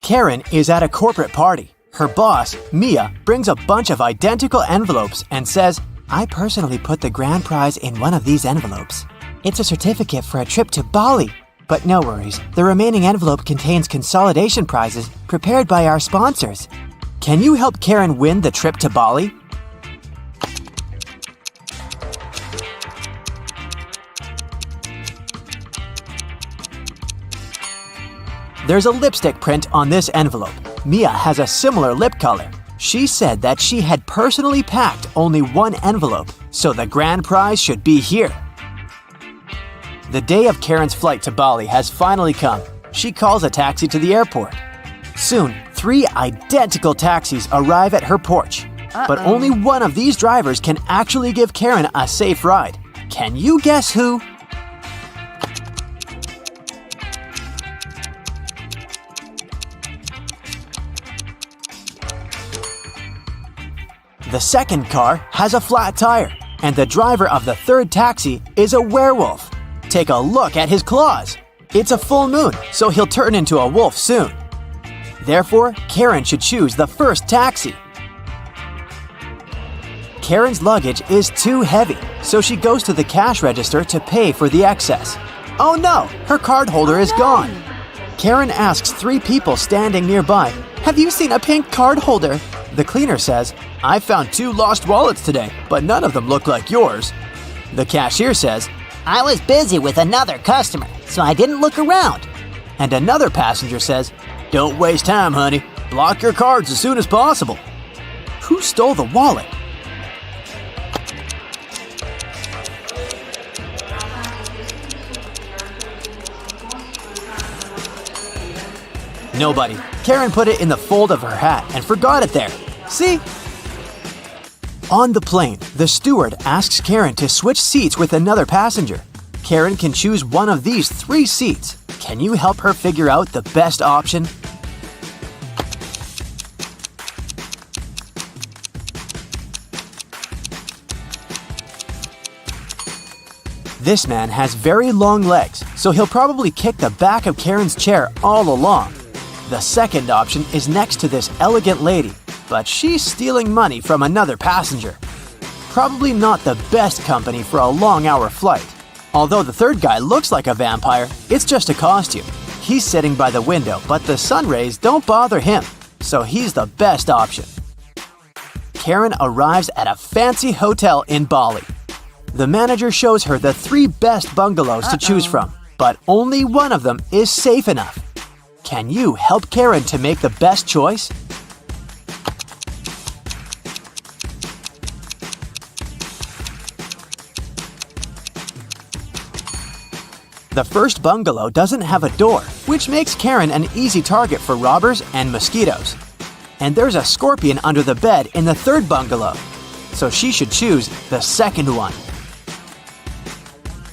Karen is at a corporate party. Her boss, Mia, brings a bunch of identical envelopes and says, "I personally put the grand prize in one of these envelopes. It's a certificate for a trip to Bali." But no worries, the remaining envelope contains consolidation prizes prepared by our sponsors. Can you help Karen win the trip to Bali? There's a lipstick print on this envelope. Mia has a similar lip color. She said that she had personally packed only one envelope, so the grand prize should be here. The day of Karen's flight to Bali has finally come. She calls a taxi to the airport. Soon, 3 identical taxis arrive at her porch. But only one of these drivers can actually give Karen a safe ride. Can you guess who? The second car has a flat tire, and the driver of the third taxi is a werewolf. Take a look at his claws. It's a full moon, so he'll turn into a wolf soon. Therefore, Karen should choose the first taxi. Karen's luggage is too heavy, so she goes to the cash register to pay for the excess. Oh no, her card holder is gone. Karen asks 3 people standing nearby, "Have you seen a pink card holder?" The cleaner says, "I found 2 lost wallets today, but none of them look like yours." The cashier says, "I was busy with another customer, so I didn't look around." And another passenger says, "Don't waste time, honey. Block your cards as soon as possible." Who stole the wallet? Nobody. Karen put it in the fold of her hat and forgot it there. See? On the plane, the steward asks Karen to switch seats with another passenger. Karen can choose one of these 3 seats. Can you help her figure out the best option? This man has very long legs, so he'll probably kick the back of Karen's chair all along. The second option is next to this elegant lady, but she's stealing money from another passenger. Probably not the best company for a long-hour flight. Although the third guy looks like a vampire, it's just a costume. He's sitting by the window, but the sun rays don't bother him, so he's the best option. Karen arrives at a fancy hotel in Bali. The manager shows her the 3 best bungalows to choose from, but only one of them is safe enough. Can you help Karen to make the best choice? The first bungalow doesn't have a door, which makes Karen an easy target for robbers and mosquitoes. And there's a scorpion under the bed in the third bungalow, so she should choose the second one.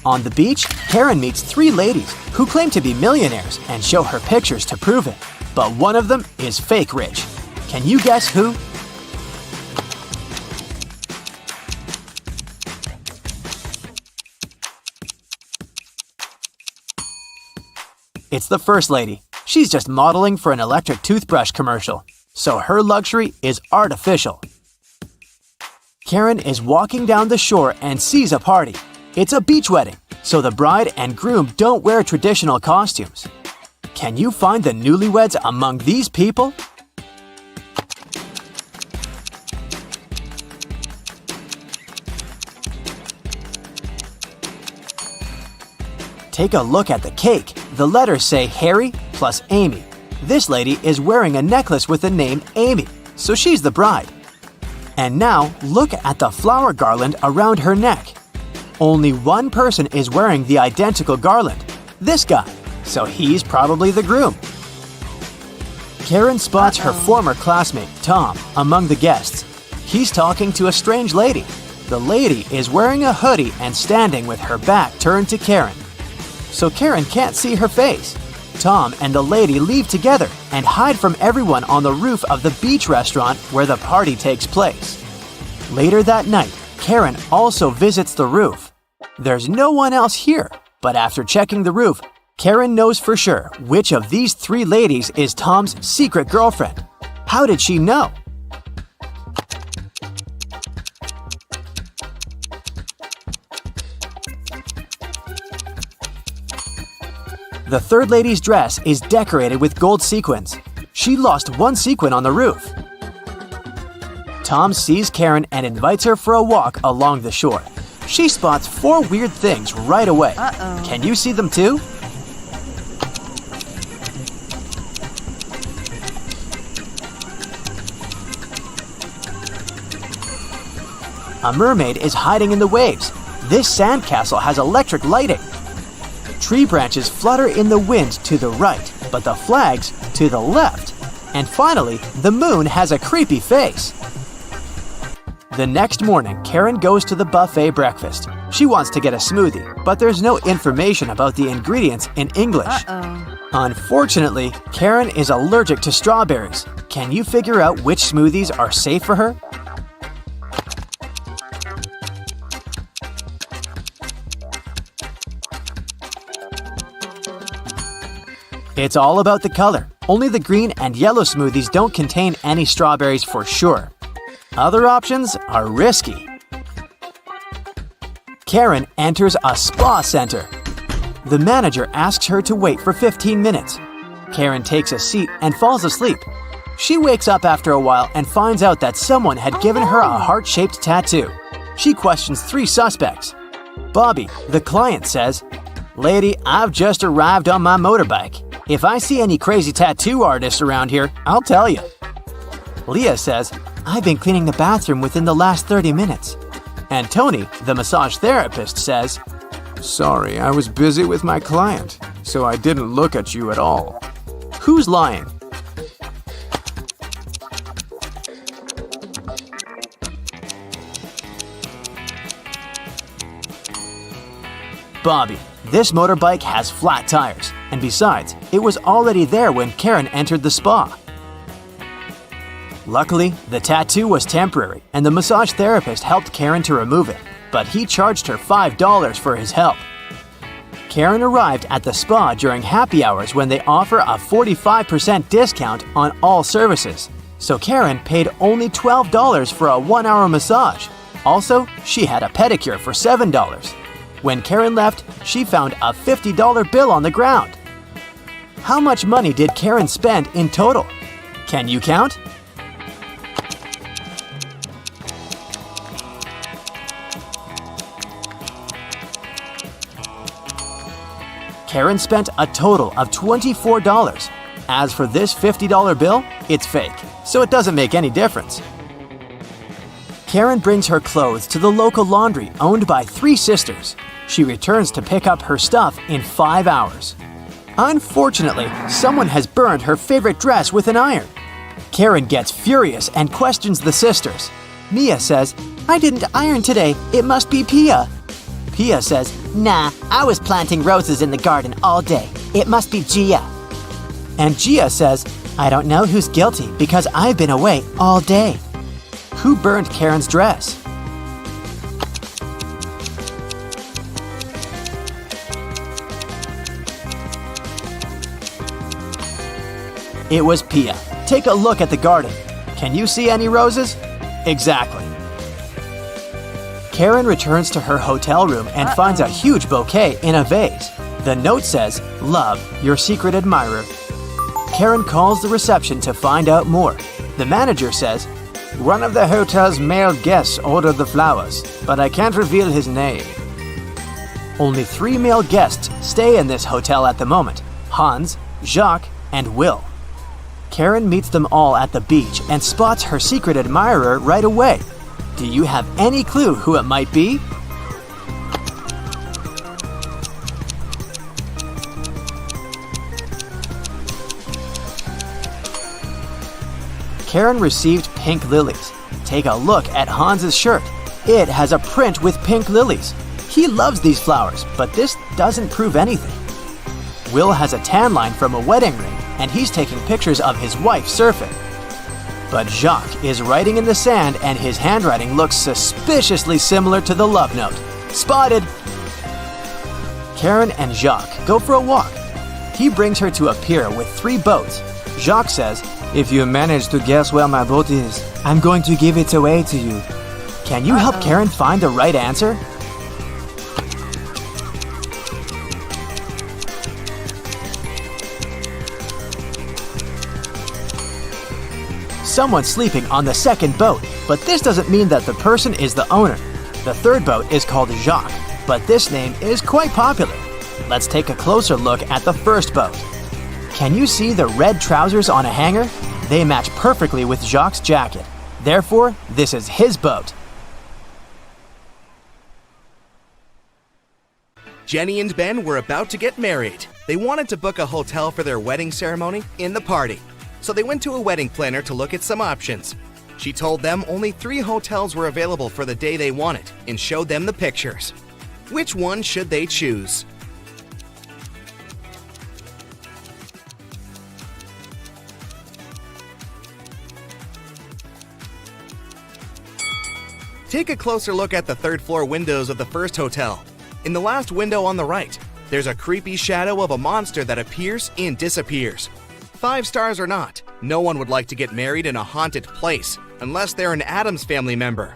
On the beach, Karen meets 3 ladies who claim to be millionaires and show her pictures to prove it. But one of them is fake rich. Can you guess who? It's the first lady. She's just modeling for an electric toothbrush commercial, so her luxury is artificial. Karen is walking down the shore and sees a party. It's a beach wedding, so the bride and groom don't wear traditional costumes. Can you find the newlyweds among these people? Take a look at the cake. The letters say Harry plus Amy. This lady is wearing a necklace with the name Amy, so she's the bride. And now, look at the flower garland around her neck. Only one person is wearing the identical garland, this guy, so he's probably the groom. Karen spots her former classmate, Tom, among the guests. He's talking to a strange lady. The lady is wearing a hoodie and standing with her back turned to Karen, so Karen can't see her face. Tom and the lady leave together and hide from everyone on the roof of the beach restaurant where the party takes place. Later that night, Karen also visits the roof. There's no one else here, but after checking the roof, Karen knows for sure which of these three ladies is Tom's secret girlfriend. How did she know? The third lady's dress is decorated with gold sequins. She lost one sequin on the roof. Tom sees Karen and invites her for a walk along the shore. She spots four weird things right away. Can you see them too? A mermaid is hiding in the waves. This sandcastle has electric lighting. Tree branches flutter in the wind to the right, but the flags to the left. And finally, the moon has a creepy face. The next morning, Karen goes to the buffet breakfast. She wants to get a smoothie, but there's no information about the ingredients in English. Unfortunately, Karen is allergic to strawberries. Can you figure out which smoothies are safe for her? It's all about the color. Only the green and yellow smoothies don't contain any strawberries for sure. Other options are risky. Karen enters a spa center. The manager asks her to wait for 15 minutes. Karen takes a seat and falls asleep. She wakes up after a while and finds out that someone had given her a heart-shaped tattoo. She questions three suspects. Bobby, the client, says, "Lady, I've just arrived on my motorbike. If I see any crazy tattoo artists around here, I'll tell you." Leah says, "I've been cleaning the bathroom within the last 30 minutes. And Tony, the massage therapist, says, "Sorry, I was busy with my client, so I didn't look at you at all." Who's lying? Bobby. This motorbike has flat tires, and besides, it was already there when Karen entered the spa. Luckily, the tattoo was temporary, and the massage therapist helped Karen to remove it, but he charged her $5 for his help. Karen arrived at the spa during happy hours when they offer a 45% discount on all services, so Karen paid only $12 for a 1-hour massage. Also, she had a pedicure for $7. When Karen left, she found a $50 bill on the ground. How much money did Karen spend in total? Can you count? Karen spent a total of $24. As for this $50 bill, it's fake, so it doesn't make any difference. Karen brings her clothes to the local laundry owned by three sisters. She returns to pick up her stuff in 5 hours. Unfortunately, someone has burned her favorite dress with an iron. Karen gets furious and questions the sisters. Mia says, "I didn't iron today. It must be Pia." Pia says, Nah, I was planting roses in the garden all day. It must be Gia. and Gia says, "I don't know who's guilty because I've been away all day." Who burned Karen's dress? It was Pia. Take a look at the garden. Can you see any roses? Exactly. Karen returns to her hotel room and finds a huge bouquet in a vase. The note says, "Love, your secret admirer." Karen calls the reception to find out more. The manager says, "One of the hotel's male guests ordered the flowers, but I can't reveal his name." Only 3 male guests stay in this hotel at the moment: Hans, Jacques, and Will. Karen meets them all at the beach and spots her secret admirer right away. Do you have any clue who it might be? Karen received pink lilies. Take a look at Hans's shirt. It has a print with pink lilies. He loves these flowers, but this doesn't prove anything. Will has a tan line from a wedding ring, and he's taking pictures of his wife surfing. But Jacques is writing in the sand, and his handwriting looks suspiciously similar to the love note. Spotted! Karen and Jacques go for a walk. He brings her to a pier with 3 boats. Jacques says, "If you manage to guess where my boat is, I'm going to give it away to you." Can you help Karen find the right answer? Someone's sleeping on the second boat, but this doesn't mean that the person is the owner. The third boat is called Jacques, but this name is quite popular. Let's take a closer look at the first boat. Can you see the red trousers on a hanger? They match perfectly with Jacques' jacket. Therefore, this is his boat. Jenny and Ben were about to get married. They wanted to book a hotel for their wedding ceremony in the party. So they went to a wedding planner to look at some options. She told them only 3 hotels were available for the day they wanted and showed them the pictures. Which one should they choose? Take a closer look at the 3rd floor windows of the first hotel. In the last window on the right, there's a creepy shadow of a monster that appears and disappears. 5 stars or not, no one would like to get married in a haunted place unless they're an Addams Family member.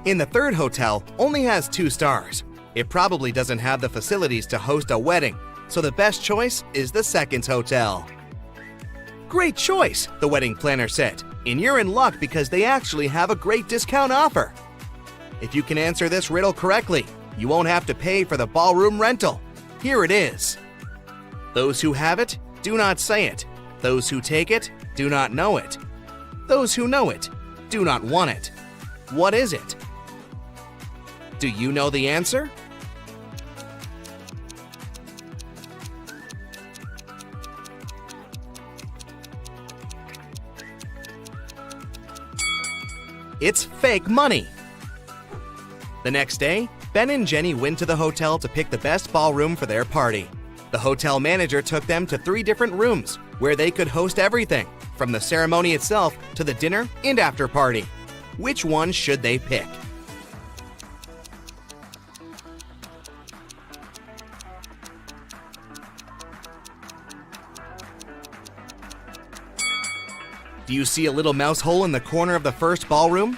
In the 3rd hotel, only has 2 stars. It probably doesn't have the facilities to host a wedding, so the best choice is the 2nd hotel. Great choice, the wedding planner said, and you're in luck because they actually have a great discount offer. If you can answer this riddle correctly, you won't have to pay for the ballroom rental. Here it is. Those who have it, do not say it. Those who take it, do not know it. Those who know it, do not want it. What is it? Do you know the answer? It's fake money. The next day, Ben and Jenny went to the hotel to pick the best ballroom for their party. The hotel manager took them to 3 different rooms where they could host everything, from the ceremony itself to the dinner and after party. Which one should they pick? Do you see a little mouse hole in the corner of the first ballroom?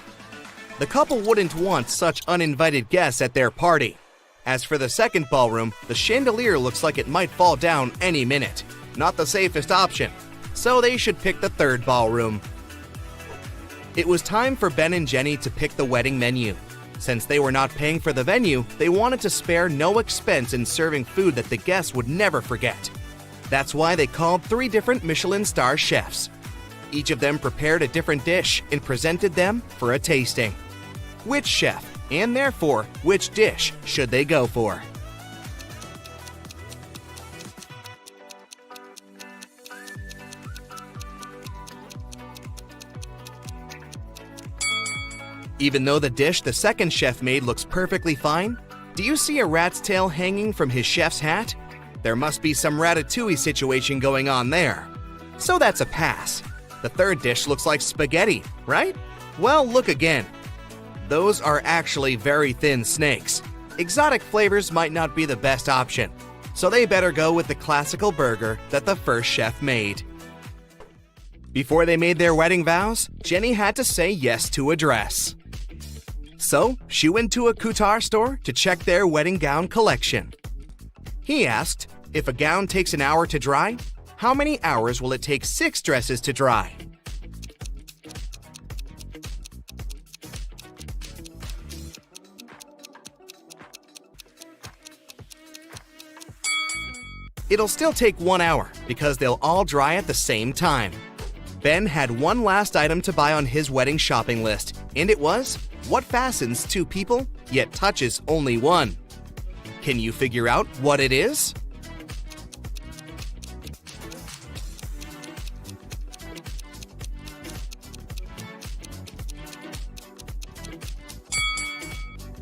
The couple wouldn't want such uninvited guests at their party. As for the second ballroom, the chandelier looks like it might fall down any minute. Not the safest option, so they should pick the 3rd ballroom. It was time for Ben and Jenny to pick the wedding menu. Since they were not paying for the venue, they wanted to spare no expense in serving food that the guests would never forget. That's why they called 3 different Michelin star chefs. Each of them prepared a different dish and presented them for a tasting. Which chef, and therefore which dish, should they go for? Even though the dish the second chef made looks perfectly fine, do you see a rat's tail hanging from his chef's hat? There must be some ratatouille situation going on there. So that's a pass. The 3rd dish looks like spaghetti, right? Well, look again. Those are actually very thin snakes. Exotic flavors might not be the best option, so they better go with the classical burger that the first chef made. Before they made their wedding vows, Jenny had to say yes to a dress. So she went to a couture store to check their wedding gown collection. He asked, if a gown takes an hour to dry, how many hours will it take 6 dresses to dry? It'll still take 1 hour because they'll all dry at the same time. Ben had one last item to buy on his wedding shopping list, and it was what fastens 2 people yet touches only 1. Can you figure out what it is?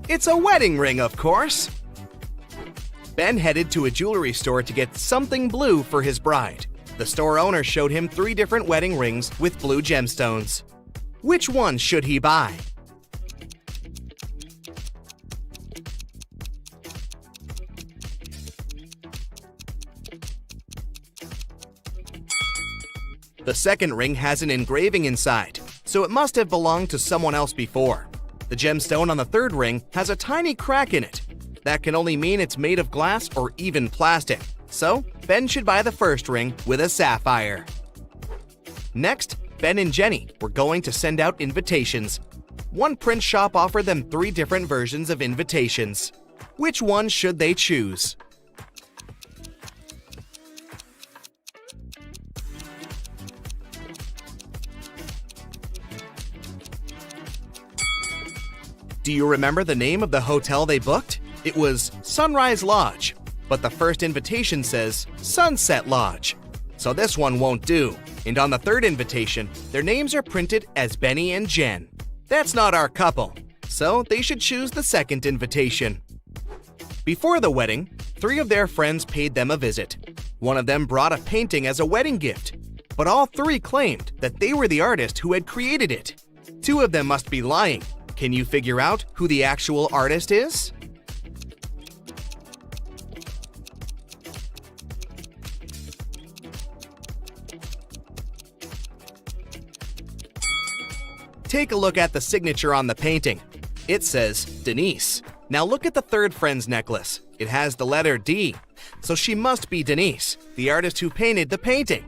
It's a wedding ring, of course. Ben headed to a jewelry store to get something blue for his bride. The store owner showed him 3 different wedding rings with blue gemstones. Which one should he buy? The second ring has an engraving inside, so it must have belonged to someone else before. The gemstone on the third ring has a tiny crack in it. That can only mean it's made of glass or even plastic. So, Ben should buy the first ring with a sapphire. Next, Ben and Jenny were going to send out invitations. One print shop offered them 3 different versions of invitations. Which one should they choose? Do you remember the name of the hotel they booked? It was Sunrise Lodge, but the first invitation says Sunset Lodge. So this one won't do. And on the third invitation, their names are printed as Benny and Jen. That's not our couple, so they should choose the second invitation. Before the wedding, 3 of their friends paid them a visit. One of them brought a painting as a wedding gift, but all 3 claimed that they were the artist who had created it. 2 of them must be lying. Can you figure out who the actual artist is? Take a look at the signature on the painting. It says Denise. Now look at the third friend's necklace. It has the letter D, so she must be Denise, the artist who painted the painting.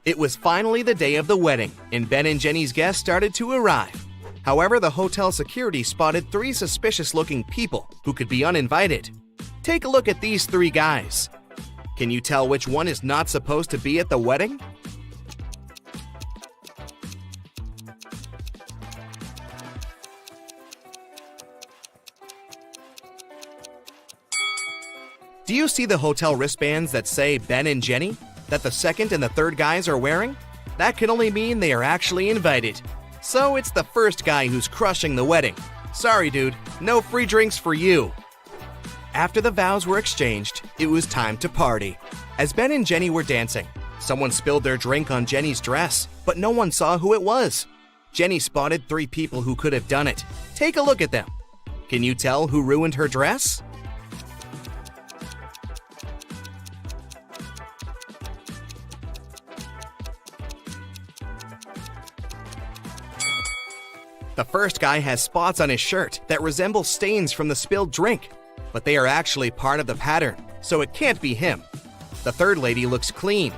It was finally the day of the wedding, and Ben and Jenny's guests started to arrive. However, the hotel security spotted 3 suspicious-looking people who could be uninvited. Take a look at these 3 guys. Can you tell which one is not supposed to be at the wedding? Do you see the hotel wristbands that say Ben and Jenny, that the second and the third guys are wearing? That can only mean they are actually invited. So it's the first guy who's crushing the wedding. Sorry, dude, no free drinks for you. After the vows were exchanged, it was time to party. As Ben and Jenny were dancing, someone spilled their drink on Jenny's dress, but no one saw who it was. Jenny spotted 3 people who could have done it. Take a look at them. Can you tell who ruined her dress? The first guy has spots on his shirt that resemble stains from the spilled drink, but they are actually part of the pattern, so it can't be him. The third lady looks clean,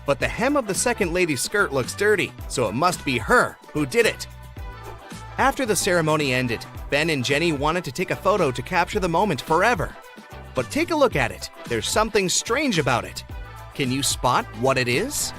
but the hem of the second lady's skirt looks dirty, so it must be her who did it. After the ceremony ended, Ben and Jenny wanted to take a photo to capture the moment forever. But take a look at it. There's something strange about it. Can you spot what it is?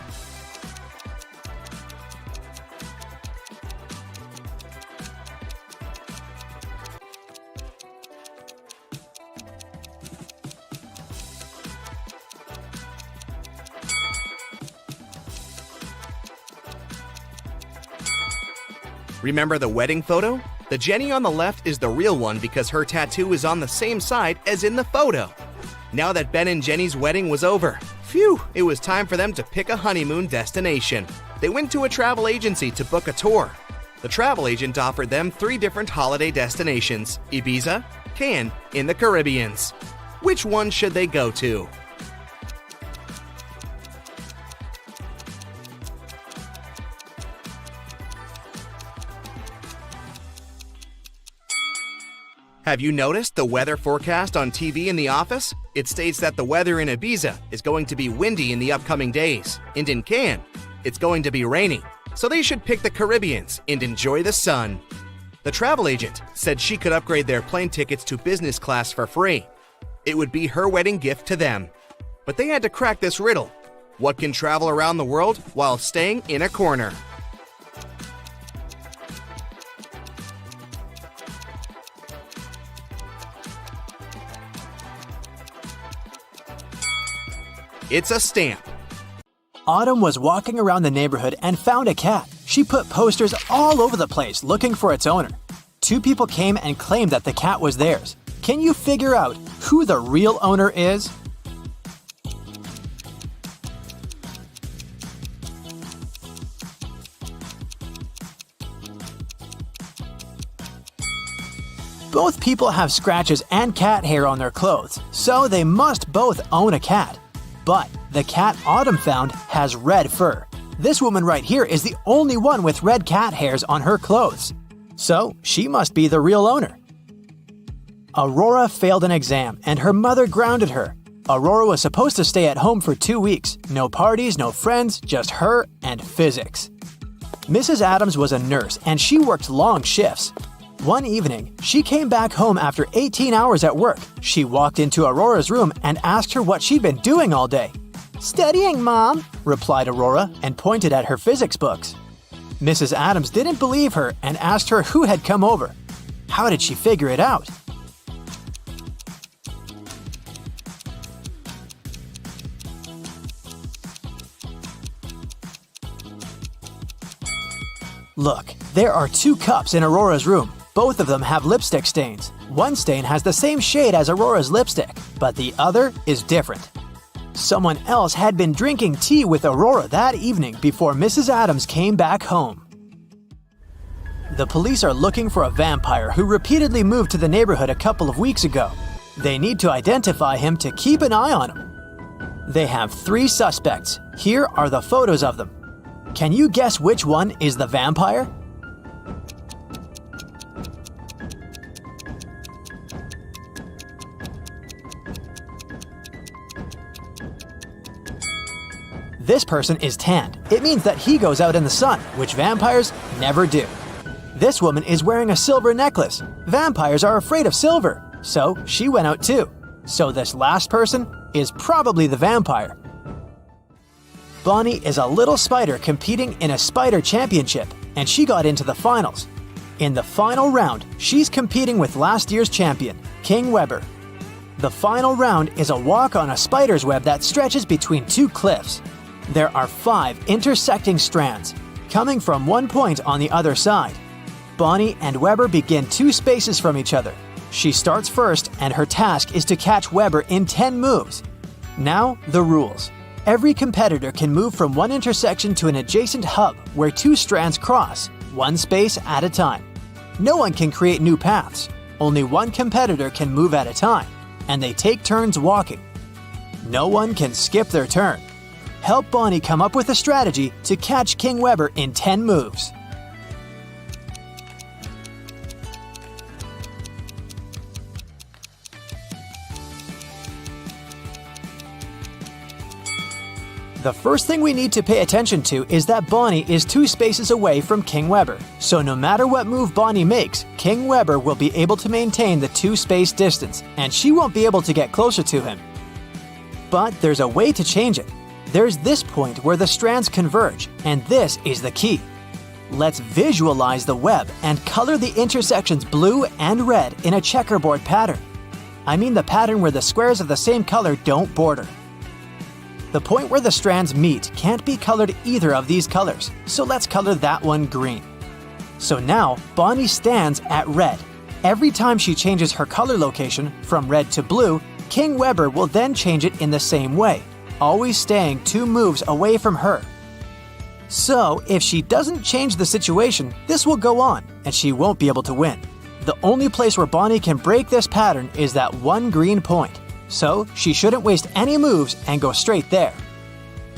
Remember the wedding photo? The Jenny on the left is the real one because her tattoo is on the same side as in the photo. Now that Ben and Jenny's wedding was over, phew, it was time for them to pick a honeymoon destination. They went to a travel agency to book a tour. The travel agent offered them 3 different holiday destinations: Ibiza, Cannes, in the Caribbean. Which one should they go to? Have you noticed the weather forecast on TV in the office? It states that the weather in Ibiza is going to be windy in the upcoming days, and in Cannes, it's going to be rainy. So they should pick the Caribbean and enjoy the sun. The travel agent said she could upgrade their plane tickets to business class for free. It would be her wedding gift to them. But they had to crack this riddle. What can travel around the world while staying in a corner? It's a stamp. Autumn was walking around the neighborhood and found a cat. She put posters all over the place looking for its owner. 2 people came and claimed that the cat was theirs. Can you figure out who the real owner is? Both people have scratches and cat hair on their clothes, so they must both own a cat. But the cat Autumn found has red fur. This woman right here is the only one with red cat hairs on her clothes. So, she must be the real owner. Aurora failed an exam and her mother grounded her. Aurora was supposed to stay at home for 2 weeks. No parties, no friends, just her and physics. Mrs. Adams was a nurse and she worked long shifts. One evening, she came back home after 18 hours at work. She walked into Aurora's room and asked her what she'd been doing all day. "Studying, Mom," replied Aurora and pointed at her physics books. Mrs. Adams didn't believe her and asked her who had come over. How did she figure it out? Look, there are 2 cups in Aurora's room. Both of them have lipstick stains. One stain has the same shade as Aurora's lipstick, but the other is different. Someone else had been drinking tea with Aurora that evening before Mrs. Adams came back home. The police are looking for a vampire who repeatedly moved to the neighborhood a couple of weeks ago. They need to identify him to keep an eye on him. They have 3 suspects. Here are the photos of them. Can you guess which one is the vampire? This person is tanned. It means that he goes out in the sun, which vampires never do. This woman is wearing a silver necklace. Vampires are afraid of silver, so she went out too. So this last person is probably the vampire. Bonnie is a little spider competing in a spider championship, and she got into the finals. In the final round, she's competing with last year's champion, King Weber. The final round is a walk on a spider's web that stretches between 2 cliffs. There are 5 intersecting strands, coming from one point on the other side. Bonnie and Weber begin 2 spaces from each other. She starts first, and her task is to catch Weber in 10 moves. Now, the rules. Every competitor can move from one intersection to an adjacent hub where 2 strands cross, 1 space at a time. No one can create new paths. Only one competitor can move at a time, and they take turns walking. No one can skip their turn. Help Bonnie come up with a strategy to catch King Weber in 10 moves. The first thing we need to pay attention to is that Bonnie is 2 spaces away from King Weber. So no matter what move Bonnie makes, King Weber will be able to maintain the 2-space distance, and she won't be able to get closer to him. But there's a way to change it. There's this point where the strands converge, and this is the key. Let's visualize the web and color the intersections blue and red in a checkerboard pattern. I mean the pattern where the squares of the same color don't border. The point where the strands meet can't be colored either of these colors, so let's color that one green. So now, Bonnie stands at red. Every time she changes her color location from red to blue, King Weber will then change it in the same way, always staying 2 moves away from her. So, if she doesn't change the situation, this will go on, and she won't be able to win. The only place where Bonnie can break this pattern is that one green point. So, she shouldn't waste any moves and go straight there.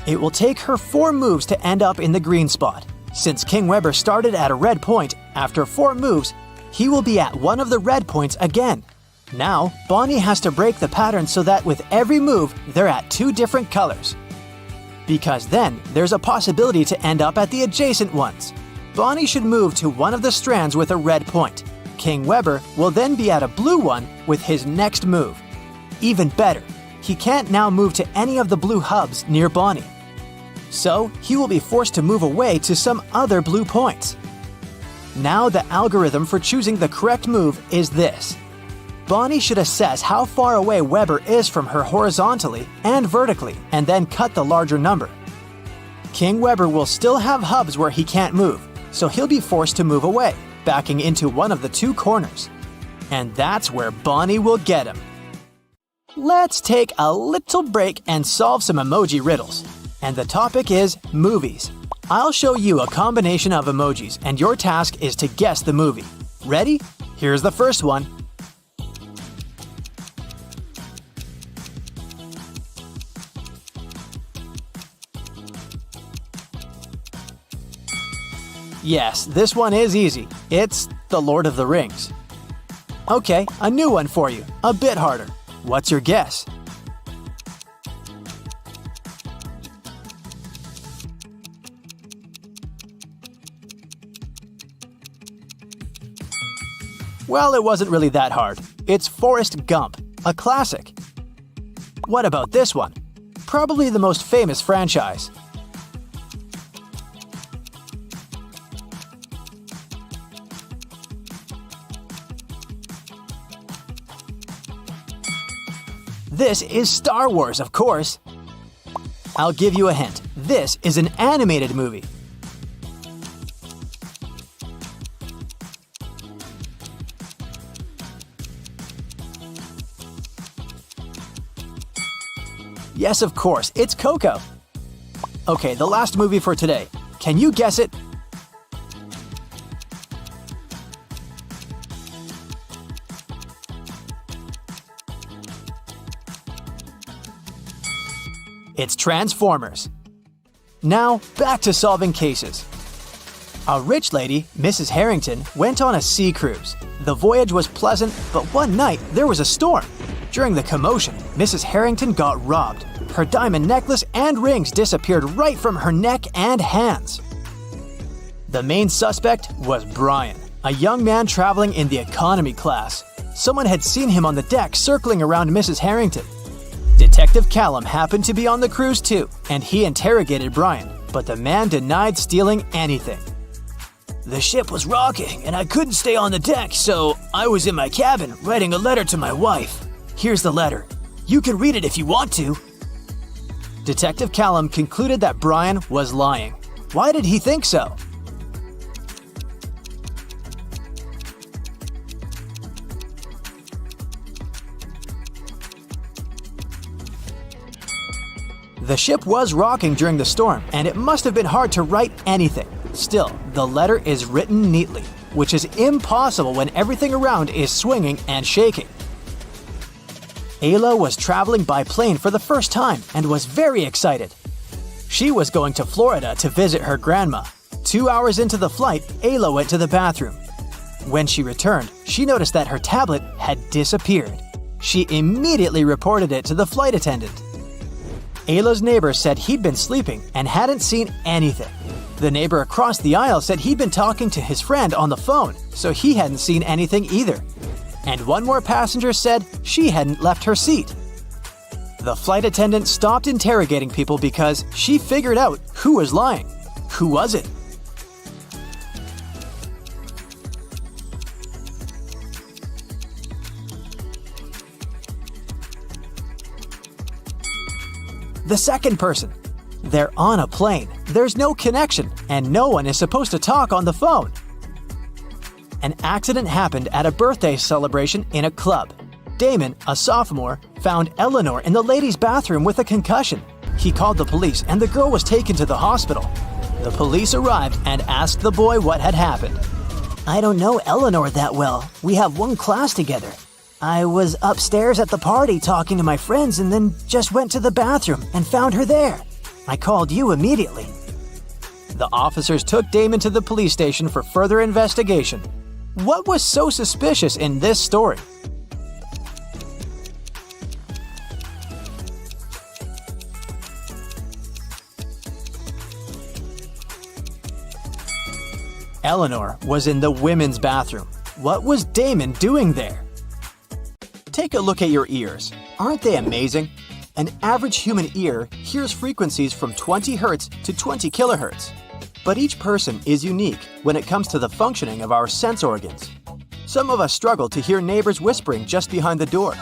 It will take her 4 moves to end up in the green spot. Since King Weber started at a red point, after 4 moves, he will be at one of the red points again. Now, Bonnie has to break the pattern so that with every move, they're at 2 different colors. Because then, there's a possibility to end up at the adjacent ones. Bonnie should move to one of the strands with a red point. King Weber will then be at a blue one with his next move. Even better, he can't now move to any of the blue hubs near Bonnie. So, he will be forced to move away to some other blue points. Now the algorithm for choosing the correct move is this. Bonnie should assess how far away Weber is from her horizontally and vertically, and then cut the larger number. King Weber will still have hubs where he can't move, so he'll be forced to move away, backing into one of the 2 corners. And that's where Bonnie will get him. Let's take a little break and solve some emoji riddles. And the topic is movies. I'll show you a combination of emojis, and your task is to guess the movie. Ready? Here's the first one. Yes, this one is easy. It's The Lord of the Rings. Okay, a new one for you, a bit harder. What's your guess? Well, it wasn't really that hard. It's Forrest Gump, a classic. What about this one? Probably the most famous franchise. This is Star Wars, of course. I'll give you a hint. This is an animated movie. Yes, of course, it's Coco. Okay, the last movie for today. Can you guess it? It's Transformers. Now, back to solving cases. A rich lady, Mrs. Harrington, went on a sea cruise. The voyage was pleasant, but one night there was a storm. During the commotion, Mrs. Harrington got robbed. Her diamond necklace and rings disappeared right from her neck and hands. The main suspect was Brian, a young man traveling in the economy class. Someone had seen him on the deck circling around Mrs. Harrington. Detective Callum happened to be on the cruise too, and he interrogated Brian, but the man denied stealing anything. The ship was rocking, and I couldn't stay on the deck, so I was in my cabin writing a letter to my wife. Here's the letter. You can read it if you want to. Detective Callum concluded that Brian was lying. Why did he think so? The ship was rocking during the storm, and it must have been hard to write anything. Still, the letter is written neatly, which is impossible when everything around is swinging and shaking. Ayla was traveling by plane for the first time and was very excited. She was going to Florida to visit her grandma. 2 hours into the flight, Ayla went to the bathroom. When she returned, she noticed that her tablet had disappeared. She immediately reported it to the flight attendant. Ayla's neighbor said he'd been sleeping and hadn't seen anything. The neighbor across the aisle said he'd been talking to his friend on the phone, so he hadn't seen anything either. And one more passenger said she hadn't left her seat. The flight attendant stopped interrogating people because she figured out who was lying. Who was it? The second person. They're on a plane. There's no connection, and no one is supposed to talk on the phone. An accident happened at a birthday celebration in a club. Damon, a sophomore, found Eleanor in the ladies' bathroom with a concussion. He called the police and the girl was taken to the hospital. The police arrived and asked the boy what had happened. I don't know Eleanor that well. We have one class together. I was upstairs at the party talking to my friends and then just went to the bathroom and found her there. I called you immediately. The officers took Damon to the police station for further investigation. What was so suspicious in this story? Eleanor was in the women's bathroom. What was Damon doing there? Take a look at your ears. Aren't they amazing? An average human ear hears frequencies from 20 Hz to 20 kHz. But each person is unique when it comes to the functioning of our sense organs. Some of us struggle to hear neighbors whispering just behind the door.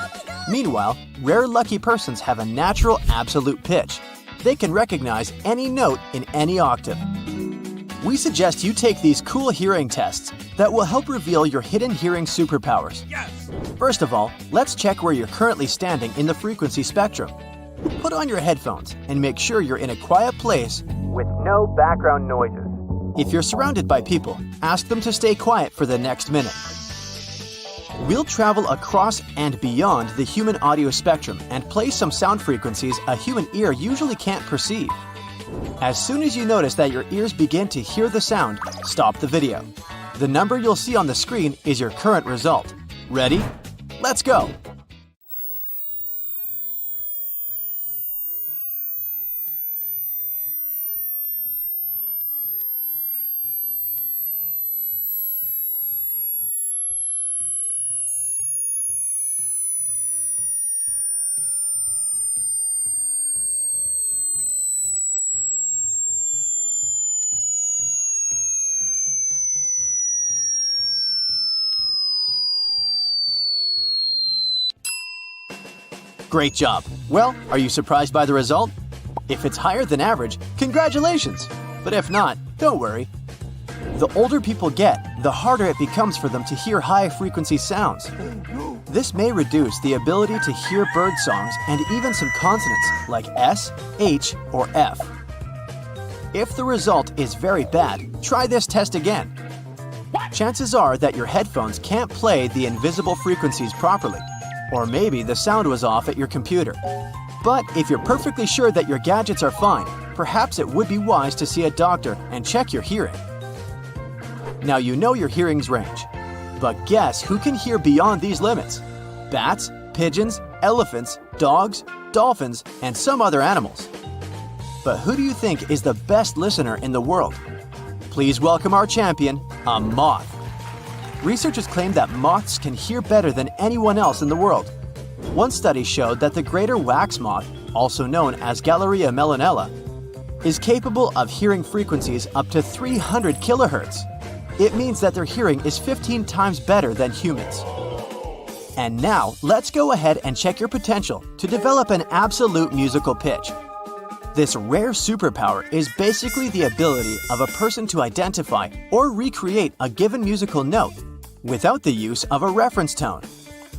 Meanwhile, rare lucky persons have a natural absolute pitch. They can recognize any note in any octave. We suggest you take these cool hearing tests that will help reveal your hidden hearing superpowers. Yes! First of all, let's check where you're currently standing in the frequency spectrum. Put on your headphones and make sure you're in a quiet place with no background noises. If you're surrounded by people, ask them to stay quiet for the next minute. We'll travel across and beyond the human audio spectrum and play some sound frequencies a human ear usually can't perceive. As soon as you notice that your ears begin to hear the sound, stop the video. The number you'll see on the screen is your current result. Ready? Let's go! Great job! Well, are you surprised by the result? If it's higher than average, congratulations! But if not, don't worry. The older people get, the harder it becomes for them to hear high-frequency sounds. This may reduce the ability to hear bird songs and even some consonants like S, H, or F. If the result is very bad, try this test again. Chances are that your headphones can't play the invisible frequencies properly. Or maybe the sound was off at your computer. But if you're perfectly sure that your gadgets are fine, perhaps it would be wise to see a doctor and check your hearing. Now you know your hearing's range. But guess who can hear beyond these limits? Bats, pigeons, elephants, dogs, dolphins, and some other animals. But who do you think is the best listener in the world? Please welcome our champion, a moth. Researchers claim that moths can hear better than anyone else in the world. One study showed that the greater wax moth, also known as Galleria melanella, is capable of hearing frequencies up to 300 kilohertz. It means that their hearing is 15 times better than humans. And now, let's go ahead and check your potential to develop an absolute musical pitch. This rare superpower is basically the ability of a person to identify or recreate a given musical note without the use of a reference tone.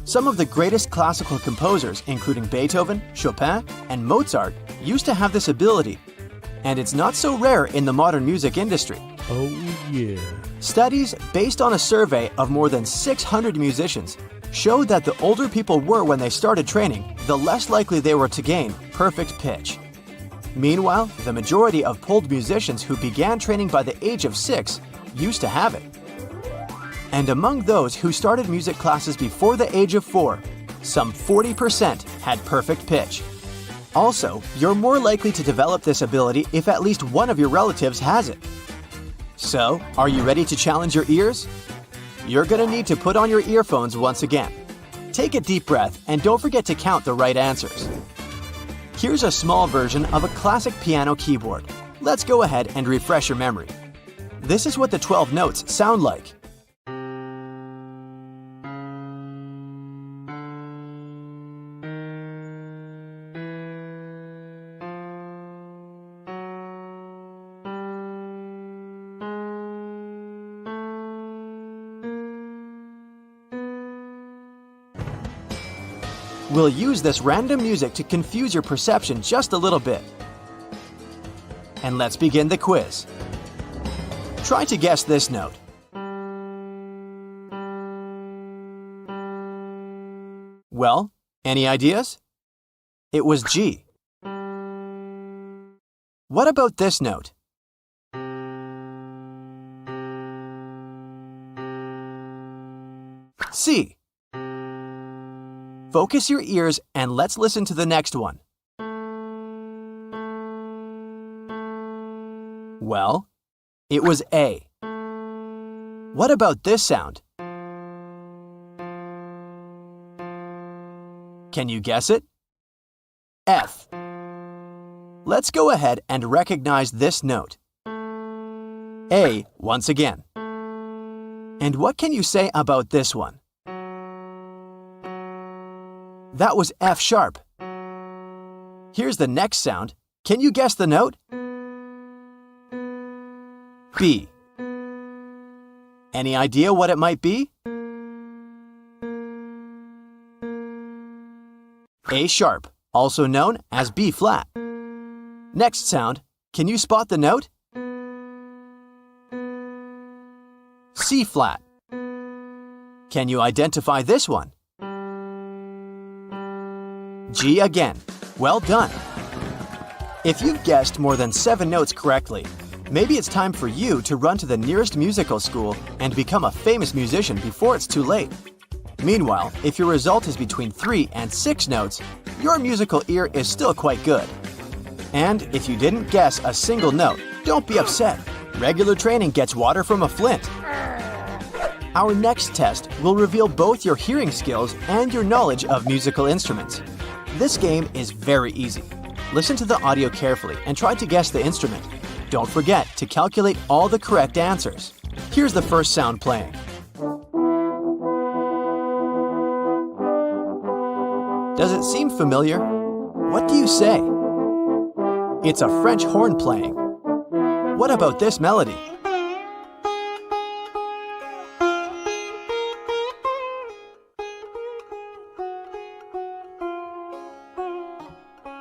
Some of the greatest classical composers, including Beethoven, Chopin, and Mozart, used to have this ability, and it's not so rare in the modern music industry. Oh yeah. Studies based on a survey of more than 600 musicians showed that the older people were when they started training, the less likely they were to gain perfect pitch. Meanwhile, the majority of polled musicians who began training by the age of 6 used to have it. And among those who started music classes before the age of 4, some 40% had perfect pitch. Also, you're more likely to develop this ability if at least one of your relatives has it. So, are you ready to challenge your ears? You're gonna need to put on your earphones once again. Take a deep breath and don't forget to count the right answers. Here's a small version of a classic piano keyboard. Let's go ahead and refresh your memory. This is what the 12 notes sound like. We'll use this random music to confuse your perception just a little bit. And let's begin the quiz. Try to guess this note. Well, any ideas? It was G. What about this note? C. Focus your ears and let's listen to the next one. Well, it was A. What about this sound? Can you guess it? F. Let's go ahead and recognize this note. A once again. And what can you say about this one? That was F sharp. Here's the next sound. Can you guess the note? B. Any idea what it might be? A sharp, also known as B flat. Next sound. Can you spot the note? C flat. Can you identify this one? G again. Well done. If you've guessed more than 7 notes correctly, maybe it's time for you to run to the nearest musical school and become a famous musician before it's too late. Meanwhile, if your result is between 3 and 6 notes, your musical ear is still quite good. And if you didn't guess a single note, don't be upset. Regular training gets water from a flint. Our next test will reveal both your hearing skills and your knowledge of musical instruments. This game is very easy. Listen to the audio carefully and try to guess the instrument. Don't forget to calculate all the correct answers. Here's the first sound playing. Does it seem familiar? What do you say? It's a French horn playing. What about this melody?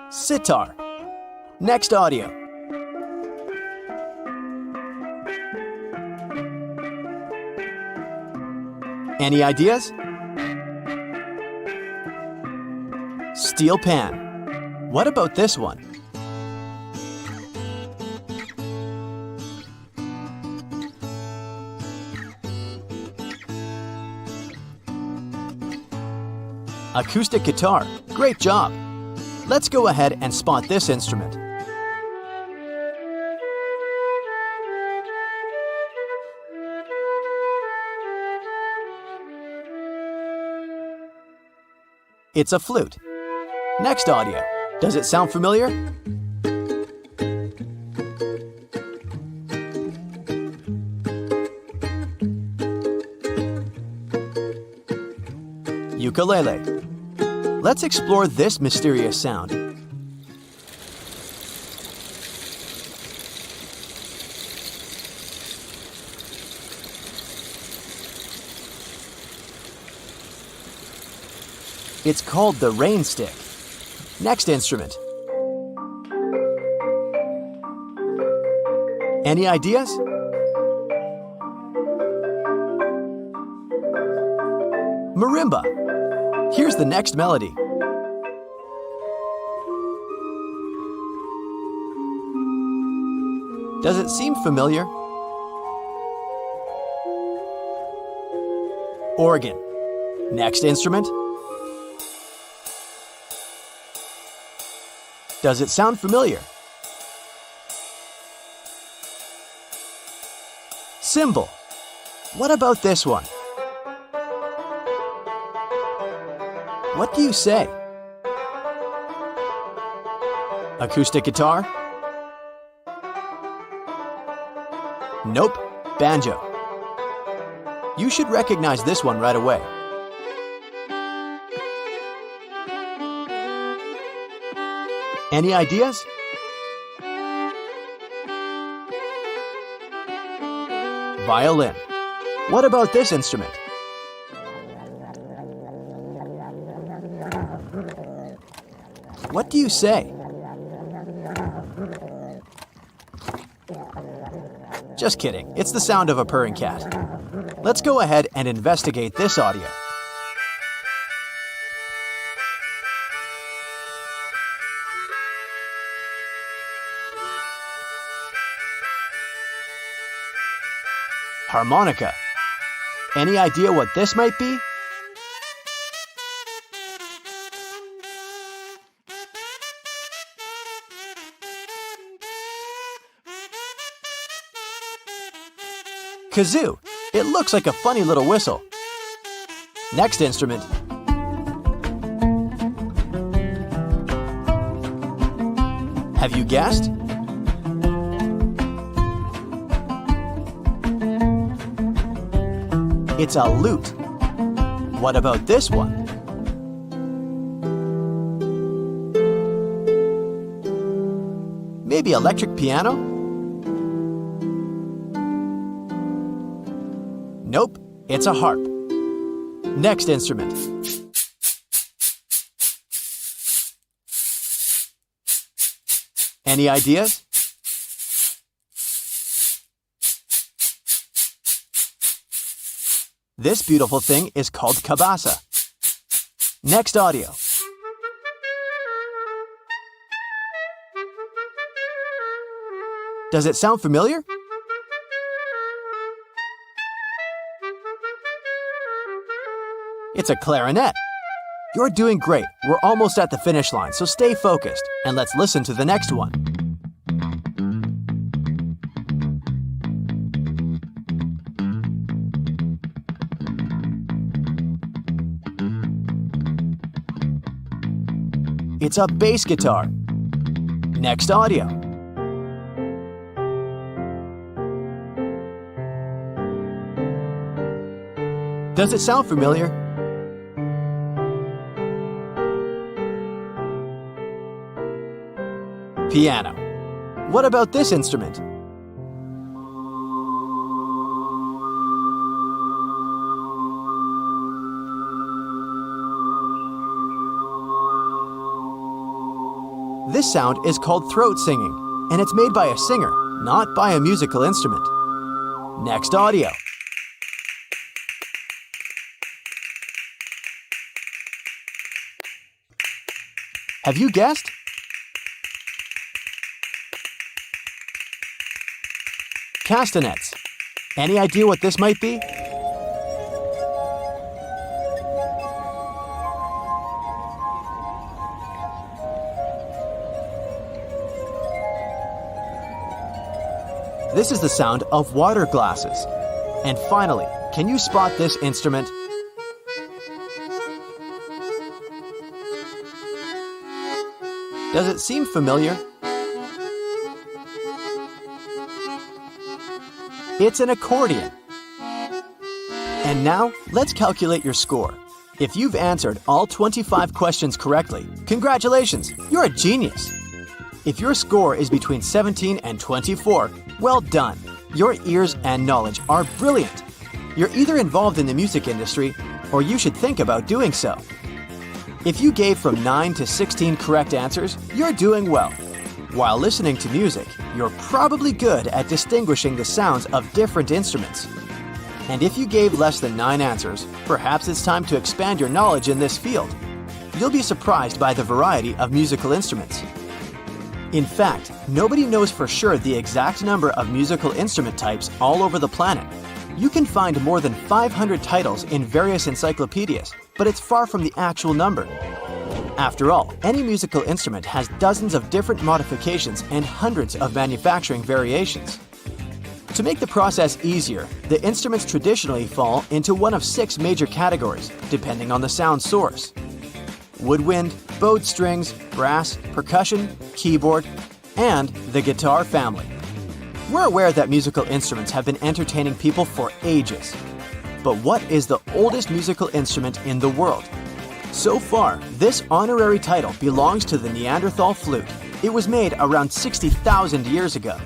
Sitar. Next audio. Any ideas? Steel pan. What about this one? Acoustic guitar. Great job! Let's go ahead and spot this instrument. It's a flute. Next audio. Does it sound familiar? Ukulele. Let's explore this mysterious sound. It's called the rain stick. Next instrument. Any ideas? Marimba. Here's the next melody. Does it seem familiar? Organ. Next instrument. Does it sound familiar? Cymbal. What about this one? What do you say? Acoustic guitar? Nope, banjo. You should recognize this one right away. Any ideas? Violin. What about this instrument? What do you say? Just kidding, it's the sound of a purring cat. Let's go ahead and investigate this audio. Harmonica. Any idea what this might be? Kazoo. It looks like a funny little whistle. Next instrument. Have you guessed? It's a lute. What about this one? Maybe electric piano? Nope, it's a harp. Next instrument. Any ideas? This beautiful thing is called cabasa. Next audio. Does it sound familiar? It's a clarinet. You're doing great. We're almost at the finish line, so stay focused, and let's listen to the next one. It's a bass guitar. Next audio. Does it sound familiar? Piano. What about this instrument? This sound is called throat singing, and it's made by a singer, not by a musical instrument. Next audio. Have you guessed? Castanets. Any idea what this might be? This is the sound of water glasses. And finally, can you spot this instrument? Does it seem familiar? It's an accordion. And now, let's calculate your score. If you've answered all 25 questions correctly, congratulations, you're a genius. If your score is between 17 and 24, well done. Your ears and knowledge are brilliant. You're either involved in the music industry, or you should think about doing so. If you gave from 9 to 16 correct answers, you're doing well. While listening to music, you're probably good at distinguishing the sounds of different instruments. And if you gave less than 9 answers, perhaps it's time to expand your knowledge in this field. You'll be surprised by the variety of musical instruments. In fact, nobody knows for sure the exact number of musical instrument types all over the planet. You can find more than 500 titles in various encyclopedias, but it's far from the actual number. After all, any musical instrument has dozens of different modifications and hundreds of manufacturing variations. To make the process easier, the instruments traditionally fall into one of 6 major categories, depending on the sound source: woodwind, bowed strings, brass, percussion, keyboard, and the guitar family. We're aware that musical instruments have been entertaining people for ages. But what is the oldest musical instrument in the world? So far, this honorary title belongs to the Neanderthal flute. It was made around 60,000 years ago.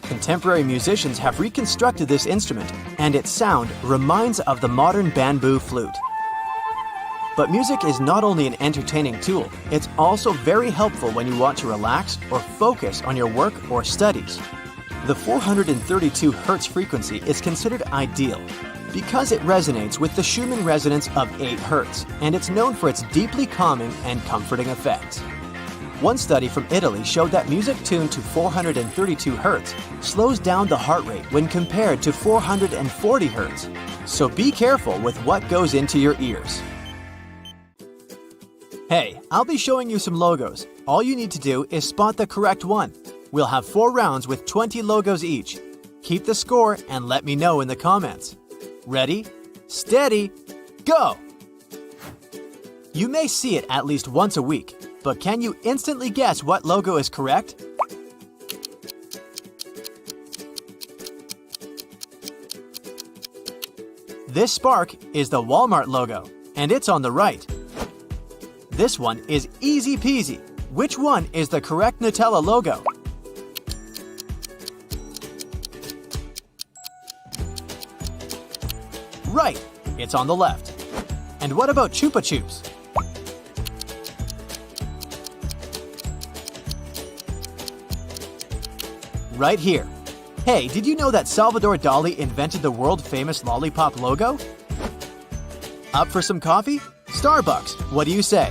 Contemporary musicians have reconstructed this instrument, and its sound reminds of the modern bamboo flute. But music is not only an entertaining tool, it's also very helpful when you want to relax or focus on your work or studies. The 432 Hz frequency is considered ideal because it resonates with the Schumann resonance of 8 Hz, and it's known for its deeply calming and comforting effects. One study from Italy showed that music tuned to 432 Hz slows down the heart rate when compared to 440 Hz. So be careful with what goes into your ears. Hey, I'll be showing you some logos. All you need to do is spot the correct one. We'll have 4 rounds with 20 logos each. Keep the score and let me know in the comments. Ready, steady, go! You may see it at least once a week, but can you instantly guess what logo is correct? This spark is the Walmart logo, and it's on the right. This one is easy peasy. Which one is the correct Nutella logo? Right, it's on the left. And what about Chupa Chups? Right here. Hey, did you know that Salvador Dali invented the world-famous lollipop logo? Up for some coffee? Starbucks, what do you say?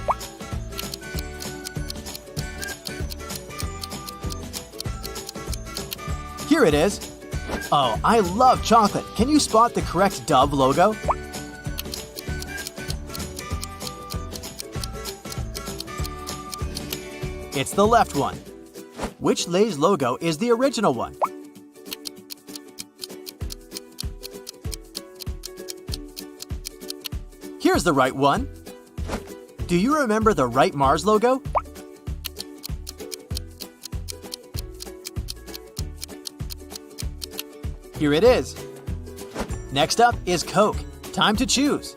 Here it is. Oh, I love chocolate. Can you spot the correct Dove logo? It's the left one. Which Lay's logo is the original one? Here's the right one. Do you remember the right Mars logo? Here it is. Next up is Coke. Time to choose.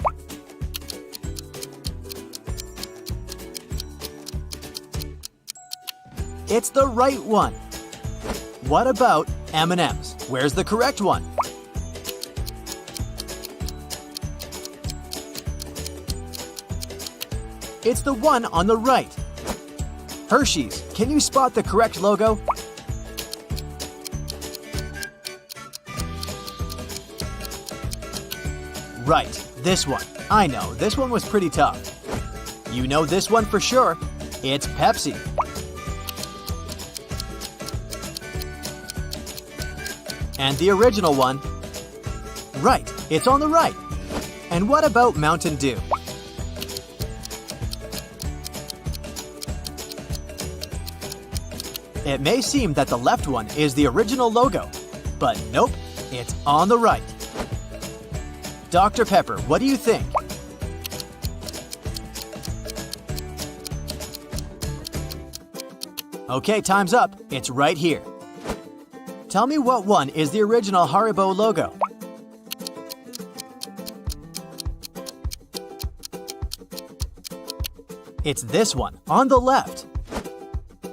It's the right one. What about M&M's? Where's the correct one? It's the one on the right. Hershey's, can you spot the correct logo? Right, this one. I know, this one was pretty tough. You know this one for sure. It's Pepsi. And the original one? Right, it's on the right. And what about Mountain Dew? It may seem that the left one is the original logo, but nope, it's on the right. Dr. Pepper, what do you think? Okay, time's up. It's right here. Tell me what one is the original Haribo logo. It's this one, on the left.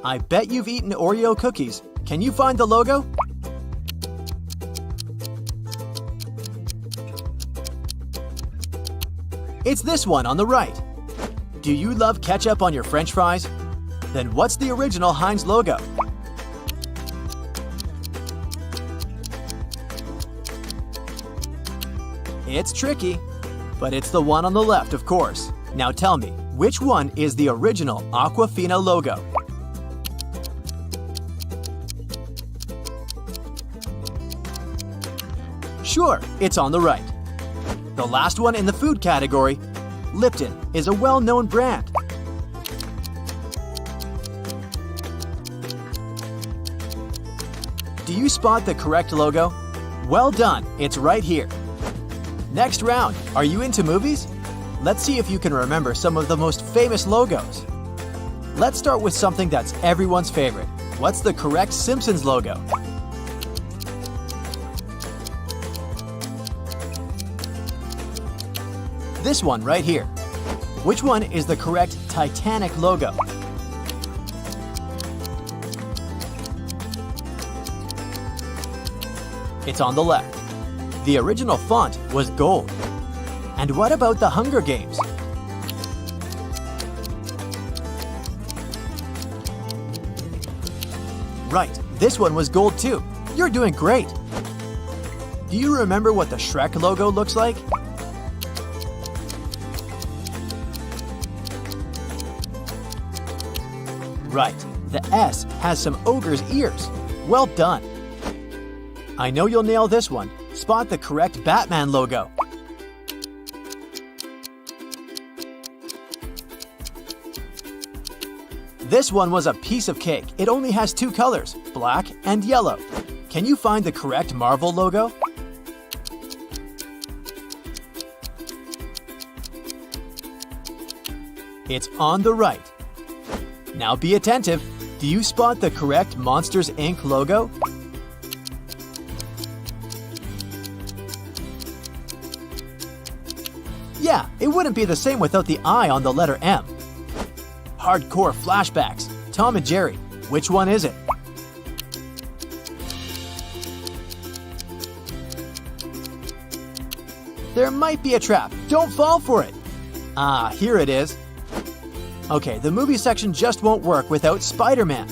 I bet you've eaten Oreo cookies. Can you find the logo? It's this one on the right. Do you love ketchup on your French fries? Then what's the original Heinz logo? It's tricky, but it's the one on the left, of course. Now tell me, which one is the original Aquafina logo? Sure, it's on the right. The last one in the food category, Lipton, is a well-known brand. Do you spot the correct logo? Well done, it's right here. Next round, are you into movies? Let's see if you can remember some of the most famous logos. Let's start with something that's everyone's favorite. What's the correct Simpsons logo? This one right here. Which one is the correct Titanic logo? It's on the left. The original font was gold. And what about the Hunger Games? Right, this one was gold too. You're doing great. Do you remember what the Shrek logo looks like? Right, the S has some ogre's ears. Well done. I know you'll nail this one. Spot the correct Batman logo. This one was a piece of cake. It only has two colors, black and yellow. Can you find the correct Marvel logo? It's on the right. Now be attentive. Do you spot the correct Monsters, Inc. logo? Yeah, it wouldn't be the same without the I on the letter M. Hardcore flashbacks. Tom and Jerry. Which one is it? There might be a trap. Don't fall for it. Ah, here it is. Okay, the movie section just won't work without Spider-Man.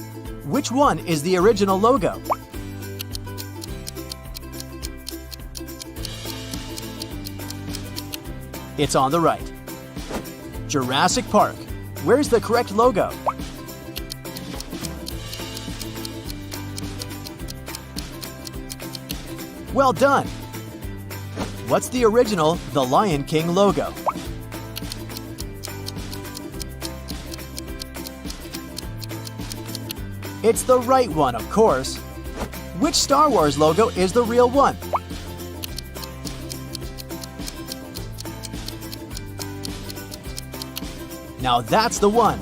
Which one is the original logo? It's on the right. Jurassic Park. Where's the correct logo? Well done! What's the original The Lion King logo? It's the right one, of course. Which Star Wars logo is the real one? Now that's the one.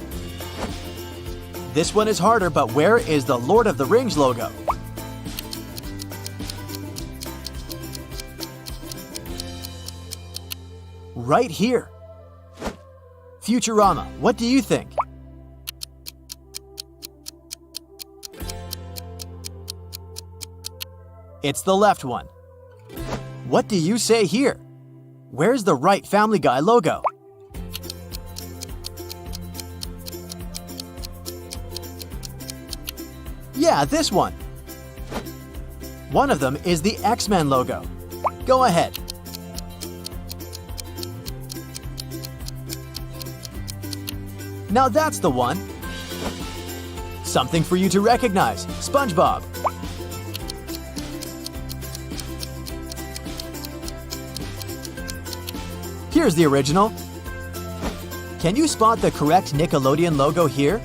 This one is harder, but where is the Lord of the Rings logo? Right here. Futurama, what do you think? It's the left one. What do you say here? Where's the right Family Guy logo? Yeah, this one. One of them is the X-Men logo. Go ahead. Now that's the one. Something for you to recognize. SpongeBob. Here's the original. Can you spot the correct Nickelodeon logo here?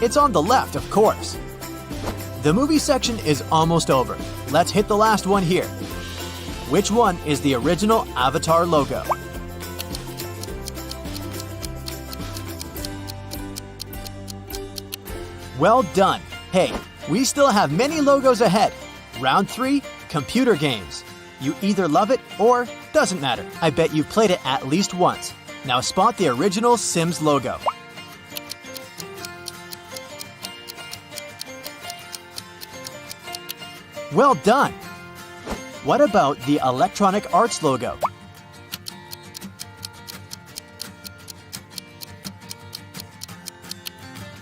It's on the left, of course. The movie section is almost over. Let's hit the last one here. Which one is the original Avatar logo? Well done. Hey, we still have many logos ahead. Round 3, computer games. You either love it or doesn't matter. I bet you've played it at least once. Now spot the original Sims logo. Well done! What about the Electronic Arts logo?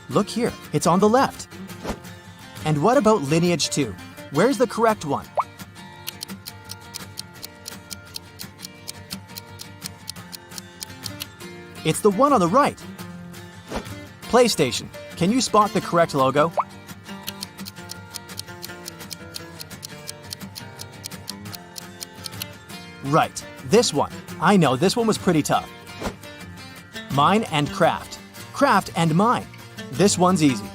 Look here, it's on the left. And what about Lineage 2? Where's the correct one? It's the one on the right. PlayStation, can you spot the correct logo? Right, this one. I know, this one was pretty tough. Mine and Craft. Craft and Mine. This one's easy.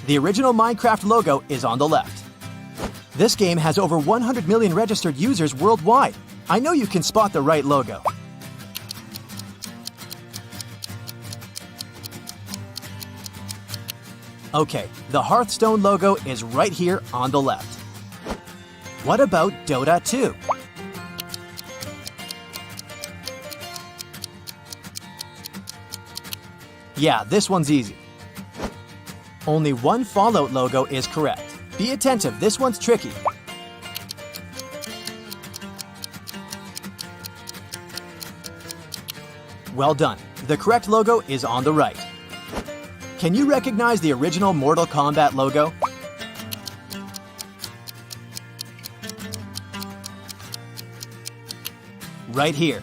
The original Minecraft logo is on the left. This game has over 100 million registered users worldwide. I know you can spot the right logo. Okay, the Hearthstone logo is right here on the left. What about Dota 2? Yeah, this one's easy. Only one Fallout logo is correct. Be attentive, this one's tricky. Well done. The correct logo is on the right. Can you recognize the original Mortal Kombat logo? Right here.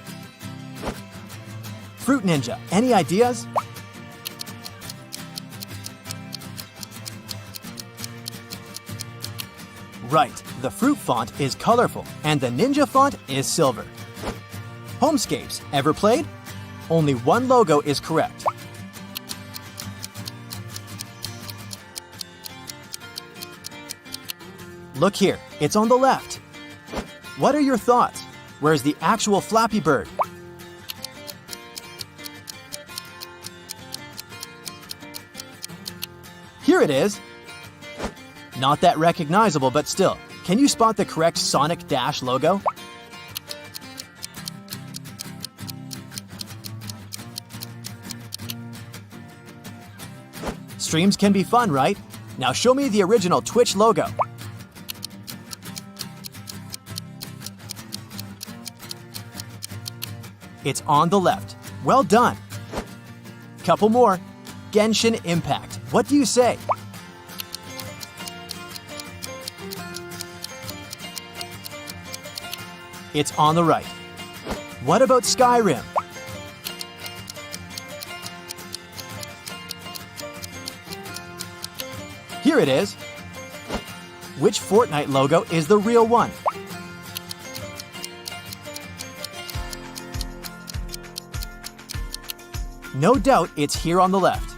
Fruit Ninja, any ideas? Right, the fruit font is colorful and the ninja font is silver. Homescapes, ever played? Only one logo is correct. Look here, it's on the left. What are your thoughts? Where's the actual Flappy Bird? Here it is. Not that recognizable, but still. Can you spot the correct Sonic Dash logo? Streams can be fun, right? Now show me the original Twitch logo. It's on the left. Well done. Couple more. Genshin Impact. What do you say? It's on the right. What about Skyrim? Here it is. Which Fortnite logo is the real one? No doubt it's here on the left.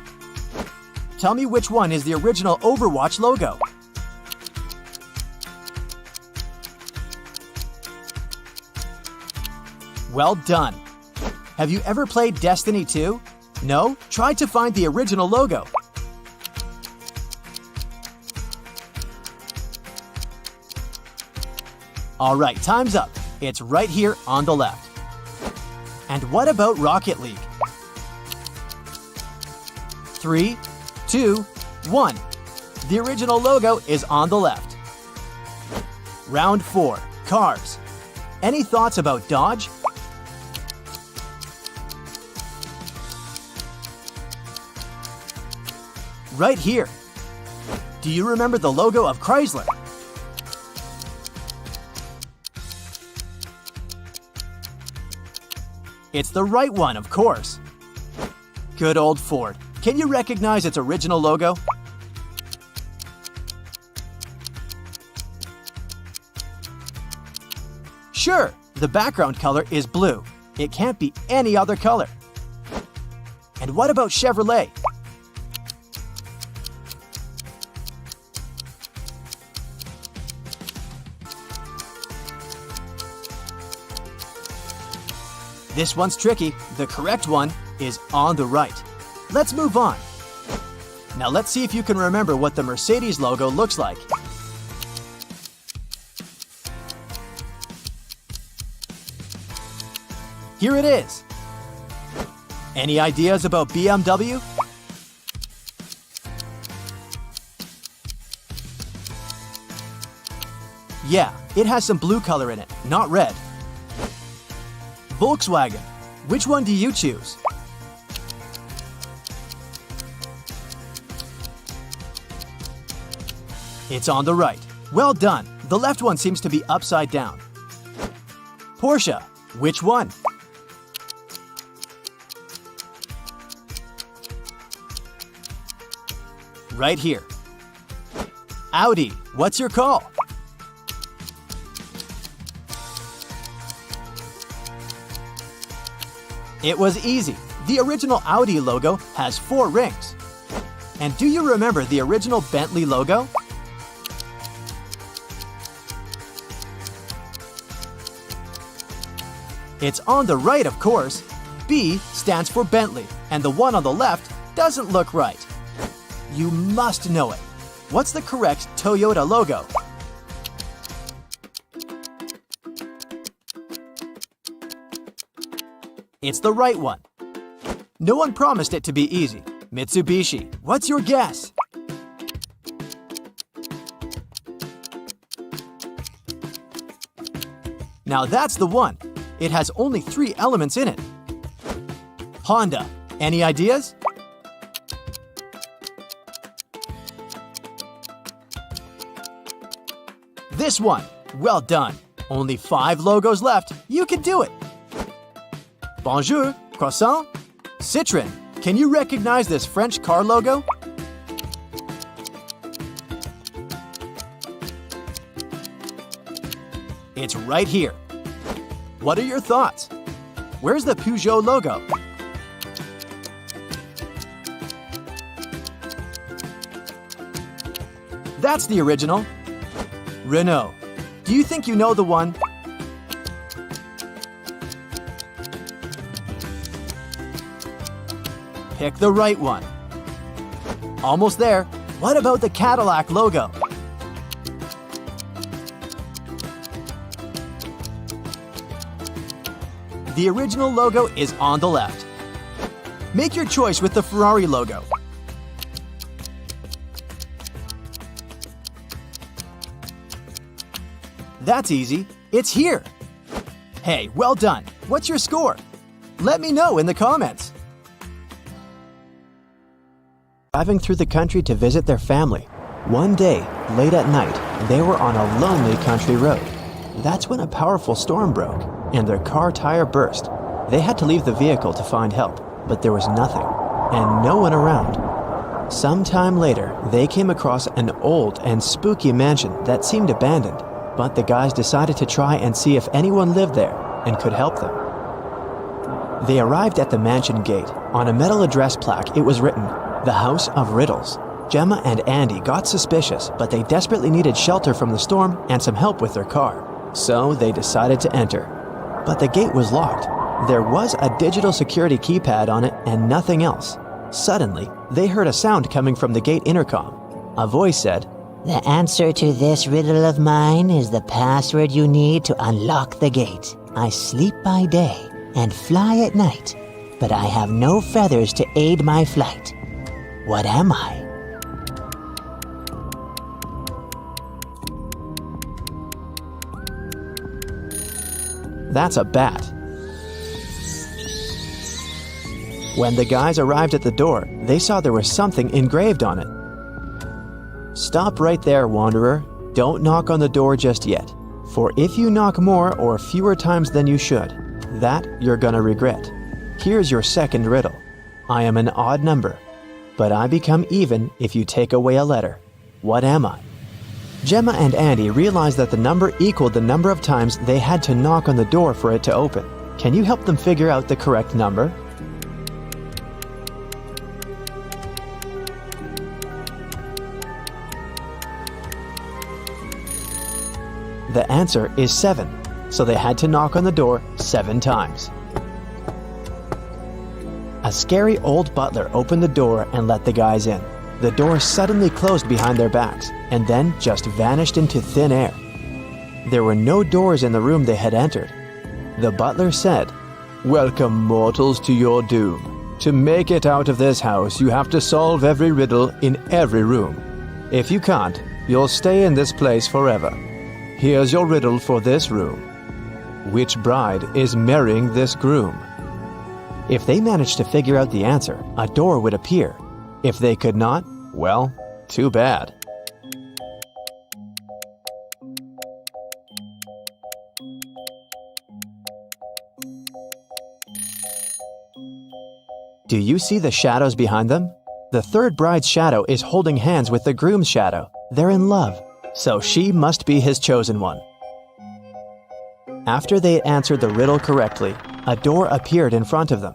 Tell me which one is the original Overwatch logo. Well done. Have you ever played Destiny 2? No? Try to find the original logo. All right, time's up. It's right here on the left. And what about Rocket League? 3, 2, 1. The original logo is on the left. Round 4, cars. Any thoughts about Dodge? Right here. Do you remember the logo of Chrysler? It's the right one, of course. Good old Ford. Can you recognize its original logo? Sure, the background color is blue. It can't be any other color. And what about Chevrolet? This one's tricky. The correct one is on the right. Let's move on. Now let's see if you can remember what the Mercedes logo looks like. Here it is. Any ideas about BMW? Yeah, it has some blue color in it, not red. Volkswagen. Which one do you choose? It's on the right. Well done. The left one seems to be upside down. Porsche. Which one? Right here. Audi. What's your call? It was easy. The original Audi logo has 4 rings. And do you remember the original Bentley logo? It's on the right, of course. B stands for Bentley, and the one on the left doesn't look right. You must know it. What's the correct Toyota logo? It's the right one. No one promised it to be easy. Mitsubishi. What's your guess? Now that's the one. It has only 3 elements in it. Honda. Any ideas? This one. Well done. Only 5 logos left. You can do it. Bonjour, croissant, Citroën. Can you recognize this French car logo? It's right here. What are your thoughts? Where's the Peugeot logo? That's the original. Renault. Do you think you know the one? Pick the right one. Almost there. What about the Cadillac logo? The original logo is on the left. Make your choice with the Ferrari logo. That's easy. It's here. Hey, well done. What's your score? Let me know in the comments. Driving through the country to visit their family. One day, late at night, they were on a lonely country road. That's when a powerful storm broke. and their car tire burst. They had to leave the vehicle to find help, but there was nothing, and no one around. Sometime later, they came across an old and spooky mansion that seemed abandoned, but the guys decided to try and see if anyone lived there and could help them. They arrived at the mansion gate. On a metal address plaque, it was written, "The House of Riddles." Gemma and Andy got suspicious, but they desperately needed shelter from the storm and some help with their car. So they decided to enter. But the gate was locked. There was a digital security keypad on it and nothing else. Suddenly, they heard a sound coming from the gate intercom. A voice said, The answer to this riddle of mine is the password you need to unlock the gate. I sleep by day and fly at night, but I have no feathers to aid my flight. What am I? "That's a bat." When the guys arrived at the door, they saw there was something engraved on it. "Stop right there, wanderer. Don't knock on the door just yet. For if you knock more or fewer times than you should, that you're gonna regret. Here's your second riddle. I am an odd number, but I become even if you take away a letter. What am I?" Gemma and Andy realized that the number equaled the number of times they had to knock on the door for it to open. Can you help them figure out the correct number? The answer is 7, so they had to knock on the door 7 times. A scary old butler opened the door and let the guys in. The door suddenly closed behind their backs and then just vanished into thin air. There were no doors in the room they had entered. The butler said, "Welcome, mortals, to your doom. To make it out of this house, you have to solve every riddle in every room. If you can't, you'll stay in this place forever. Here's your riddle for this room. Which bride is marrying this groom?" If they managed to figure out the answer, a door would appear. If they could not, well, too bad. Do you see the shadows behind them? The third bride's shadow is holding hands with the groom's shadow. They're in love, so she must be his chosen one. After they answered the riddle correctly, a door appeared in front of them.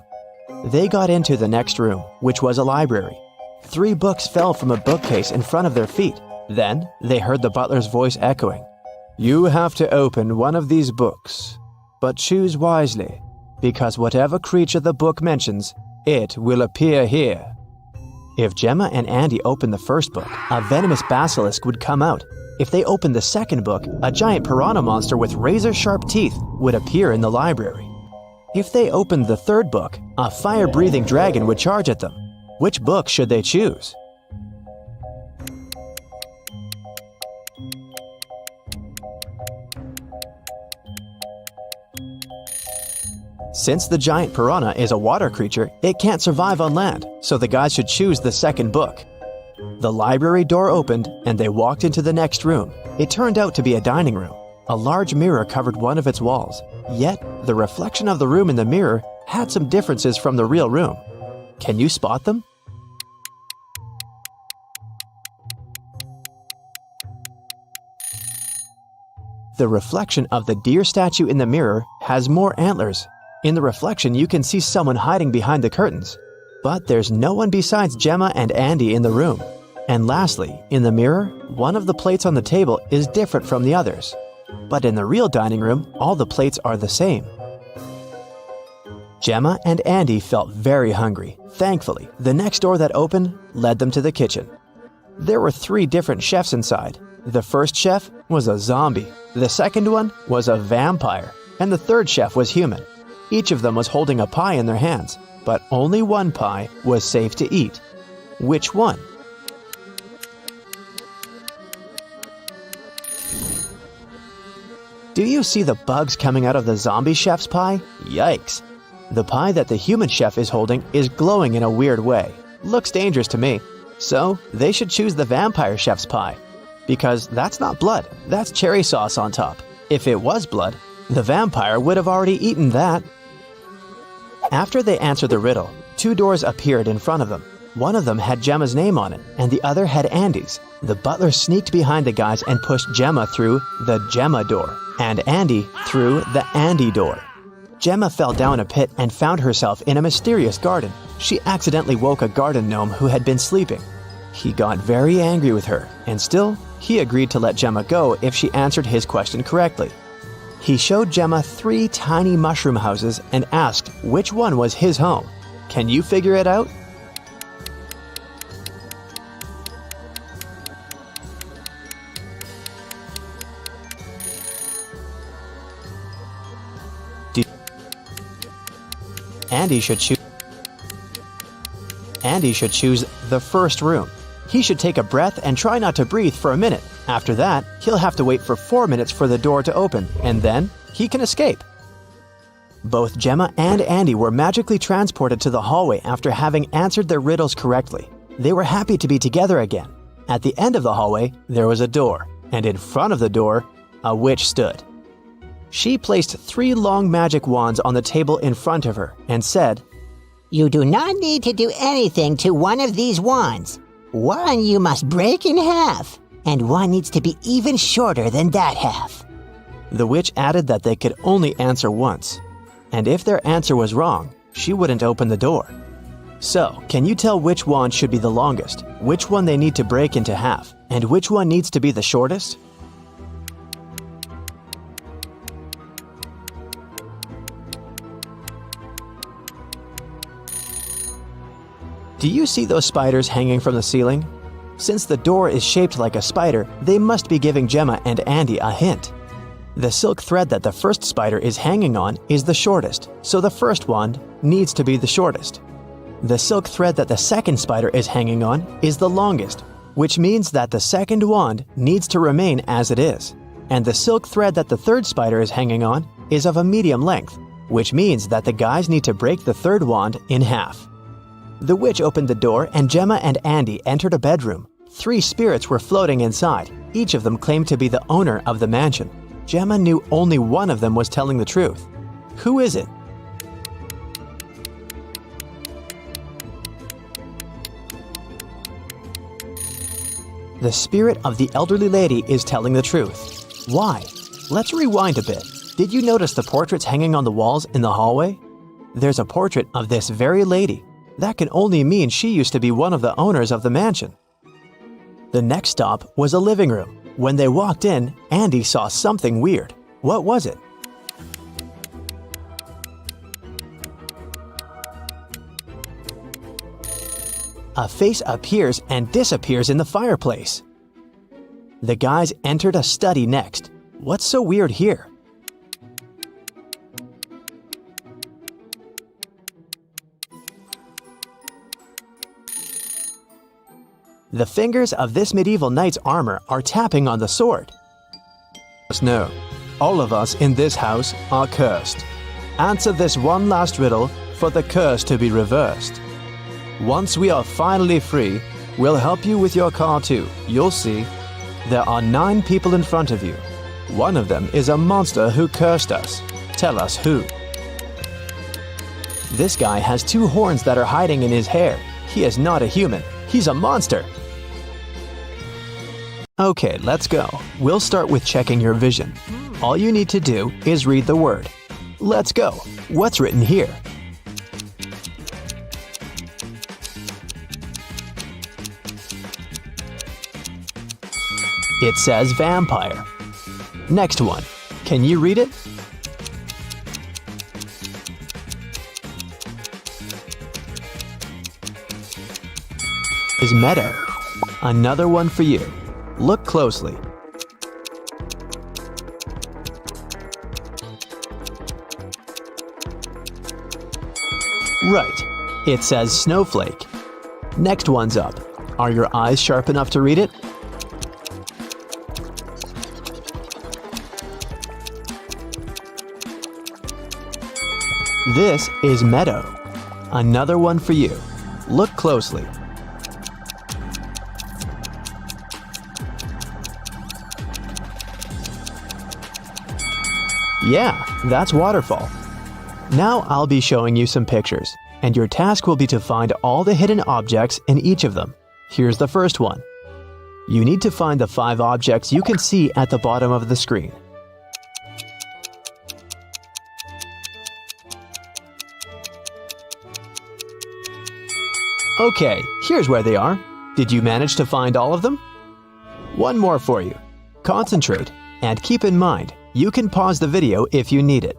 They got into the next room, which was a library. 3 books fell from a bookcase in front of their feet. Then they heard the butler's voice echoing, "You have to open one of these books, but choose wisely, because whatever creature the book mentions, it will appear here." If Gemma and Andy opened the first book, a venomous basilisk would come out. If they opened the second book, a giant piranha monster with razor-sharp teeth would appear in the library. If they opened the third book, a fire-breathing dragon would charge at them. Which book should they choose? Since the giant piranha is a water creature, it can't survive on land, so the guys should choose the second book. The library door opened, and they walked into the next room. It turned out to be a dining room. A large mirror covered one of its walls. Yet, the reflection of the room in the mirror had some differences from the real room. Can you spot them? The reflection of the deer statue in the mirror has more antlers. In the reflection, you can see someone hiding behind the curtains. But there's no one besides Gemma and Andy in the room. And lastly, in the mirror, one of the plates on the table is different from the others. But in the real dining room, all the plates are the same. Gemma and Andy felt very hungry. Thankfully, the next door that opened led them to the kitchen. There were 3 different chefs inside. The first chef was a zombie, the second one was a vampire, and the third chef was human. Each of them was holding a pie in their hands, but only one pie was safe to eat. Which one? Do you see the bugs coming out of the zombie chef's pie? Yikes! The pie that the human chef is holding is glowing in a weird way. Looks dangerous to me. So, they should choose the vampire chef's pie. Because that's not blood, that's cherry sauce on top. If it was blood, The vampire would have already eaten that. After they answered the riddle, 2 doors appeared in front of them. One of them had Gemma's name on it, and the other had Andy's. The butler sneaked behind the guys and pushed Gemma through the Gemma door, and Andy through the Andy door. Gemma fell down a pit and found herself in a mysterious garden. She accidentally woke a garden gnome who had been sleeping. He got very angry with her, and still, he agreed to let Gemma go if she answered his question correctly. He showed Gemma 3 tiny mushroom houses and asked which one was his home. Can you figure it out? Andy should choose the first room. He should take a breath and try not to breathe for a minute. After that, he'll have to wait for 4 minutes for the door to open, and then he can escape. Both Gemma and Andy were magically transported to the hallway after having answered their riddles correctly. They were happy to be together again. At the end of the hallway, there was a door, and in front of the door, a witch stood. She placed 3 long magic wands on the table in front of her and said, You do not need to do anything to one of these wands. One you must break in half, and one needs to be even shorter than that half. The witch added that they could only answer once, and if their answer was wrong, she wouldn't open the door. So, can you tell which wand should be the longest, which one they need to break into half, and which one needs to be the shortest? Do you see those spiders hanging from the ceiling? Since the door is shaped like a spider, they must be giving Gemma and Andy a hint. The silk thread that the first spider is hanging on is the shortest, so the first wand needs to be the shortest. The silk thread that the second spider is hanging on is the longest, which means that the second wand needs to remain as it is. And the silk thread that the third spider is hanging on is of a medium length, which means that the guys need to break the third wand in half. The witch opened the door and Gemma and Andy entered a bedroom. 3 spirits were floating inside. Each of them claimed to be the owner of the mansion. Gemma knew only one of them was telling the truth. Who is it? The spirit of the elderly lady is telling the truth. Why? Let's rewind a bit. Did you notice the portraits hanging on the walls in the hallway? There's a portrait of this very lady. That can only mean she used to be one of the owners of the mansion. The next stop was a living room. When they walked in, Andy saw something weird. What was it? A face appears and disappears in the fireplace. The guys entered a study next. What's so weird here? The fingers of this medieval knight's armor are tapping on the sword. No, all of us in this house are cursed. Answer this one last riddle for the curse to be reversed. Once we are finally free, we'll help you with your car too. You'll see. There are 9 people in front of you. One of them is a monster who cursed us. Tell us who. This guy has 2 horns that are hiding in his hair. He is not a human. He's a monster. Okay, let's go. We'll start with checking your vision. All you need to do is read the word. Let's go. What's written here? It says vampire. Next one. Can you read it? Is meadow. Another one for you. Look closely. Right. It says snowflake. Next one's up. Are your eyes sharp enough to read it? This is meadow. Another one for you. Look closely. Yeah, That's waterfall. Now I'll be showing you some pictures, and your task will be to find all the hidden objects in each of them. Here's the first one. You need to find the 5 objects you can see at the bottom of the screen. Okay, here's where they are. Did you manage to find all of them? One more for you. Concentrate, and keep in mind, you can pause the video if you need it.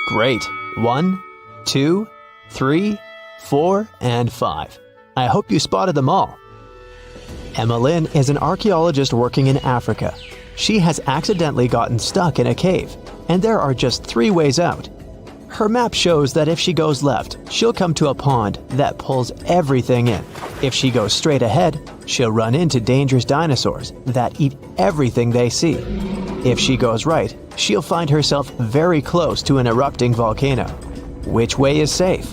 Great. 1, 2, 3, 4, and 5. I hope you spotted them all. Emma Lynn is an archaeologist working in Africa. She has accidentally gotten stuck in a cave, and there are just 3 ways out. Her map shows that if she goes left, she'll come to a pond that pulls everything in. If she goes straight ahead, she'll run into dangerous dinosaurs that eat everything they see. If she goes right, she'll find herself very close to an erupting volcano. Which way is safe?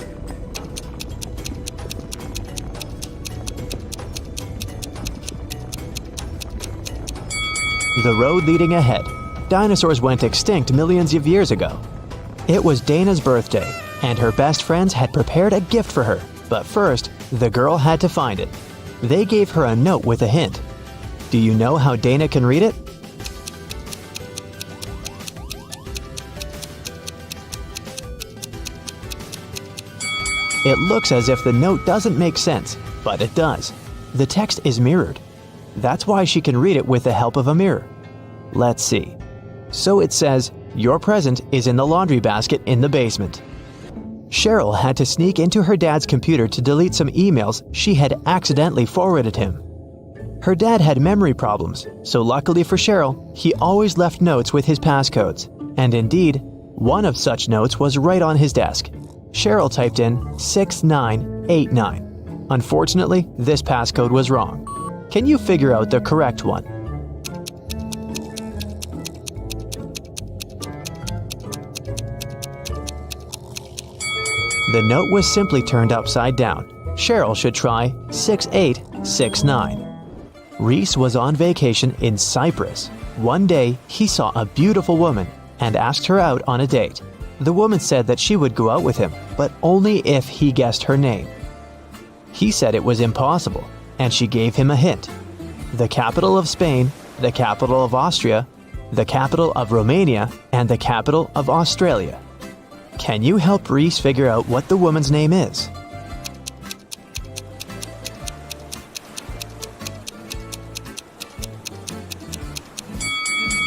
The road leading ahead. Dinosaurs went extinct millions of years ago. It was Dana's birthday, and her best friends had prepared a gift for her. But first, the girl had to find it. They gave her a note with a hint. Do you know how Dana can read it? It looks as if the note doesn't make sense, but it does. The text is mirrored. That's why she can read it with the help of a mirror. Let's see. So it says, "Your present is in the laundry basket in the basement." Cheryl had to sneak into her dad's computer to delete some emails she had accidentally forwarded him. Her dad had memory problems, so luckily for Cheryl, he always left notes with his passcodes. And indeed, one of such notes was right on his desk. Cheryl typed in 6989. Unfortunately, this passcode was wrong. Can you figure out the correct one? The note was simply turned upside down. Cheryl should try 6869. Reese was on vacation in Cyprus. One day, he saw a beautiful woman and asked her out on a date. The woman said that she would go out with him, but only if he guessed her name. He said it was impossible, and she gave him a hint. The capital of Spain, the capital of Austria, the capital of Romania, and the capital of Australia. Can you help Reese figure out what the woman's name is?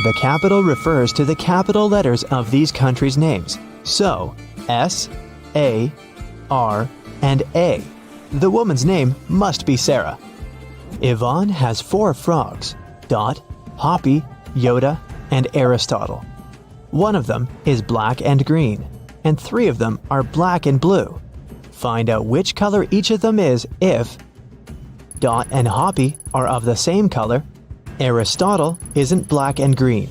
The capital refers to the capital letters of these countries' names. So, S, A, R, and A. The woman's name must be Sarah. Yvonne has 4 frogs: Dot, Hoppy, Yoda, and Aristotle. One of them is black and green, and 3 of them are black and blue. Find out which color each of them is if Dot and Hoppy are of the same color, Aristotle isn't black and green.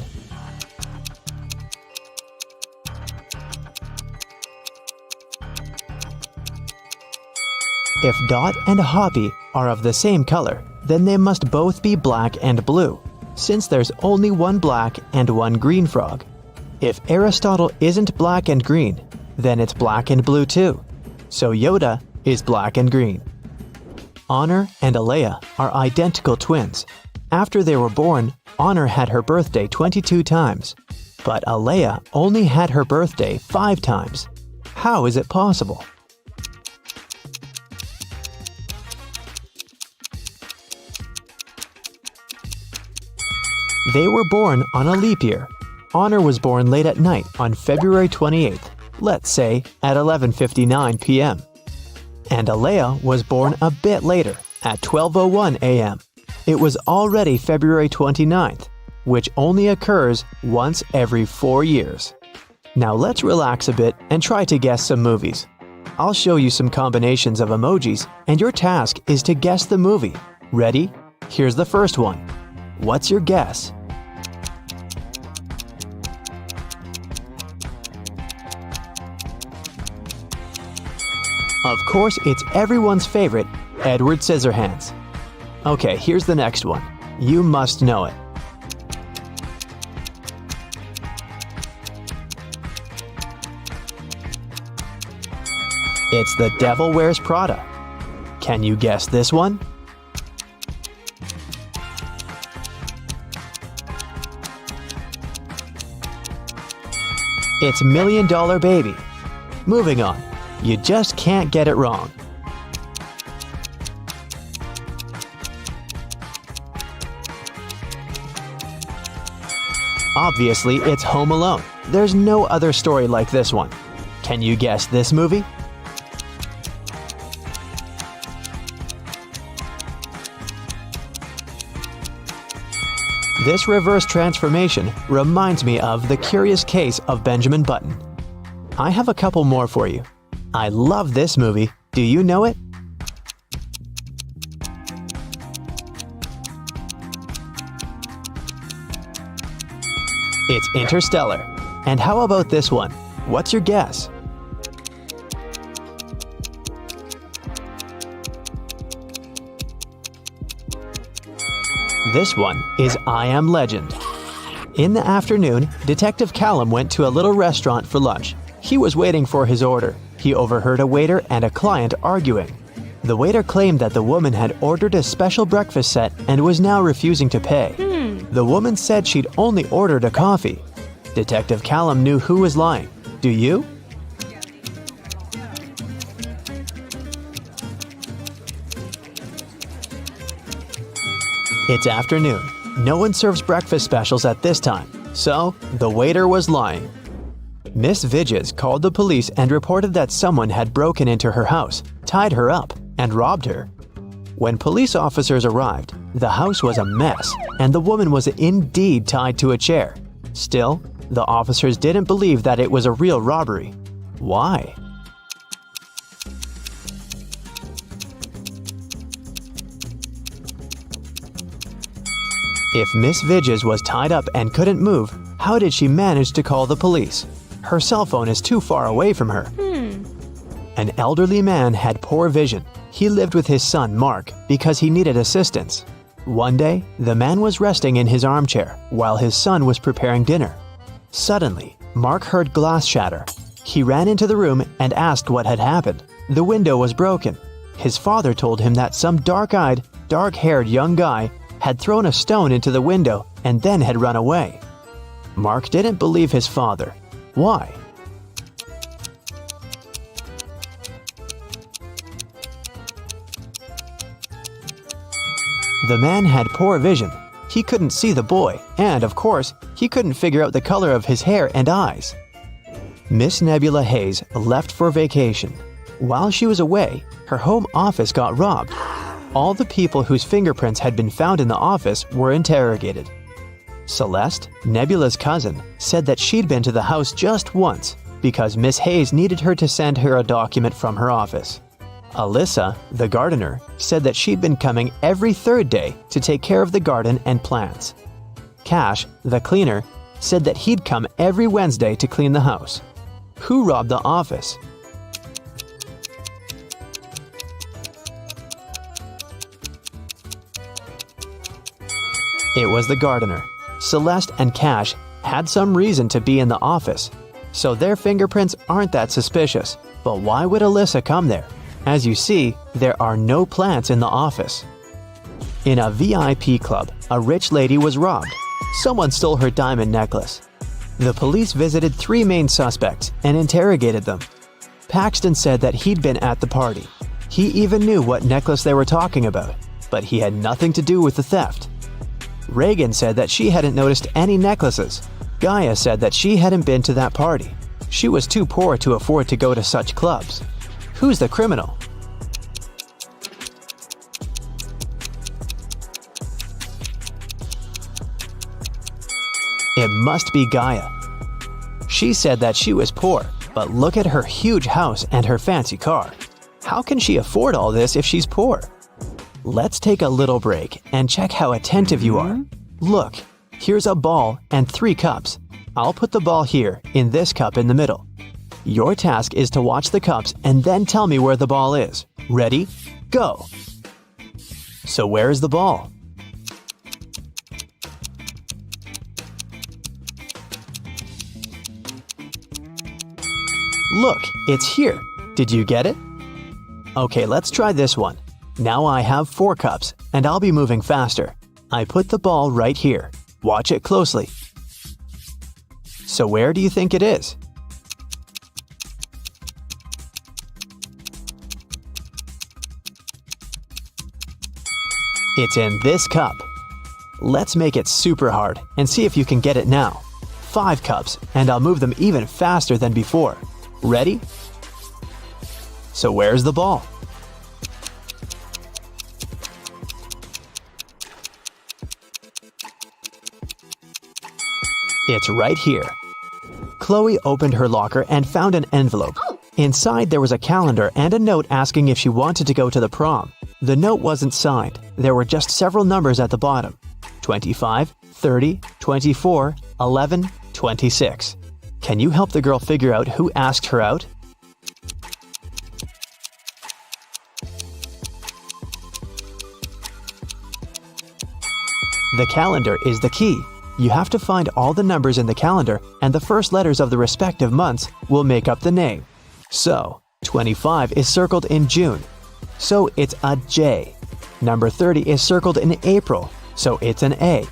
If Dot and Hoppy are of the same color, then they must both be black and blue, since there's only one black and one green frog. If Aristotle isn't black and green, then it's black and blue too. So Yoda is black and green. Honor and Alea are identical twins. After they were born, Honor had her birthday 22 times, but Alea only had her birthday 5 times. How is it possible? They were born on a leap year. Honor was born late at night on February 28th, let's say at 11:59 p.m. And Alea was born a bit later, at 12:01 a.m. It was already February 29th, which only occurs once every 4 years. Now let's relax a bit and try to guess some movies. I'll show you some combinations of emojis, and your task is to guess the movie. Ready? Here's the first one. What's your guess? Of course, it's everyone's favorite, Edward Scissorhands. Okay, here's the next one. You must know it. It's The Devil Wears Prada. Can you guess this one? It's $1 Million Baby. Moving on. You just can't get it wrong. Obviously, it's Home Alone. There's no other story like this one. Can you guess this movie? This reverse transformation reminds me of The Curious Case of Benjamin Button. I have a couple more for you. I love this movie. Do you know it? It's Interstellar. And how about this one? What's your guess? This one is I Am Legend. In the afternoon, Detective Callum went to a little restaurant for lunch. He was waiting for his order. He overheard a waiter and a client arguing. The waiter claimed that the woman had ordered a special breakfast set and was now refusing to pay. The woman said she'd only ordered a coffee. Detective Callum knew who was lying. Do you? It's afternoon. No one serves breakfast specials at this time, so the waiter was lying. Miss Vidges called the police and reported that someone had broken into her house, tied her up, and robbed her. When police officers arrived, the house was a mess, and the woman was indeed tied to a chair. Still, the officers didn't believe that it was a real robbery. Why? If Miss Vidges was tied up and couldn't move, how did she manage to call the police? Her cell phone is too far away from her. An elderly man had poor vision. He lived with his son, Mark, because he needed assistance. One day, the man was resting in his armchair while his son was preparing dinner. Suddenly, Mark heard glass shatter. He ran into the room and asked what had happened. The window was broken. His father told him that some dark-eyed, dark-haired young guy had thrown a stone into the window and then had run away. Mark didn't believe his father. Why? The man had poor vision. He couldn't see the boy, and of course, he couldn't figure out the color of his hair and eyes. Miss Nebula Hayes left for vacation. While she was away, her home office got robbed. All the people whose fingerprints had been found in the office were interrogated. Celeste, Nebula's cousin, said that she'd been to the house just once because Miss Hayes needed her to send her a document from her office. Alyssa, the gardener, said that she'd been coming every third day to take care of the garden and plants. Cash, the cleaner, said that he'd come every Wednesday to clean the house. Who robbed the office? It was the gardener. Celeste and Cash had some reason to be in the office, so their fingerprints aren't that suspicious. But why would Alyssa come there? As you see, there are no plants in the office. In a VIP club, a rich lady was robbed. Someone stole her diamond necklace. The police visited 3 main suspects and interrogated them. Paxton said that he'd been at the party. He even knew what necklace they were talking about, but he had nothing to do with the theft. Reagan said that she hadn't noticed any necklaces. Gaia said that she hadn't been to that party. She was too poor to afford to go to such clubs. Who's the criminal? It must be Gaia. She said that she was poor, but look at her huge house and her fancy car. How can she afford all this if she's poor? Let's take a little break and check how attentive you are. Look, here's a ball and 3 cups. I'll put the ball here in this cup in the middle. Your task is to watch the cups and then tell me where the ball is. Ready? Go! So where is the ball? Look, it's here. Did you get it? Okay, let's try this one. Now I have 4 cups, and I'll be moving faster. I put the ball right here. Watch it closely. So where do you think it is? It's in this cup. Let's make it super hard and see if you can get it now. 5 cups, and I'll move them even faster than before. Ready? So where's the ball? It's right here. Chloe opened her locker and found an envelope. Inside there was a calendar and a note asking if she wanted to go to the prom. The note wasn't signed. There were just several numbers at the bottom. 25, 30, 24, 11, 26. Can you help the girl figure out who asked her out? The calendar is the key. You have to find all the numbers in the calendar, and the first letters of the respective months will make up the name. So, 25 is circled in June, so it's a J. Number 30 is circled in April, so it's an A.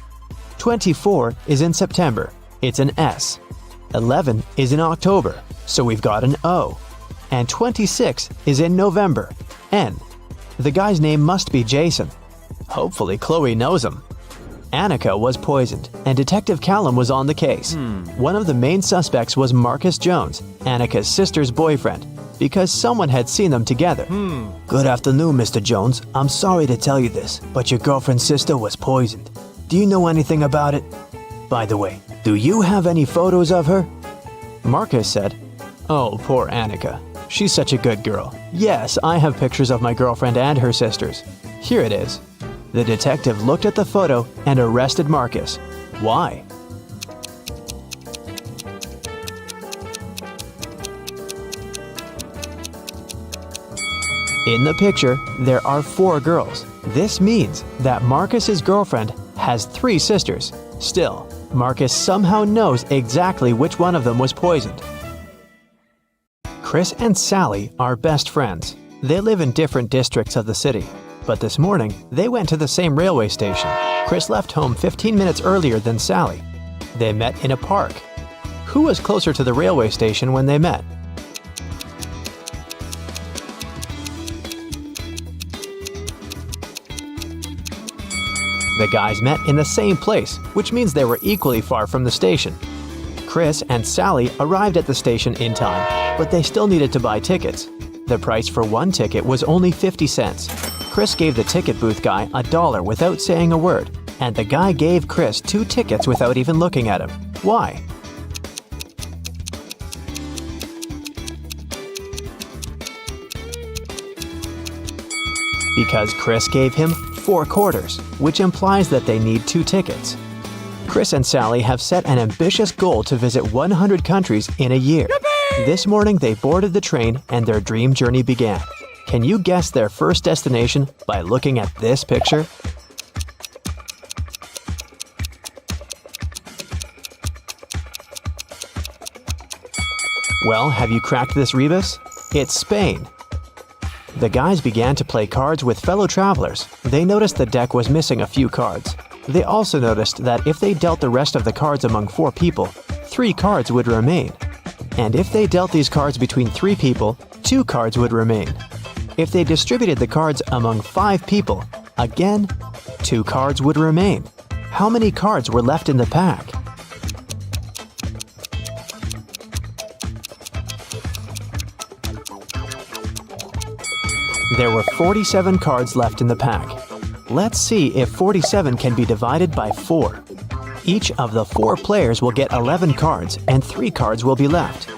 24 is in September, it's an S. 11 is in October, so we've got an O. And 26 is in November, N. The guy's name must be Jason. Hopefully Chloe knows him. Annika was poisoned, and Detective Callum was on the case. One of the main suspects was Marcus Jones, Annika's sister's boyfriend, because someone had seen them together. Good afternoon, Mr. Jones. I'm sorry to tell you this, but your girlfriend's sister was poisoned. Do you know anything about it? By the way, do you have any photos of her? Marcus said, "Oh, poor Annika. She's such a good girl. Yes, I have pictures of my girlfriend and her sisters. Here it is." The detective looked at the photo and arrested Marcus. Why? In the picture, there are 4 girls. This means that Marcus's girlfriend has 3 sisters. Still, Marcus somehow knows exactly which one of them was poisoned. Chris and Sally are best friends. They live in different districts of the city. But this morning, they went to the same railway station. Chris left home 15 minutes earlier than Sally. They met in a park. Who was closer to the railway station when they met? The guys met in the same place, which means they were equally far from the station. Chris and Sally arrived at the station in time, but they still needed to buy tickets. The price for one ticket was only 50 cents. Chris gave the ticket booth guy $1 without saying a word, and the guy gave Chris 2 tickets without even looking at him. Why? Because Chris gave him 4 quarters, which implies that they need 2 tickets. Chris and Sally have set an ambitious goal to visit 100 countries in a year. Yippee! This morning they boarded the train and their dream journey began. Can you guess their first destination by looking at this picture? Well, have you cracked this rebus? It's Spain. The guys began to play cards with fellow travelers. They noticed the deck was missing a few cards. They also noticed that if they dealt the rest of the cards among 4 people, 3 cards would remain. And if they dealt these cards between 3 people, 2 cards would remain. If they distributed the cards among 5 people, again, 2 cards would remain. How many cards were left in the pack? There were 47 cards left in the pack. Let's see if 47 can be divided by 4. Each of the 4 players will get 11 cards and 3 cards will be left.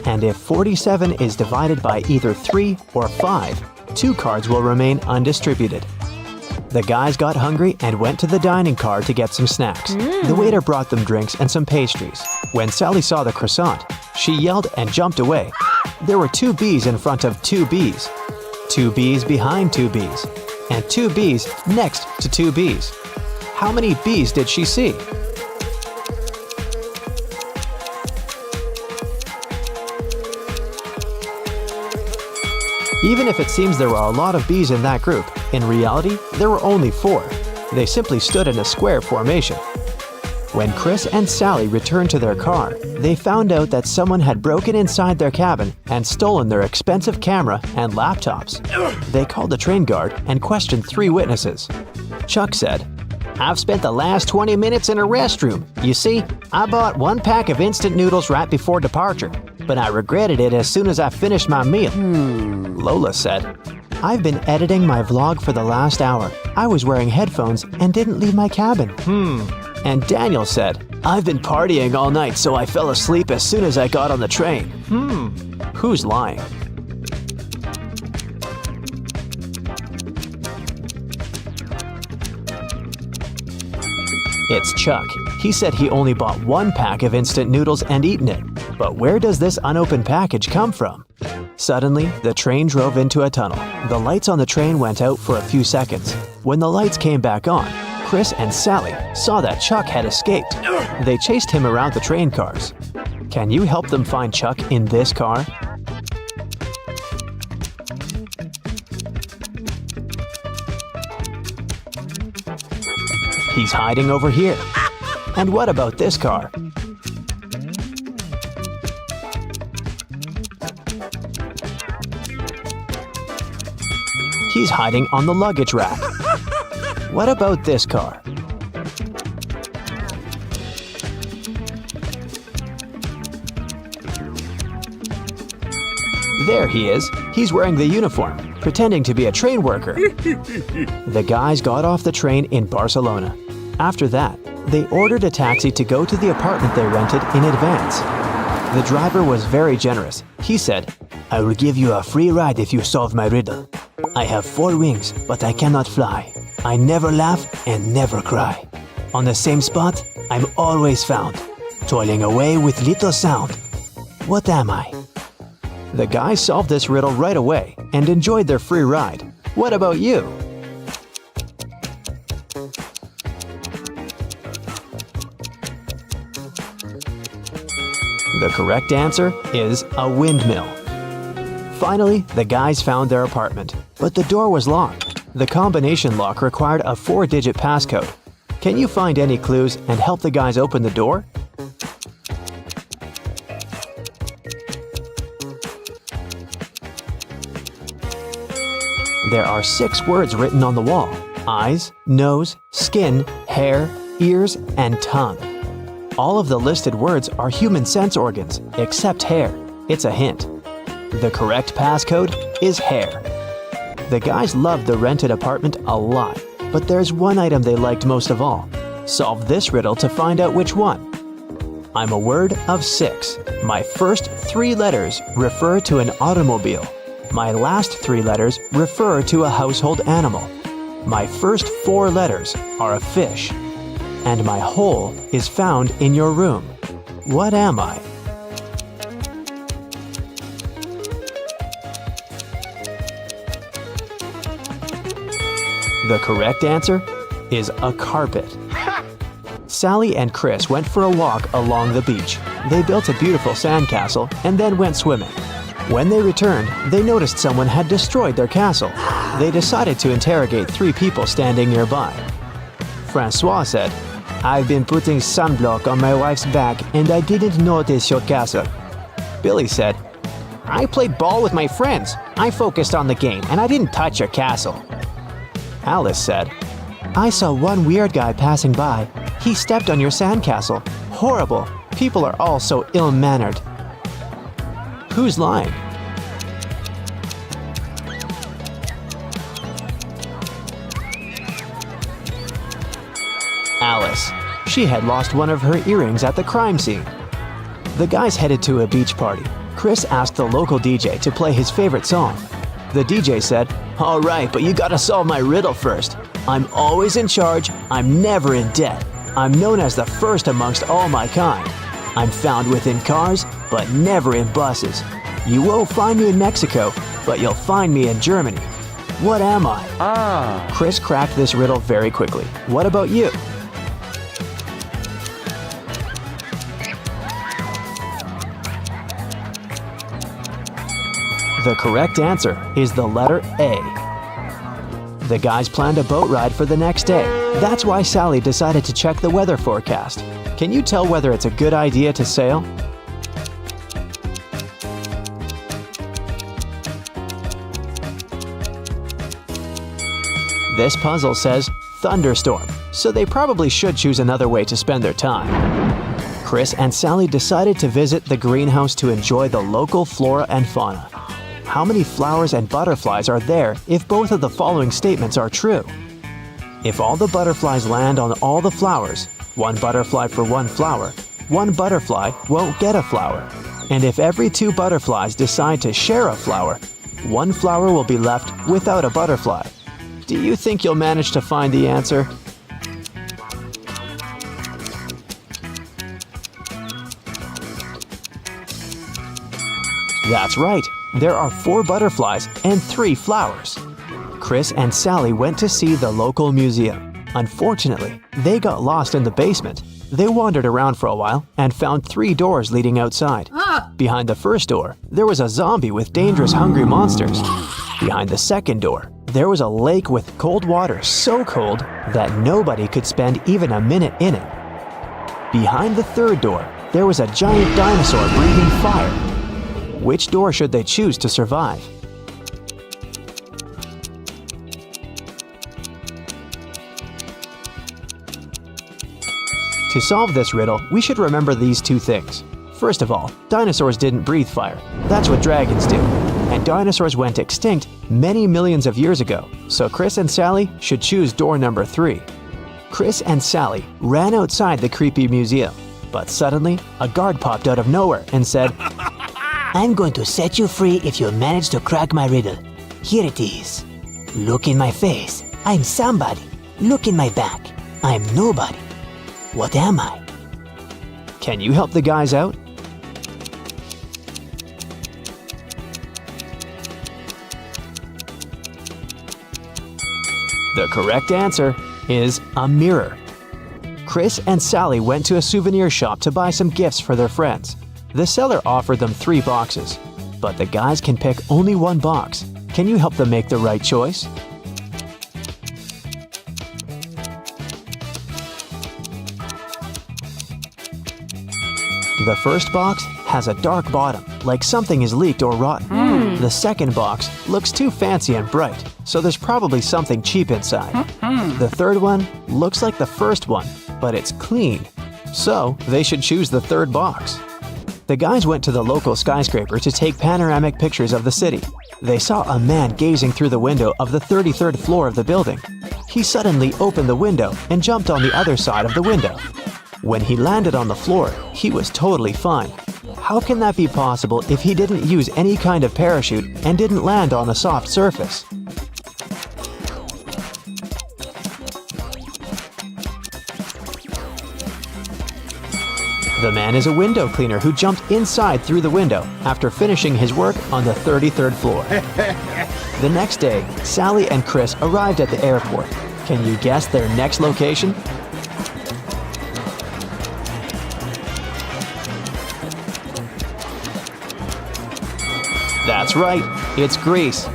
And if 47 is divided by either 3 or 5, 2 cards will remain undistributed. The guys got hungry and went to the dining car to get some snacks. The waiter brought them drinks and some pastries. When Sally saw the croissant, she yelled and jumped away. There were 2 B's in front of 2 B's. 2 B's behind 2 B's. and 2 B's next to 2 B's. How many B's did she see? Even if it seems there were a lot of B's in that group, in reality, there were only 4. They simply stood in a square formation. When Chris and Sally returned to their car, they found out that someone had broken inside their cabin and stolen their expensive camera and laptops. They called the train guard and questioned 3 witnesses. Chuck said, "I've spent the last 20 minutes in a restroom. You see, I bought 1 pack of instant noodles right before departure, but I regretted it as soon as I finished my meal." Lola said, "I've been editing my vlog for the last hour. I was wearing headphones and didn't leave my cabin." And Daniel said, "I've been partying all night, so I fell asleep as soon as I got on the train." Who's lying? It's Chuck. He said he only bought 1 pack of instant noodles and eaten it. But where does this unopened package come from? Suddenly, the train drove into a tunnel. The lights on the train went out for a few seconds. When the lights came back on, Chris and Sally saw that Chuck had escaped. They chased him around the train cars. Can you help them find Chuck in this car? He's hiding over here. And what about this car? He's hiding on the luggage rack. What about this car? There he is. He's wearing the uniform, pretending to be a train worker. The guys got off the train in Barcelona. After that, they ordered a taxi to go to the apartment they rented in advance. The driver was very generous. He said, "I will give you a free ride if you solve my riddle. I have 4 wings, but I cannot fly. I never laugh and never cry. On the same spot, I'm always found, toiling away with little sound. What am I?" The guys solved this riddle right away and enjoyed their free ride. What about you? The correct answer is a windmill. Finally, the guys found their apartment, but the door was locked. The combination lock required a 4-digit passcode. Can you find any clues and help the guys open the door? There are 6 words written on the wall: eyes, nose, skin, hair, ears, and tongue. All of the listed words are human sense organs, except hair. It's a hint. The correct passcode is hair. The guys loved the rented apartment a lot, but there's one item they liked most of all. Solve this riddle to find out which one. I'm a word of 6. My first 3 letters refer to an automobile. My last 3 letters refer to a household animal. My first 4 letters are a fish. And my whole is found in your room. What am I? The correct answer is a carpet. Sally and Chris went for a walk along the beach. They built a beautiful sandcastle and then went swimming. When they returned, they noticed someone had destroyed their castle. They decided to interrogate 3 people standing nearby. Francois said, "I've been putting sunblock on my wife's back and I didn't notice your castle." Billy said, "I played ball with my friends. I focused on the game and I didn't touch your castle." Alice said, "I saw one weird guy passing by. He stepped on your sandcastle. Horrible. People are all so ill-mannered." Who's lying? Alice. She had lost one of her earrings at the crime scene. The guys headed to a beach party. Chris asked the local DJ to play his favorite song. The DJ said, "All right, but you gotta solve my riddle first. I'm always in charge, I'm never in debt. I'm known as the first amongst all my kind. I'm found within cars, but never in buses. You won't find me in Mexico, but you'll find me in Germany. What am I? Chris cracked this riddle very quickly. What about you? The correct answer is the letter A. The guys planned a boat ride for the next day. That's why Sally decided to check the weather forecast. Can you tell whether it's a good idea to sail? This puzzle says thunderstorm, so they probably should choose another way to spend their time. Chris and Sally decided to visit the greenhouse to enjoy the local flora and fauna. How many flowers and butterflies are there if both of the following statements are true? If all the butterflies land on all the flowers, one butterfly for one flower, one butterfly won't get a flower. And if every two butterflies decide to share a flower, one flower will be left without a butterfly. Do you think you'll manage to find the answer? That's right. There are 4 butterflies and 3 flowers. Chris and Sally went to see the local museum. Unfortunately, they got lost in the basement. They wandered around for a while and found 3 doors leading outside. Behind the first door, there was a zombie with dangerous hungry monsters. Behind the second door, there was a lake with cold water so cold that nobody could spend even a minute in it. Behind the third door, there was a giant dinosaur breathing fire. Which door should they choose to survive? To solve this riddle, we should remember these 2 things. First of all, dinosaurs didn't breathe fire. That's what dragons do. And dinosaurs went extinct many millions of years ago, so Chris and Sally should choose door number 3. Chris and Sally ran outside the creepy museum, but suddenly a guard popped out of nowhere and said, I'm going to set you free if you manage to crack my riddle. Here it is. Look in my face. I'm somebody. Look in my back. I'm nobody. What am I? Can you help the guys out? The correct answer is a mirror. Chris and Sally went to a souvenir shop to buy some gifts for their friends. The seller offered them 3 boxes, but the guys can pick only 1 box. Can you help them make the right choice? The first box has a dark bottom, like something is leaked or rotten. The second box looks too fancy and bright, so there's probably something cheap inside. The third one looks like the first one, but it's clean, so they should choose the third box. The guys went to the local skyscraper to take panoramic pictures of the city. They saw a man gazing through the window of the 33rd floor of the building. He suddenly opened the window and jumped on the other side of the window. When he landed on the floor, he was totally fine. How can that be possible if he didn't use any kind of parachute and didn't land on a soft surface? The man is a window cleaner who jumped inside through the window after finishing his work on the 33rd floor. The next day, Sally and Chris arrived at the airport. Can you guess their next location? That's right, it's Greece.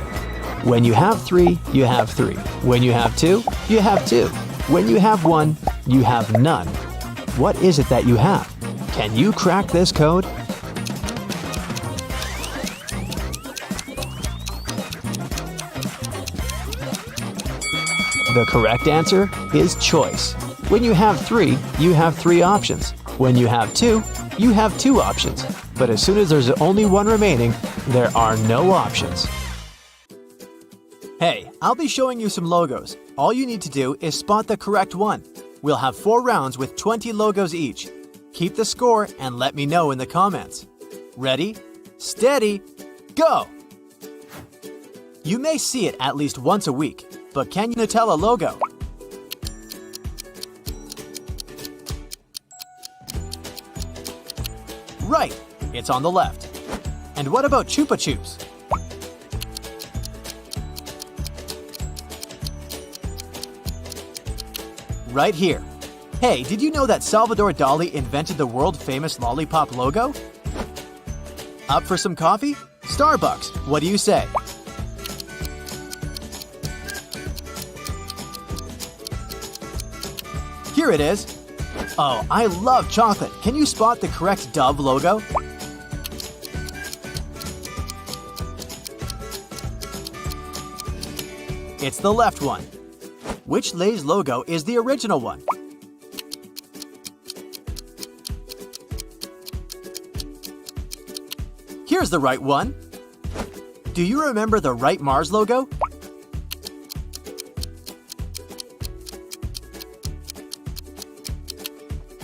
When you have 3, you have 3. When you have 2, you have 2. When you have 1, you have none. What is it that you have? Can you crack this code? The correct answer is choice. When you have 3, you have 3 options. When you have 2, you have 2 options. But as soon as there's only 1 remaining, there are no options. Hey, I'll be showing you some logos. All you need to do is spot the correct one. We'll have 4 rounds with 20 logos each. Keep the score and let me know in the comments. Ready, steady, go! You may see it at least once a week, but can you tell a logo? Right, it's on the left. And what about Chupa Chups? right here. Hey, did you know that Salvador Dali invented the world-famous lollipop logo? Up for some coffee? Starbucks, what do you say? Here it is. Oh, I love chocolate. Can you spot the correct Dove logo? It's the left one. Which Lay's logo is the original one? Here's the right one. Do you remember the right Mars logo?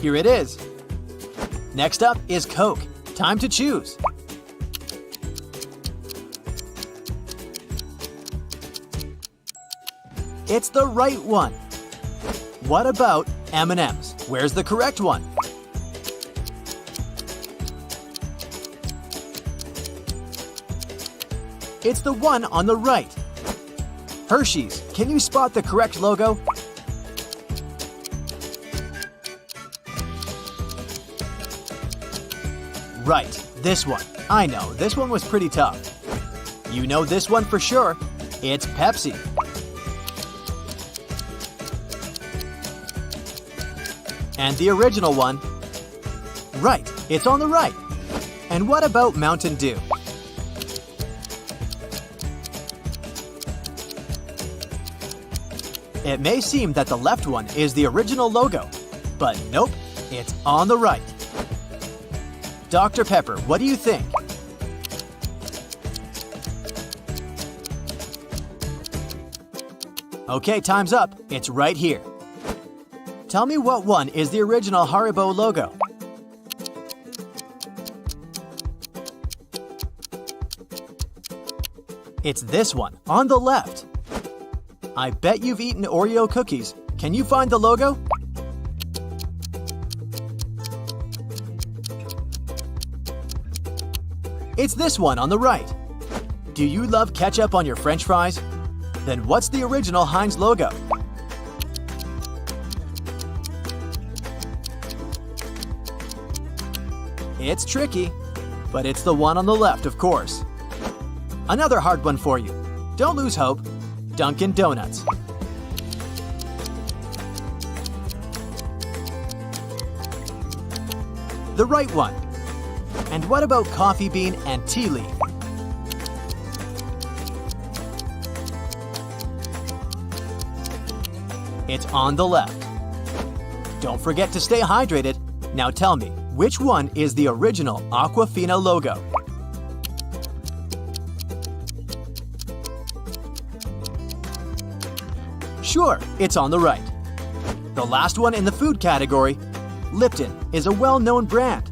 Here it is. Next up is Coke. Time to choose. It's the right one. What about M&M's? Where's the correct one? It's the one on the right. Hershey's, can you spot the correct logo? Right, this one. I know, this one was pretty tough. You know this one for sure. It's Pepsi. And the original one? Right, it's on the right. And what about Mountain Dew? It may seem that the left one is the original logo, but nope, it's on the right. Dr. Pepper, what do you think? Okay, time's up. It's right here. Tell me what one is the original Haribo logo. It's this one, on the left. I bet you've eaten Oreo cookies. Can you find the logo? It's this one on the right. Do you love ketchup on your French fries? Then what's the original Heinz logo? It's tricky, but it's the one on the left, of course. Another hard one for you. Don't lose hope. Dunkin' Donuts. The right one. And what about coffee bean and tea leaf? It's on the left. Don't forget to stay hydrated. Now tell me, which one is the original Aquafina logo? Sure, it's on the right. The last one in the food category, Lipton, is a well-known brand.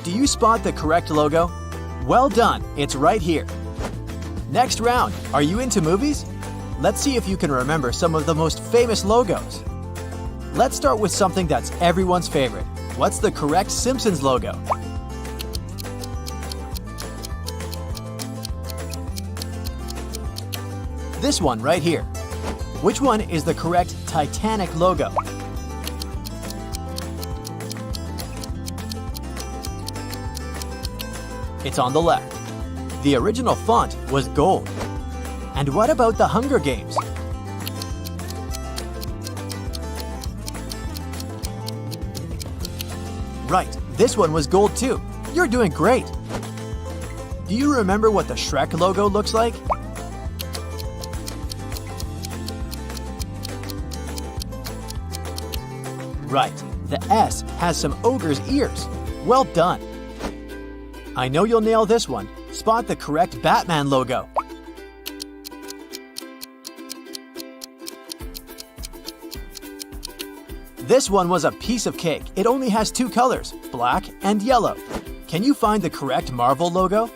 Do you spot the correct logo? Well done, it's right here. Next round, are you into movies? Let's see if you can remember some of the most famous logos. Let's start with something that's everyone's favorite. What's the correct Simpsons logo? This one right here. Which one is the correct Titanic logo? It's on the left. The original font was gold. And what about the Hunger Games? Right, this one was gold too. You're doing great. Do you remember what the Shrek logo looks like? Right, the S has some ogre's ears. Well done. I know you'll nail this one. Spot the correct Batman logo. This one was a piece of cake. It only has two colors, black and yellow. Can you find the correct Marvel logo?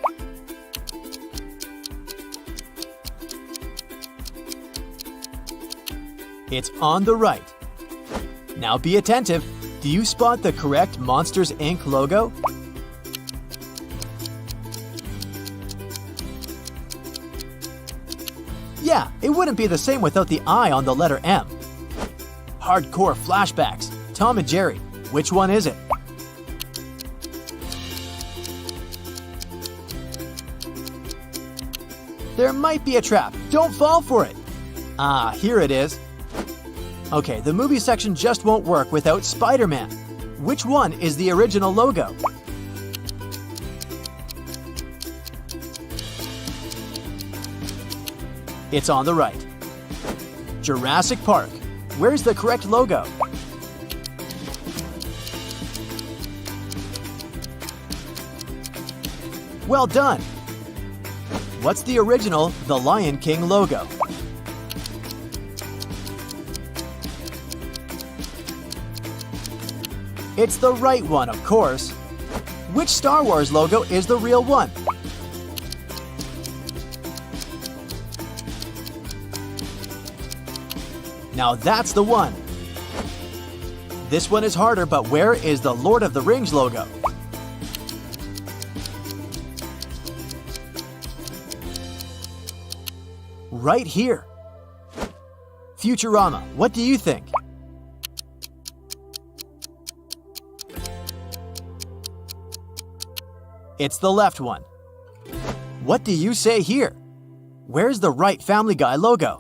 It's on the right. Now be attentive. Do you spot the correct Monsters, Inc. logo? It wouldn't be the same without the I on the letter M. Hardcore flashbacks. Tom and Jerry. Which one is it? There might be a trap. Don't fall for it. Ah, here it is. Okay, the movie section just won't work without Spider-Man. Which one is the original logo? It's on the right. Jurassic Park. Where's the correct logo? Well done. What's the original The Lion King logo? It's the right one, of course. Which Star Wars logo is the real one? Now that's the one. This one is harder, but where is the Lord of the Rings logo? Right here. Futurama, what do you think? It's the left one. What do you say here? Where's the right Family Guy logo?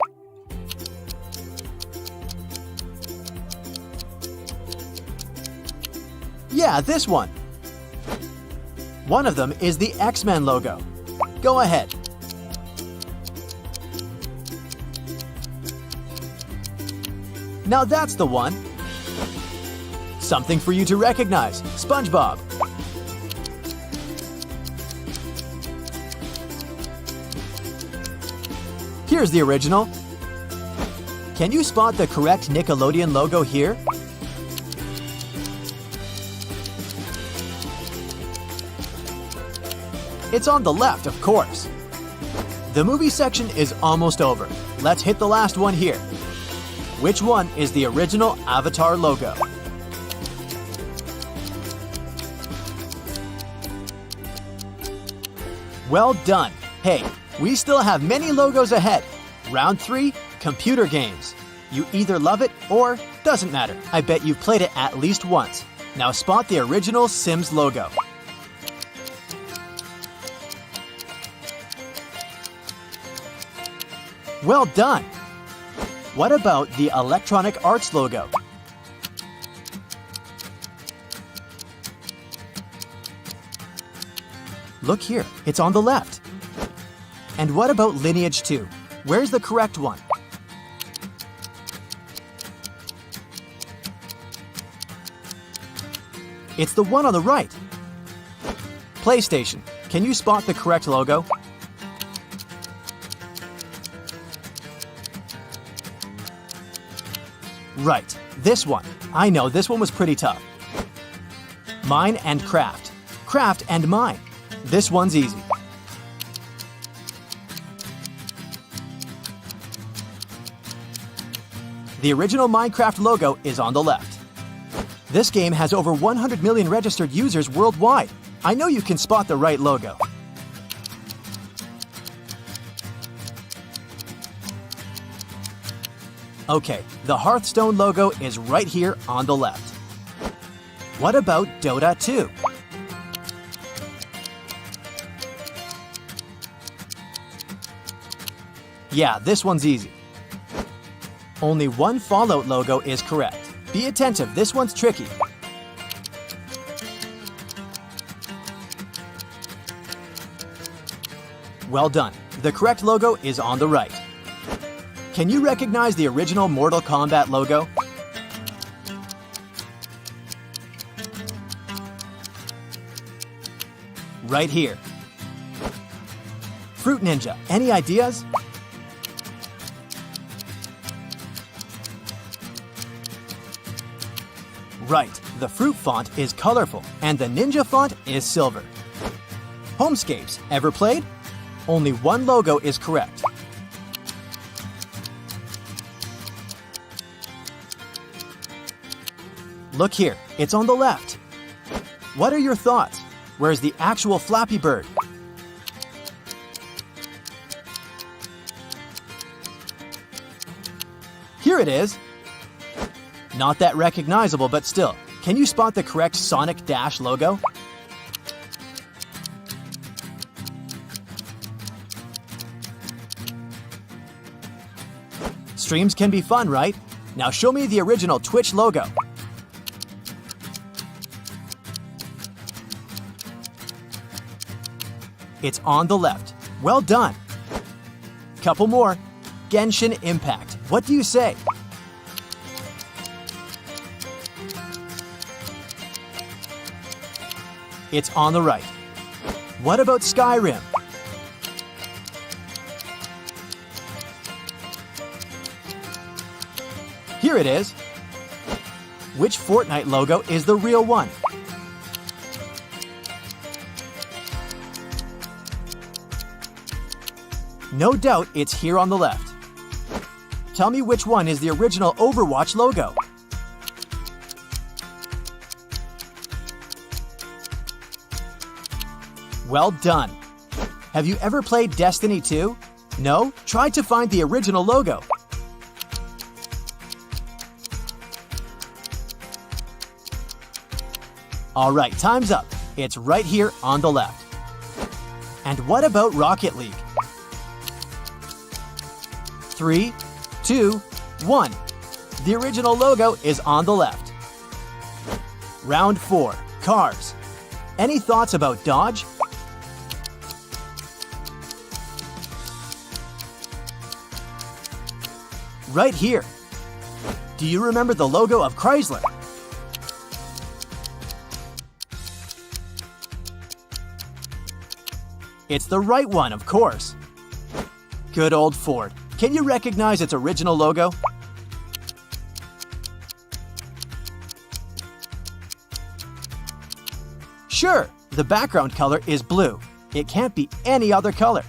Yeah, this one. One of them is the X-Men logo. Go ahead. Now that's the one. Something for you to recognize. SpongeBob. Here's the original. Can you spot the correct Nickelodeon logo here? It's on the left, of course. The movie section is almost over. Let's hit the last one here. Which one is the original Avatar logo? Well done. Hey, we still have many logos ahead. Round 3, computer games. You either love it or doesn't matter. I bet you've played it at least once. Now spot the original Sims logo. Well done. What about the Electronic Arts logo? Look here, it's on the left. And what about Lineage 2? Where's the correct one? It's the one on the right. PlayStation, can you spot the correct logo? Right, this one. I know, this one was pretty tough. Mine and Craft. Craft and Mine. This one's easy. The original Minecraft logo is on the left. This game has over 100 million registered users worldwide. I know you can spot the right logo. Okay, the Hearthstone logo is right here on the left. What about Dota 2? Yeah, this one's easy. Only one Fallout logo is correct. Be attentive, this one's tricky. Well done. The correct logo is on the right. Can you recognize the original Mortal Kombat logo? Right here. Fruit Ninja, any ideas? Right, the fruit font is colorful and the ninja font is silver. Homescapes, ever played? Only one logo is correct. Look here, it's on the left. What are your thoughts? Where's the actual Flappy Bird? Here it is. Not that recognizable, but still. Can you spot the correct Sonic Dash logo? Streams can be fun, right? Now show me the original Twitch logo. It's on the left. Well done. Couple more. Genshin Impact. What do you say? It's on the right. What about Skyrim? Here it is. Which Fortnite logo is the real one? No doubt it's here on the left. Tell me which one is the original Overwatch logo. Well done. Have you ever played Destiny 2? No? Try to find the original logo. Alright, time's up. It's right here on the left. And what about Rocket League? 3, 2, 1. The original logo is on the left. Round 4. Cars. Any thoughts about Dodge? Right here. Do you remember the logo of Chrysler? It's the right one, of course. Good old Ford. Can you recognize its original logo? Sure, the background color is blue. It can't be any other color.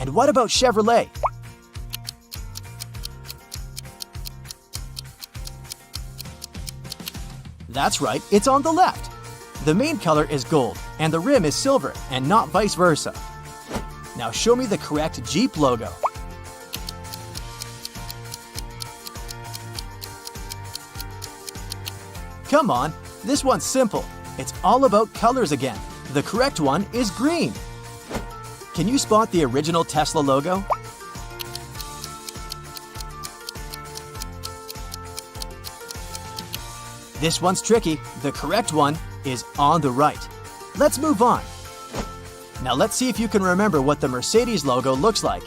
And what about Chevrolet? That's right, it's on the left. The main color is gold, and the rim is silver, and not vice versa. Now show me the correct Jeep logo. Come on, this one's simple. It's all about colors again. The correct one is green. Can you spot the original Tesla logo? This one's tricky. The correct one is on the right. Let's move on. Now let's see if you can remember what the Mercedes logo looks like.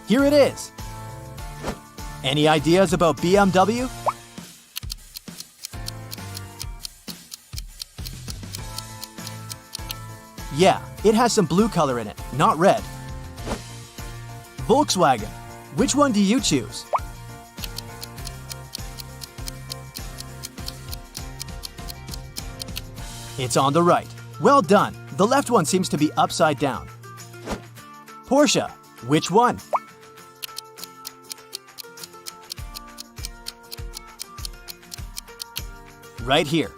Here it is. Any ideas about BMW? Yeah, it has some blue color in it, not red. Volkswagen. Which one do you choose? It's on the right. Well done. The left one seems to be upside down. Porsche. Which one? Right here.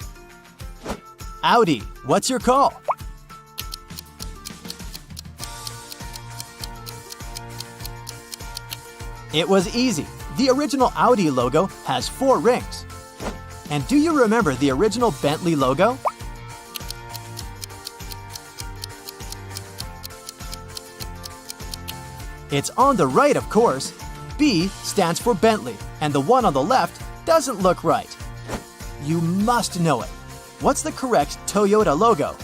Audi. What's your call? It was easy. The original Audi logo has 4 rings. And do you remember the original Bentley logo? It's on the right, of course. B stands for Bentley, and the one on the left doesn't look right. You must know it. What's the correct Toyota logo?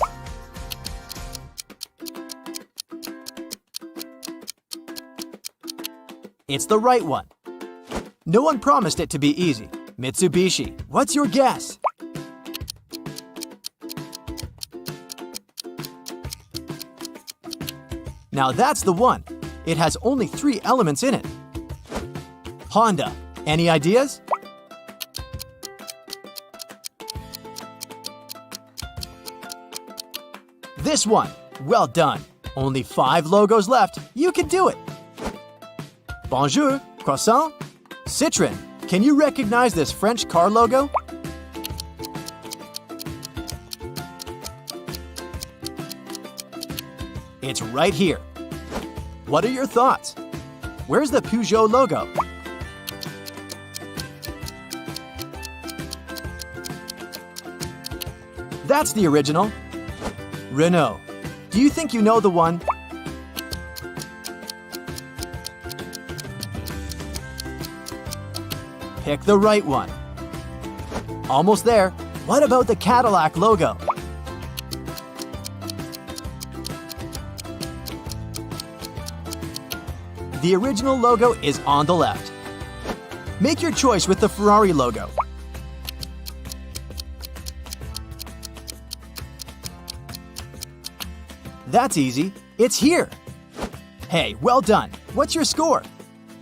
It's the right one. No one promised it to be easy. Mitsubishi. What's your guess? Now that's the one. It has only 3 elements in it. Honda. Any ideas? This one. Well done. Only 5 logos left. You can do it. Bonjour, croissant, Citroën. Can you recognize this French car logo? It's right here. What are your thoughts? Where's the Peugeot logo? That's the original. Renault. Do you think you know the one? Pick the right one. Almost there. What about the Cadillac logo? The original logo is on the left. Make your choice with the Ferrari logo. That's easy. It's here. Hey, well done. What's your score?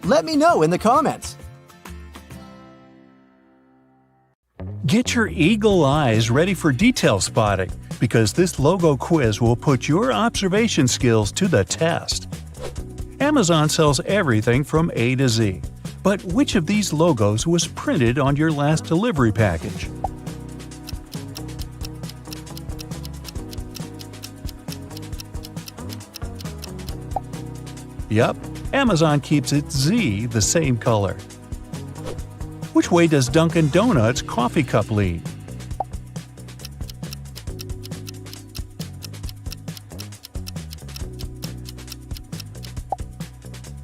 Let me know in the comments. Get your eagle eyes ready for detail spotting, because this logo quiz will put your observation skills to the test. Amazon sells everything from A to Z, but which of these logos was printed on your last delivery package? Yup, Amazon keeps its Z the same color. Which way does Dunkin' Donuts coffee cup lean?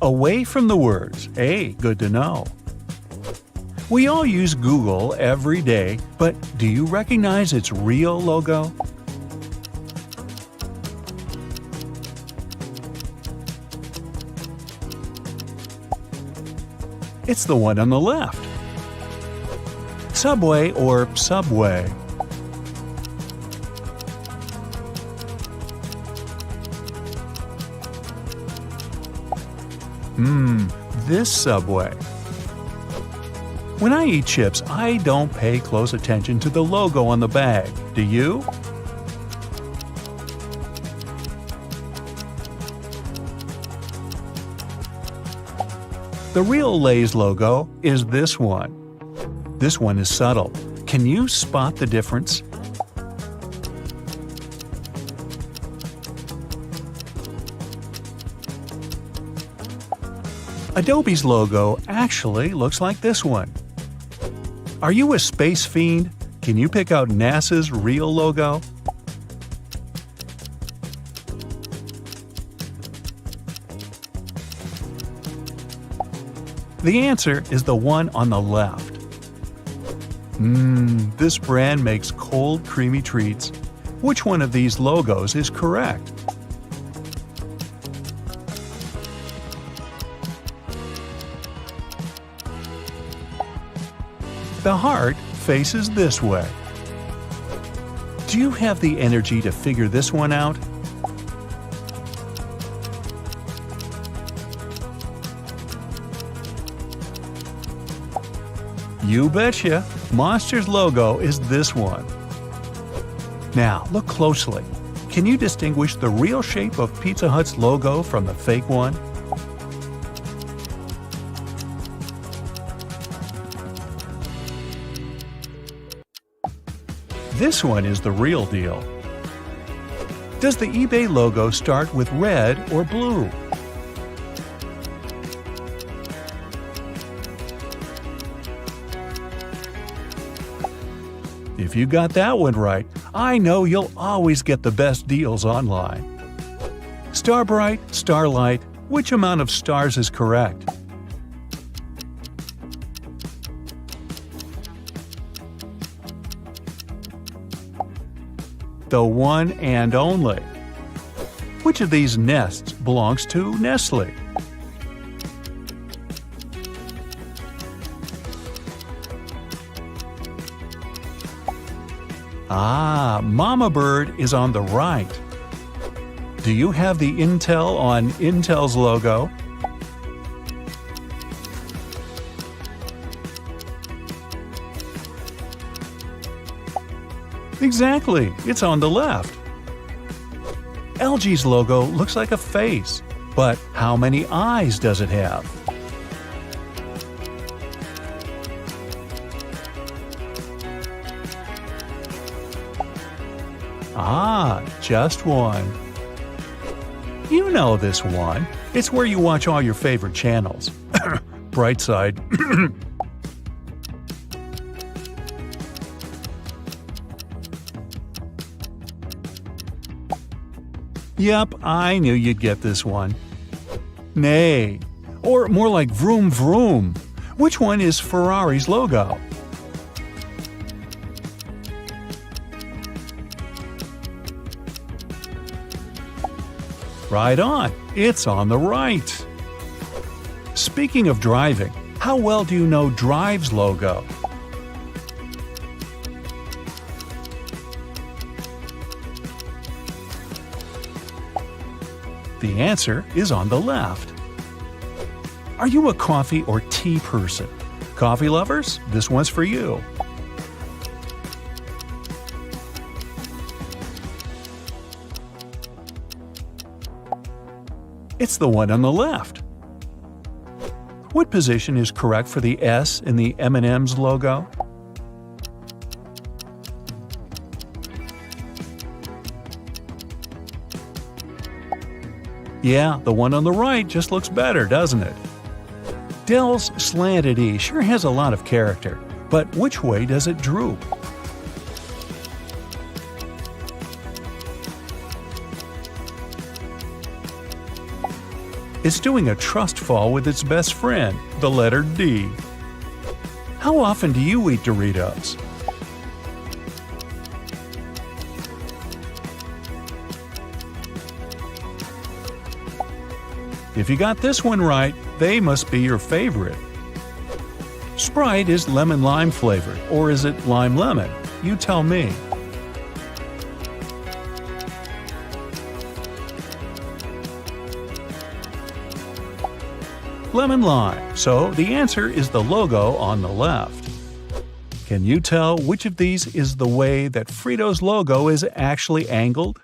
Away from the words. Hey, good to know. We all use Google every day, but do you recognize its real logo? It's the one on the left. Subway or Subway? This Subway. When I eat chips, I don't pay close attention to the logo on the bag. Do you? The real Lay's logo is this one. This one is subtle. Can you spot the difference? Adobe's logo actually looks like this one. Are you a space fiend? Can you pick out NASA's real logo? The answer is the one on the left. This brand makes cold, creamy treats. Which one of these logos is correct? The heart faces this way. Do you have the energy to figure this one out? You betcha! Monster's logo is this one. Now, look closely. Can you distinguish the real shape of Pizza Hut's logo from the fake one? This one is the real deal. Does the eBay logo start with red or blue? If you got that one right, I know you'll always get the best deals online. Starbright, Starlight, which amount of stars is correct? The one and only. Which of these nests belongs to Nestle? Mama Bird is on the right. Do you have the Intel on Intel's logo? Exactly, it's on the left. LG's logo looks like a face, but how many eyes does it have? Just one. You know this one. It's where you watch all your favorite channels. Bright side. Yep, I knew you'd get this one. Nay, or more like vroom vroom. Which one is Ferrari's logo? Right on, it's on the right. Speaking of driving, how well do you know Drive's logo? The answer is on the left. Are you a coffee or tea person? Coffee lovers, this one's for you. It's the one on the left. What position is correct for the S in the M&M's logo? Yeah, the one on the right just looks better, doesn't it? Dell's slanted E sure has a lot of character, but which way does it droop? It's doing a trust fall with its best friend, the letter D. How often do you eat Doritos? If you got this one right, they must be your favorite. Sprite is lemon-lime flavored, or is it lime-lemon? You tell me. Lemon-lime, so the answer is the logo on the left. Can you tell which of these is the way that Frito's logo is actually angled?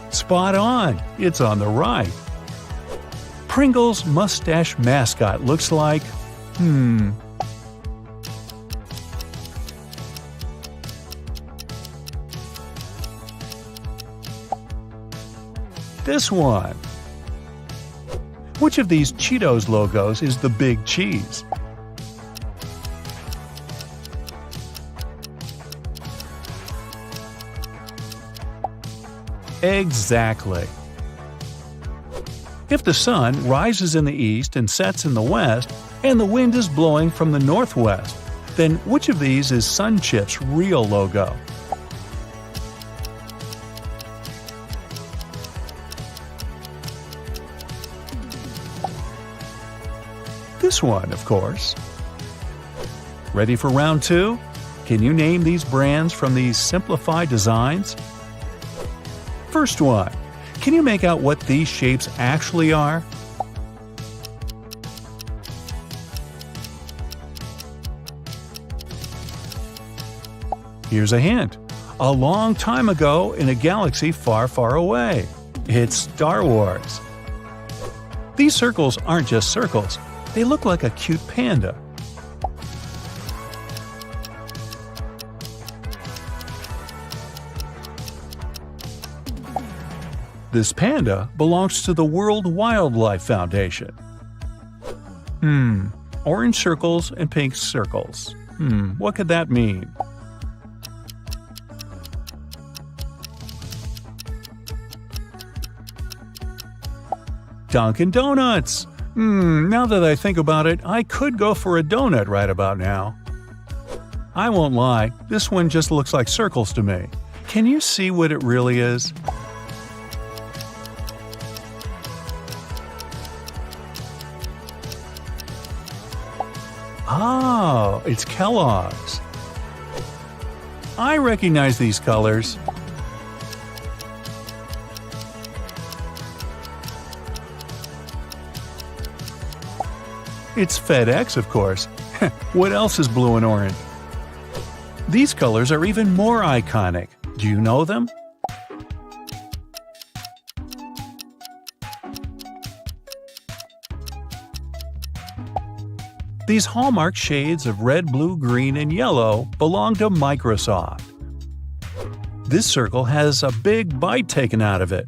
Spot on! It's on the right. Pringles' mustache mascot looks like… This one. Which of these Cheetos logos is the big cheese? Exactly. If the sun rises in the east and sets in the west, and the wind is blowing from the northwest, then which of these is Sunchip's real logo? This one, of course. Ready for round two? Can you name these brands from these simplified designs? First one. Can you make out what these shapes actually are? Here's a hint. A long time ago in a galaxy far, far away. It's Star Wars. These circles aren't just circles. They look like a cute panda. This panda belongs to the World Wildlife Foundation. Orange circles and pink circles. What could that mean? Dunkin' Donuts! Now that I think about it, I could go for a donut right about now. I won't lie, this one just looks like circles to me. Can you see what it really is? Oh, it's Kellogg's. I recognize these colors. It's FedEx, of course. What else is blue and orange? These colors are even more iconic. Do you know them? These hallmark shades of red, blue, green, and yellow belong to Microsoft. This circle has a big bite taken out of it.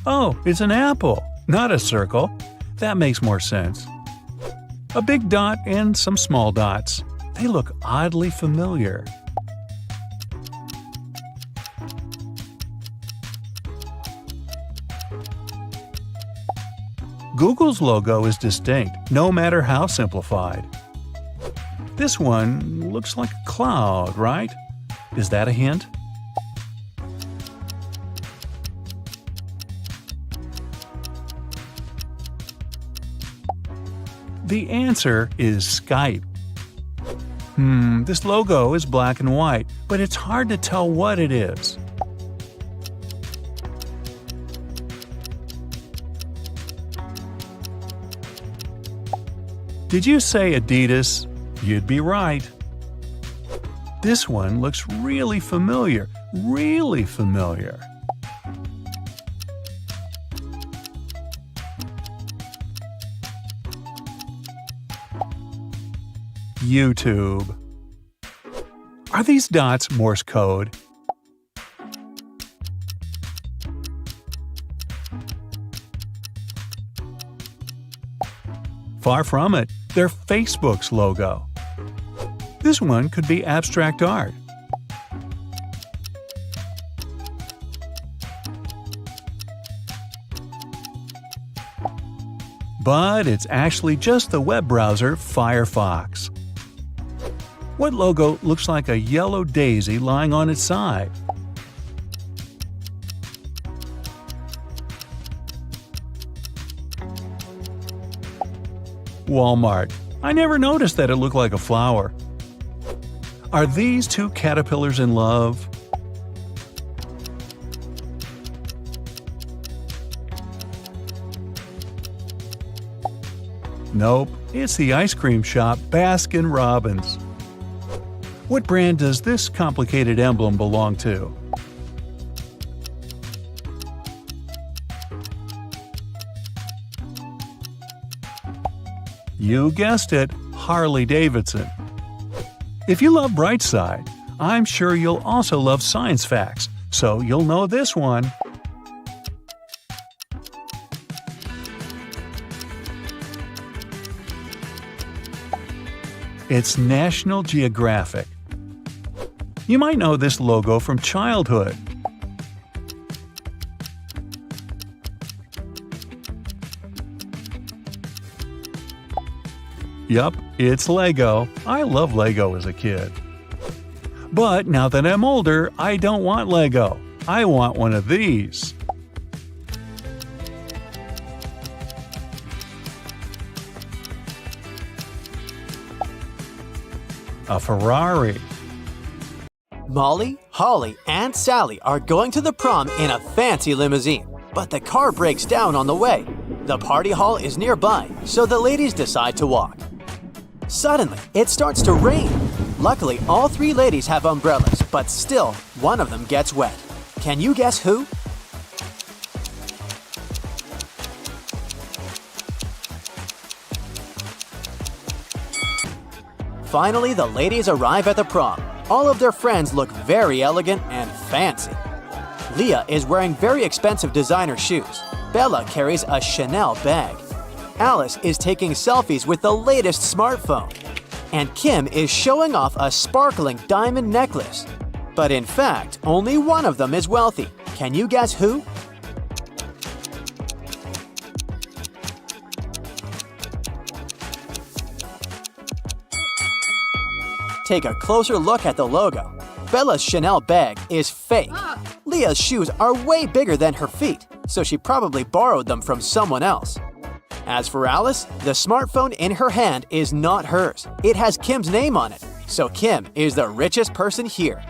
Oh, it's an apple, not a circle. That makes more sense. A big dot and some small dots. They look oddly familiar. Google's logo is distinct, no matter how simplified. This one looks like a cloud, right? Is that a hint? The answer is Skype. This logo is black and white, but it's hard to tell what it is. Did you say Adidas? You'd be right. This one looks really familiar, really familiar. YouTube. Are these dots Morse code? Far from it. They're Facebook's logo. This one could be abstract art. But it's actually just the web browser Firefox. What logo looks like a yellow daisy lying on its side? Walmart. I never noticed that it looked like a flower. Are these two caterpillars in love? Nope, it's the ice cream shop Baskin Robbins. What brand does this complicated emblem belong to? You guessed it, Harley-Davidson. If you love Brightside, I'm sure you'll also love science facts, so you'll know this one. It's National Geographic. You might know this logo from childhood. Yup, it's Lego. I love Lego as a kid. But now that I'm older, I don't want Lego. I want one of these. A Ferrari. Molly, Holly, and Sally are going to the prom in a fancy limousine, but the car breaks down on the way. The party hall is nearby, so the ladies decide to walk. Suddenly, it starts to rain. Luckily, all three ladies have umbrellas, but still, one of them gets wet. Can you guess who? Finally, the ladies arrive at the prom. All of their friends look very elegant and fancy. Leah is wearing very expensive designer shoes. Bella carries a Chanel bag. Alice is taking selfies with the latest smartphone. And Kim is showing off a sparkling diamond necklace. But in fact, only one of them is wealthy. Can you guess who? Take a closer look at the logo. Bella's Chanel bag is fake. Leah's shoes are way bigger than her feet, so she probably borrowed them from someone else. As for Alice, the smartphone in her hand is not hers. It has Kim's name on it, so Kim is the richest person here.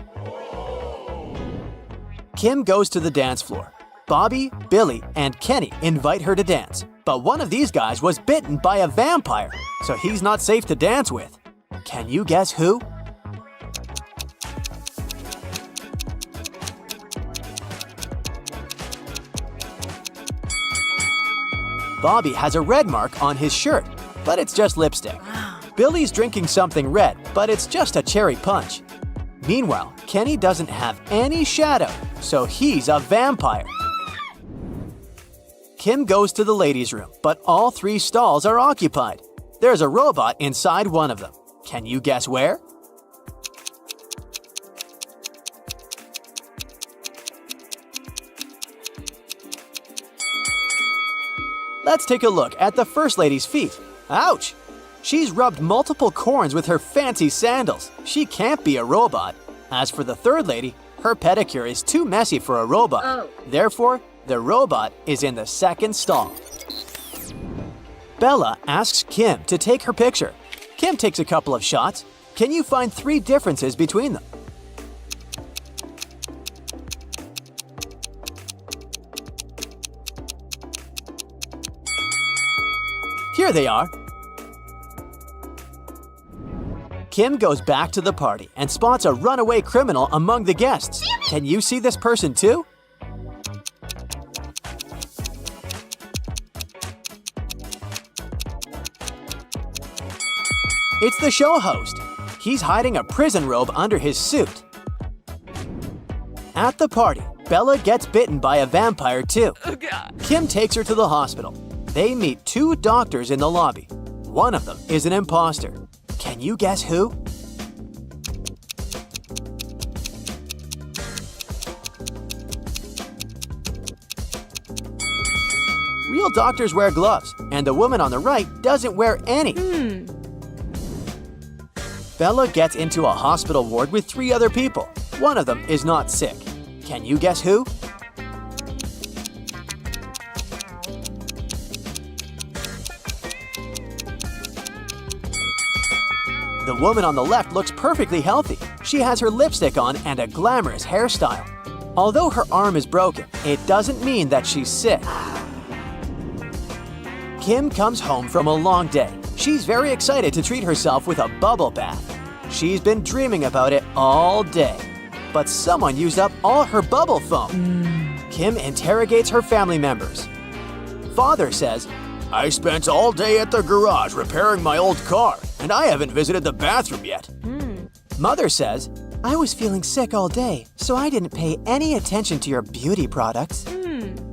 Kim goes to the dance floor. Bobby, Billy, and Kenny invite her to dance, but one of these guys was bitten by a vampire, so he's not safe to dance with. Can you guess who? Bobby has a red mark on his shirt, but it's just lipstick. Billy's drinking something red, but it's just a cherry punch. Meanwhile, Kenny doesn't have any shadow, so he's a vampire. Kim goes to the ladies' room, but all 3 stalls are occupied. There's a robot inside one of them. Can you guess where? Let's take a look at the first lady's feet. Ouch! She's rubbed multiple corns with her fancy sandals. She can't be a robot. As for the third lady, her pedicure is too messy for a robot. Therefore, the robot is in the second stall. Bella asks Kim to take her picture. Kim takes a couple of shots. Can you find 3 differences between them? Here they are. Kim goes back to the party and spots a runaway criminal among the guests. Can you see this person too? It's the show host. He's hiding a prison robe under his suit. At the party, Bella gets bitten by a vampire too. Kim takes her to the hospital. They meet 2 doctors in the lobby. One of them is an imposter. Can you guess who? Real doctors wear gloves, and the woman on the right doesn't wear any. Bella gets into a hospital ward with 3 other people. One of them is not sick. Can you guess who? The woman on the left looks perfectly healthy. She has her lipstick on and a glamorous hairstyle. Although her arm is broken, it doesn't mean that she's sick. Kim comes home from a long day. She's very excited to treat herself with a bubble bath. She's been dreaming about it all day. But someone used up all her bubble foam. Kim interrogates her family members. Father says, "I spent all day at the garage repairing my old car, and I haven't visited the bathroom yet." Mother says, "I was feeling sick all day, so I didn't pay any attention to your beauty products."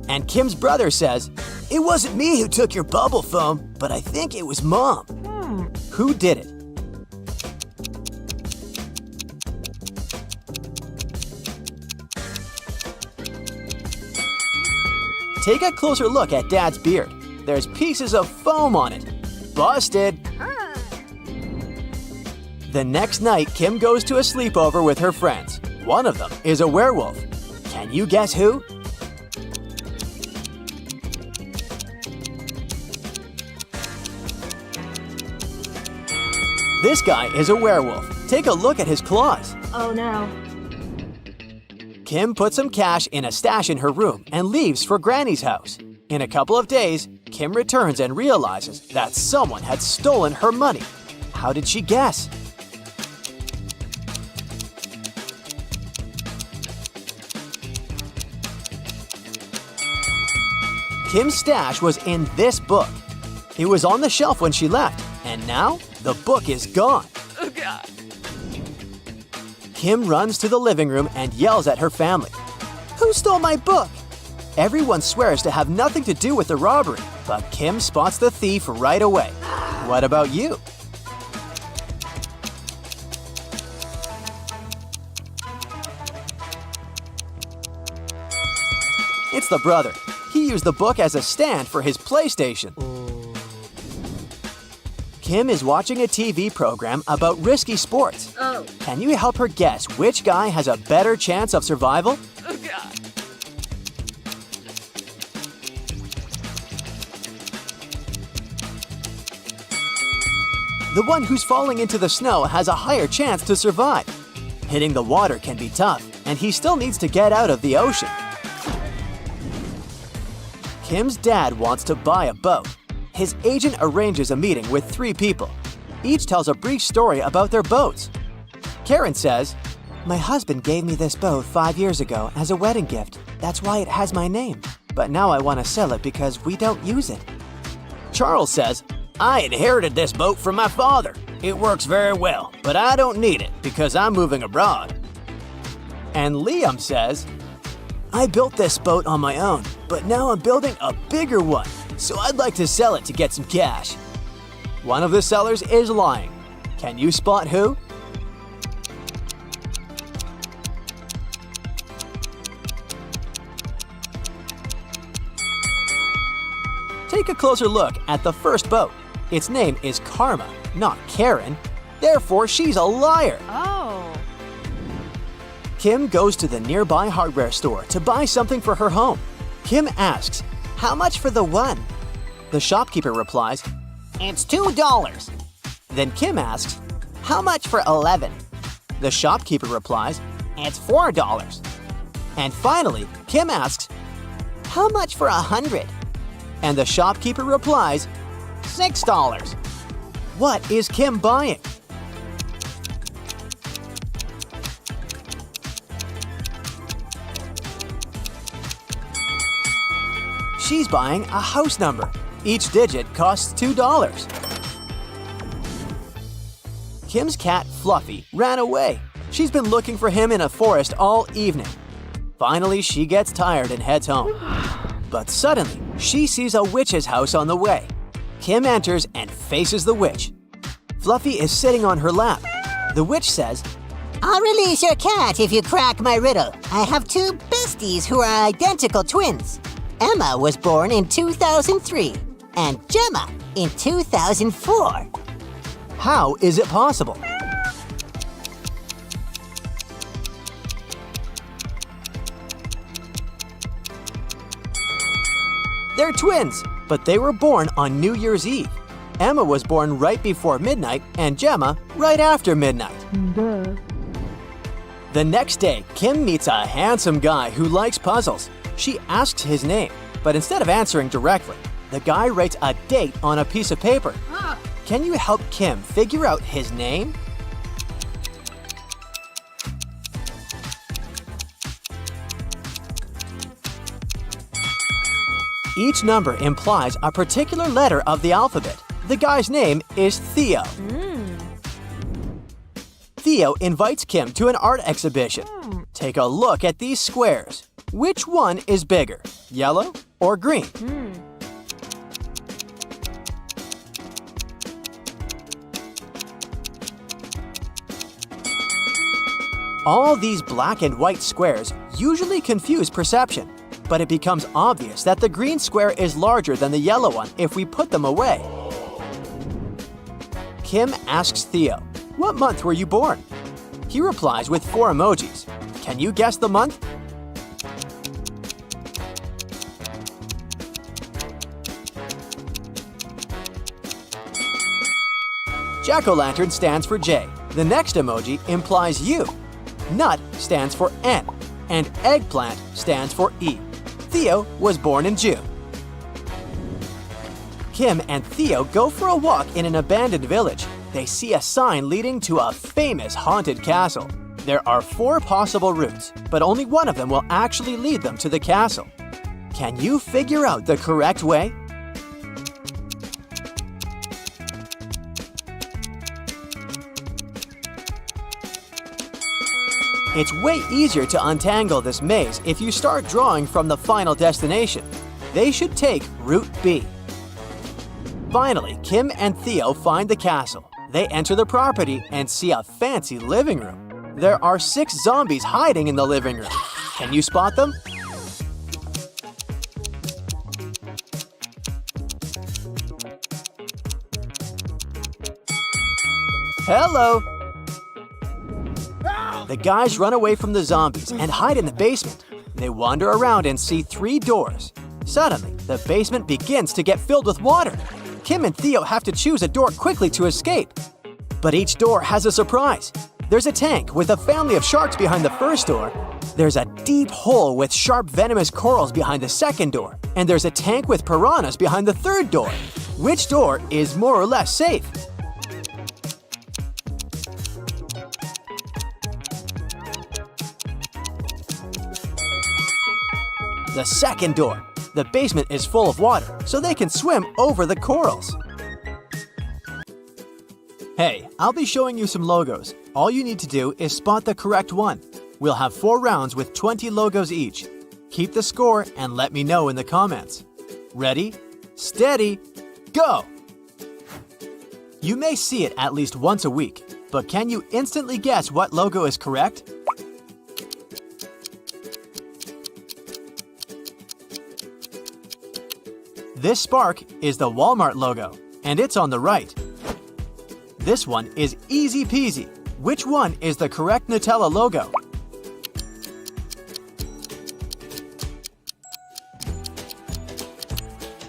And Kim's brother says, "It wasn't me who took your bubble foam, but I think it was Mom." Who did it? Take a closer look at Dad's beard. There's pieces of foam on it. Busted! The next night, Kim goes to a sleepover with her friends. One of them is a werewolf. Can you guess who? This guy is a werewolf. Take a look at his claws. Oh no. Kim puts some cash in a stash in her room and leaves for Granny's house. In a couple of days, Kim returns and realizes that someone had stolen her money. How did she guess? Kim's stash was in this book. It was on the shelf when she left, and now the book is gone. Oh God. Kim runs to the living room and yells at her family. "Who stole my book?" Everyone swears to have nothing to do with the robbery, but Kim spots the thief right away. What about you? It's the brother. He used the book as a stand for his PlayStation. Kim is watching a TV program about risky sports. Oh. Can you help her guess which guy has a better chance of survival? Oh God. The one who's falling into the snow has a higher chance to survive. Hitting the water can be tough, and he still needs to get out of the ocean. Kim's dad wants to buy a boat. His agent arranges a meeting with 3 people. Each tells a brief story about their boats. Karen says, "My husband gave me this boat 5 years ago as a wedding gift. That's why it has my name. But now I want to sell it because we don't use it." Charles says, I inherited this boat from my father. It works very well, but I don't need it because I'm moving abroad. And Liam says, I built this boat on my own, but now I'm building a bigger one, so I'd like to sell it to get some cash. One of the sellers is lying. Can you spot who? Take a closer look at the first boat. Its name is Karma, not Karen. Therefore, she's a liar. Oh. Kim goes to the nearby hardware store to buy something for her home. Kim asks, how much for the one? The shopkeeper replies, it's $2. Then Kim asks, how much for 11? The shopkeeper replies, it's $4. And finally, Kim asks, how much for 100? And the shopkeeper replies, $6. What is Kim buying? She's buying a house number. Each digit costs $2. Kim's cat, Fluffy, ran away. She's been looking for him in a forest all evening. Finally, she gets tired and heads home. But suddenly, she sees a witch's house on the way. Kim enters and faces the witch. Fluffy is sitting on her lap. The witch says, I'll release your cat if you crack my riddle. I have two besties who are identical twins. Emma was born in 2003 and Gemma in 2004. how is it possible? They're twins, but they were born on New Year's Eve. Emma was born right before midnight and Gemma right after midnight. Duh. The next day, Kim meets a handsome guy who likes puzzles. She asks his name, but instead of answering directly, the guy writes a date on a piece of paper. Can you help Kim figure out his name? Each number implies a particular letter of the alphabet. The guy's name is Theo. Theo invites Kim to an art exhibition. Take a look at these squares. Which one is bigger, yellow or green? All these black and white squares usually confuse perception, but it becomes obvious that the green square is larger than the yellow one if we put them away. Kim asks Theo, "What month were you born?" He replies with 4 emojis. Can you guess the month? Jack-o'-lantern stands for J. The next emoji implies U. Nut stands for N, and eggplant stands for E. Theo was born in June. Kim and Theo go for a walk in an abandoned village. They see a sign leading to a famous haunted castle. There are 4 possible routes, but only one of them will actually lead them to the castle. Can you figure out the correct way? It's way easier to untangle this maze if you start drawing from the final destination. They should take Route B. Finally, Kim and Theo find the castle. They enter the property and see a fancy living room. There are 6 zombies hiding in the living room. Can you spot them? Hello! The guys run away from the zombies and hide in the basement. They wander around and see 3 doors. Suddenly, the basement begins to get filled with water. Kim and Theo have to choose a door quickly to escape. But each door has a surprise. There's a tank with a family of sharks behind the first door. There's a deep hole with sharp venomous corals behind the second door. And there's a tank with piranhas behind the third door. Which door is more or less safe? The second door. The basement is full of water, so they can swim over the corals. Hey, I'll be showing you some logos. All you need to do is spot the correct one. We'll have 4 rounds with 20 logos each. Keep the score and let me know in the comments. Ready, steady, go! You may see it at least once a week, but can you instantly guess what logo is correct? This spark is the Walmart logo, and it's on the right. This one is easy peasy. Which one is the correct Nutella logo?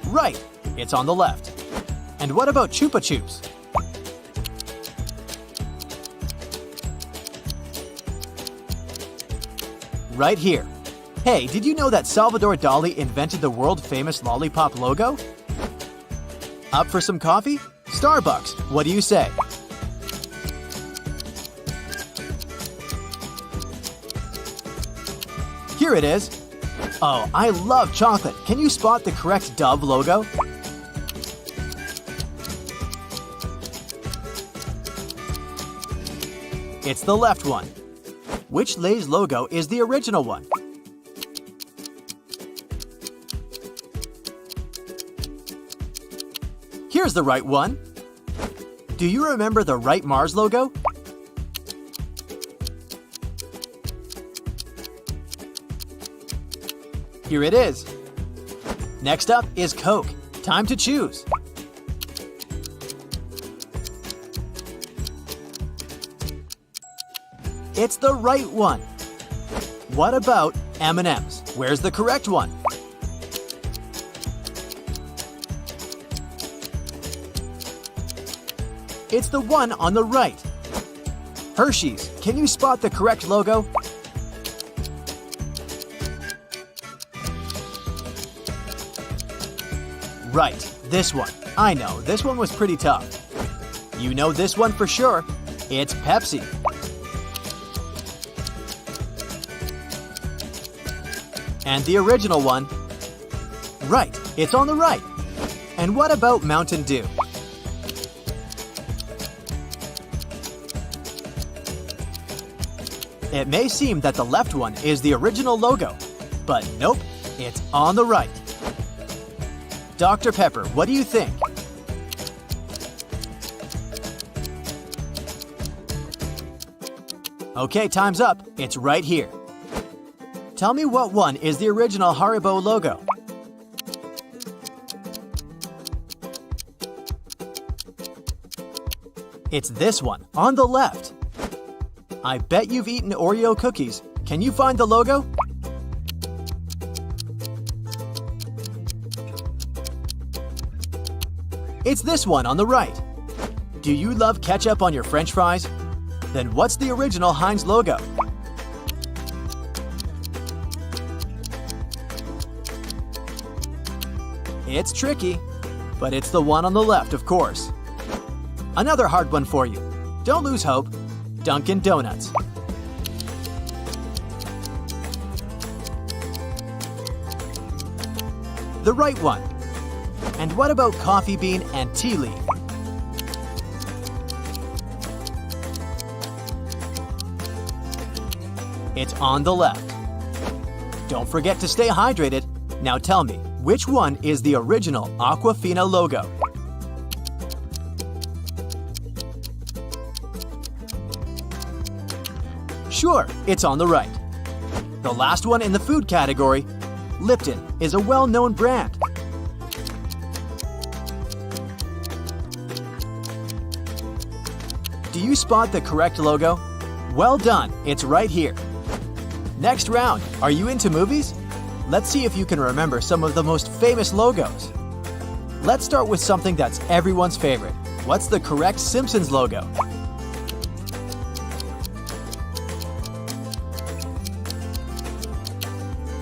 Right, it's on the left. And what about Chupa Chups? Right here. Hey, did you know that Salvador Dali invented the world-famous lollipop logo? Up for some coffee? Starbucks, what do you say? Here it is. Oh, I love chocolate. Can you spot the correct Dove logo? It's the left one. Which Lay's logo is the original one? Here's the right one. Do you remember the right Mars logo? Here it is. Next up is Coke. Time to choose. It's the right one. What about M&M's? Where's the correct one? It's the one on the right. Hershey's, can you spot the correct logo? Right, this one. I know, this one was pretty tough. You know this one for sure. It's Pepsi. And the original one? Right, it's on the right. And what about Mountain Dew? It may seem that the left one is the original logo, but nope, it's on the right. Dr. Pepper, what do you think? Okay, time's up. It's right here. Tell me what one is the original Haribo logo. It's this one, on the left. I bet you've eaten Oreo cookies. Can you find the logo? It's this one on the right. Do you love ketchup on your French fries? Then what's the original Heinz logo? It's tricky, but it's the one on the left, of course. Another hard one for you. Don't lose hope. Dunkin' Donuts. The right one. And what about Coffee Bean and Tea Leaf? It's on the left. Don't forget to stay hydrated. Now tell me, which one is the original Aquafina logo? Sure, it's on the right. The last one in the food category, Lipton, is a well-known brand. Do you spot the correct logo? Well done, it's right here. Next round, are you into movies? Let's see if you can remember some of the most famous logos. Let's start with something that's everyone's favorite. What's the correct Simpsons logo?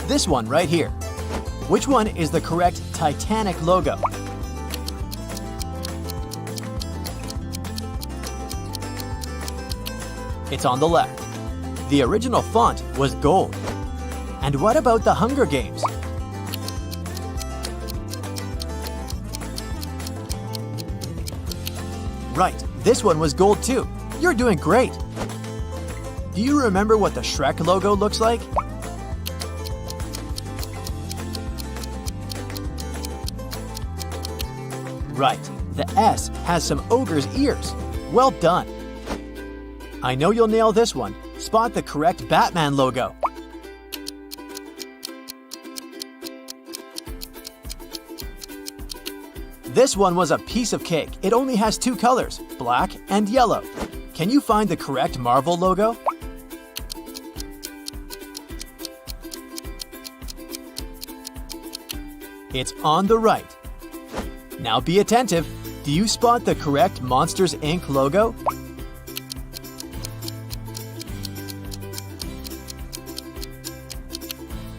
This one right here. Which one is the correct Titanic logo? It's on the left. The original font was gold. And what about the Hunger Games? Right, this one was gold too. You're doing great. Do you remember what the Shrek logo looks like? Right, the S has some ogre's ears. Well done. I know you'll nail this one. Spot the correct Batman logo. This one was a piece of cake. It only has two colors, black and yellow. Can you find the correct Marvel logo? It's on the right. Now be attentive. Do you spot the correct Monsters, Inc. logo?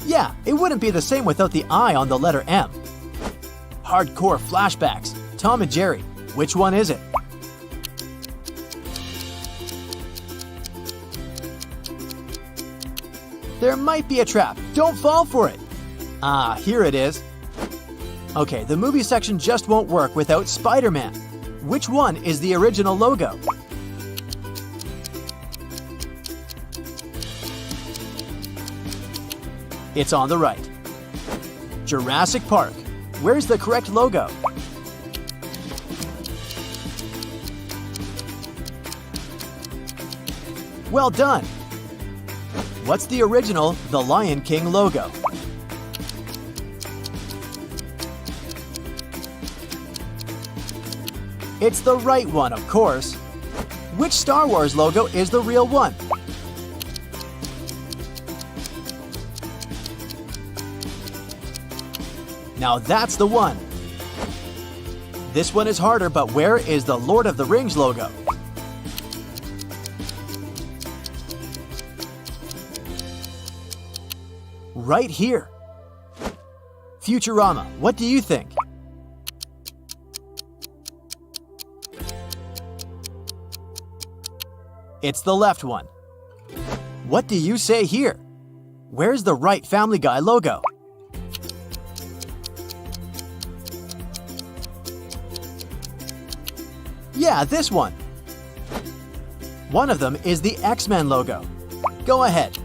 Yeah, it wouldn't be the same without the I on the letter M. Hardcore flashbacks. Tom and Jerry. Which one is it? There might be a trap. Don't fall for it. Ah, here it is. Okay, the movie section just won't work without Spider-Man. Which one is the original logo? It's on the right. Jurassic Park. Where's the correct logo? Well done! What's the original The Lion King logo? It's the right one, of course. Which Star Wars logo is the real one? Now that's the one. This one is harder, but where is the Lord of the Rings logo? Right here. Futurama, what do you think? It's the left one. What do you say here? Where's the right Family Guy logo? Yeah, this one. One of them is the X-Men logo. Go ahead.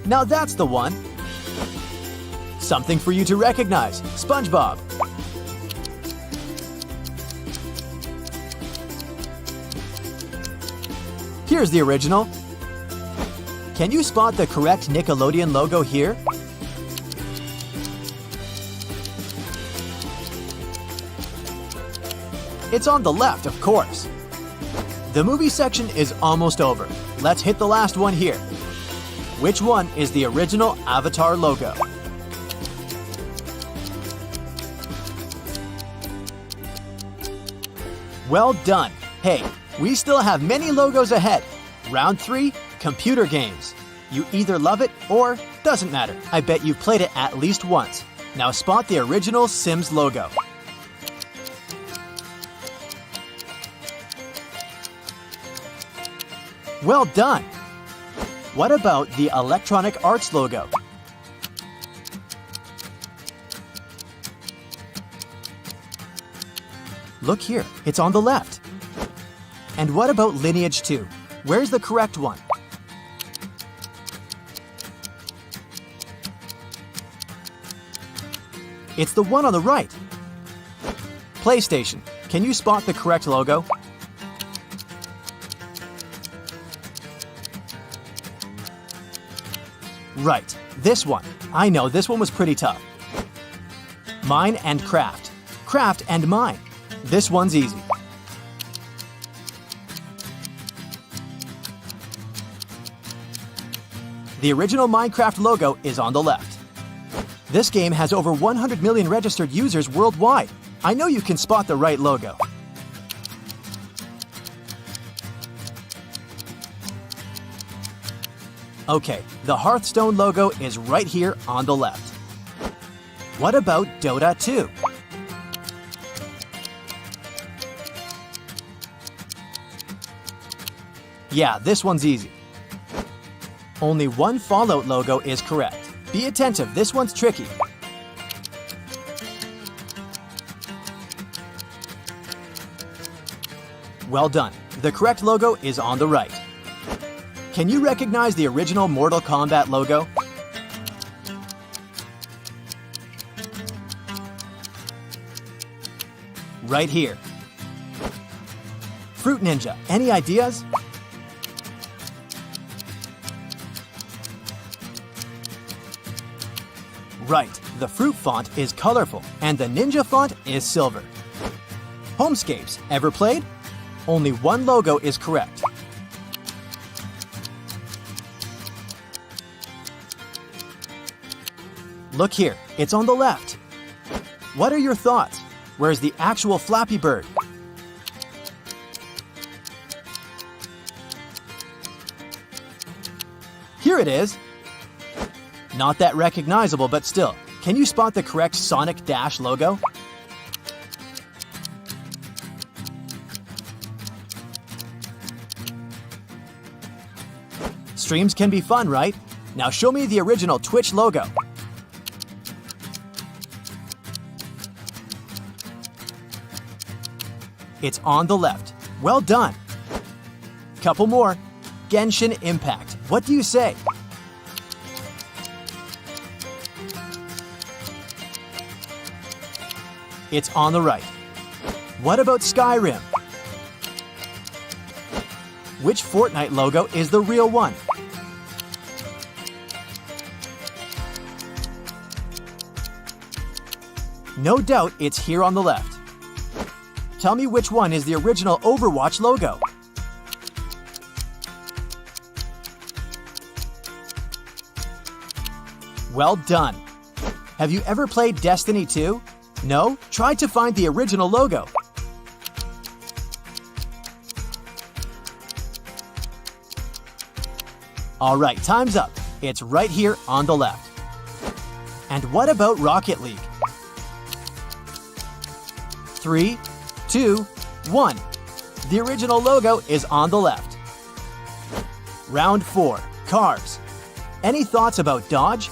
Now that's the one. Something for you to recognize. SpongeBob. Here's the original. Can you spot the correct Nickelodeon logo here? It's on the left, of course. The movie section is almost over. Let's hit the last one here. Which one is the original Avatar logo? Well done. Hey, we still have many logos ahead. Round 3, computer games. You either love it or doesn't matter. I bet you played it at least once. Now spot the original Sims logo. Well done! What about the Electronic Arts logo? Look here, it's on the left. And what about Lineage 2? Where's the correct one? It's the one on the right. PlayStation, can you spot the correct logo? Right, this one. I know, this one was pretty tough. Mine and Craft. Craft and Mine. This one's easy. The original Minecraft logo is on the left. This game has over 100 million registered users worldwide. I know you can spot the right logo. Okay, the Hearthstone logo is right here on the left. What about Dota 2? Yeah, this one's easy. Only one Fallout logo is correct. Be attentive, this one's tricky. Well done. The correct logo is on the right. Can you recognize the original Mortal Kombat logo? Right here. Fruit Ninja, any ideas? Right, the fruit font is colorful and the ninja font is silver. Homescapes, ever played? Only one logo is correct. Look here, it's on the left. What are your thoughts? Where's the actual Flappy Bird? Here it is. Not that recognizable, but still. Can you spot the correct Sonic Dash logo? Streams can be fun, right? Now show me the original Twitch logo. It's on the left. Well done. Couple more. Genshin Impact. What do you say? It's on the right. What about Skyrim? Which Fortnite logo is the real one? No doubt it's here on the left. Tell me which one is the original Overwatch logo. Well done. Have you ever played Destiny 2? No? Try to find the original logo. Alright, time's up. It's right here on the left. And what about Rocket League? 3, 2, 1. The original logo is on the left. Round 4. Cars. Any thoughts about Dodge?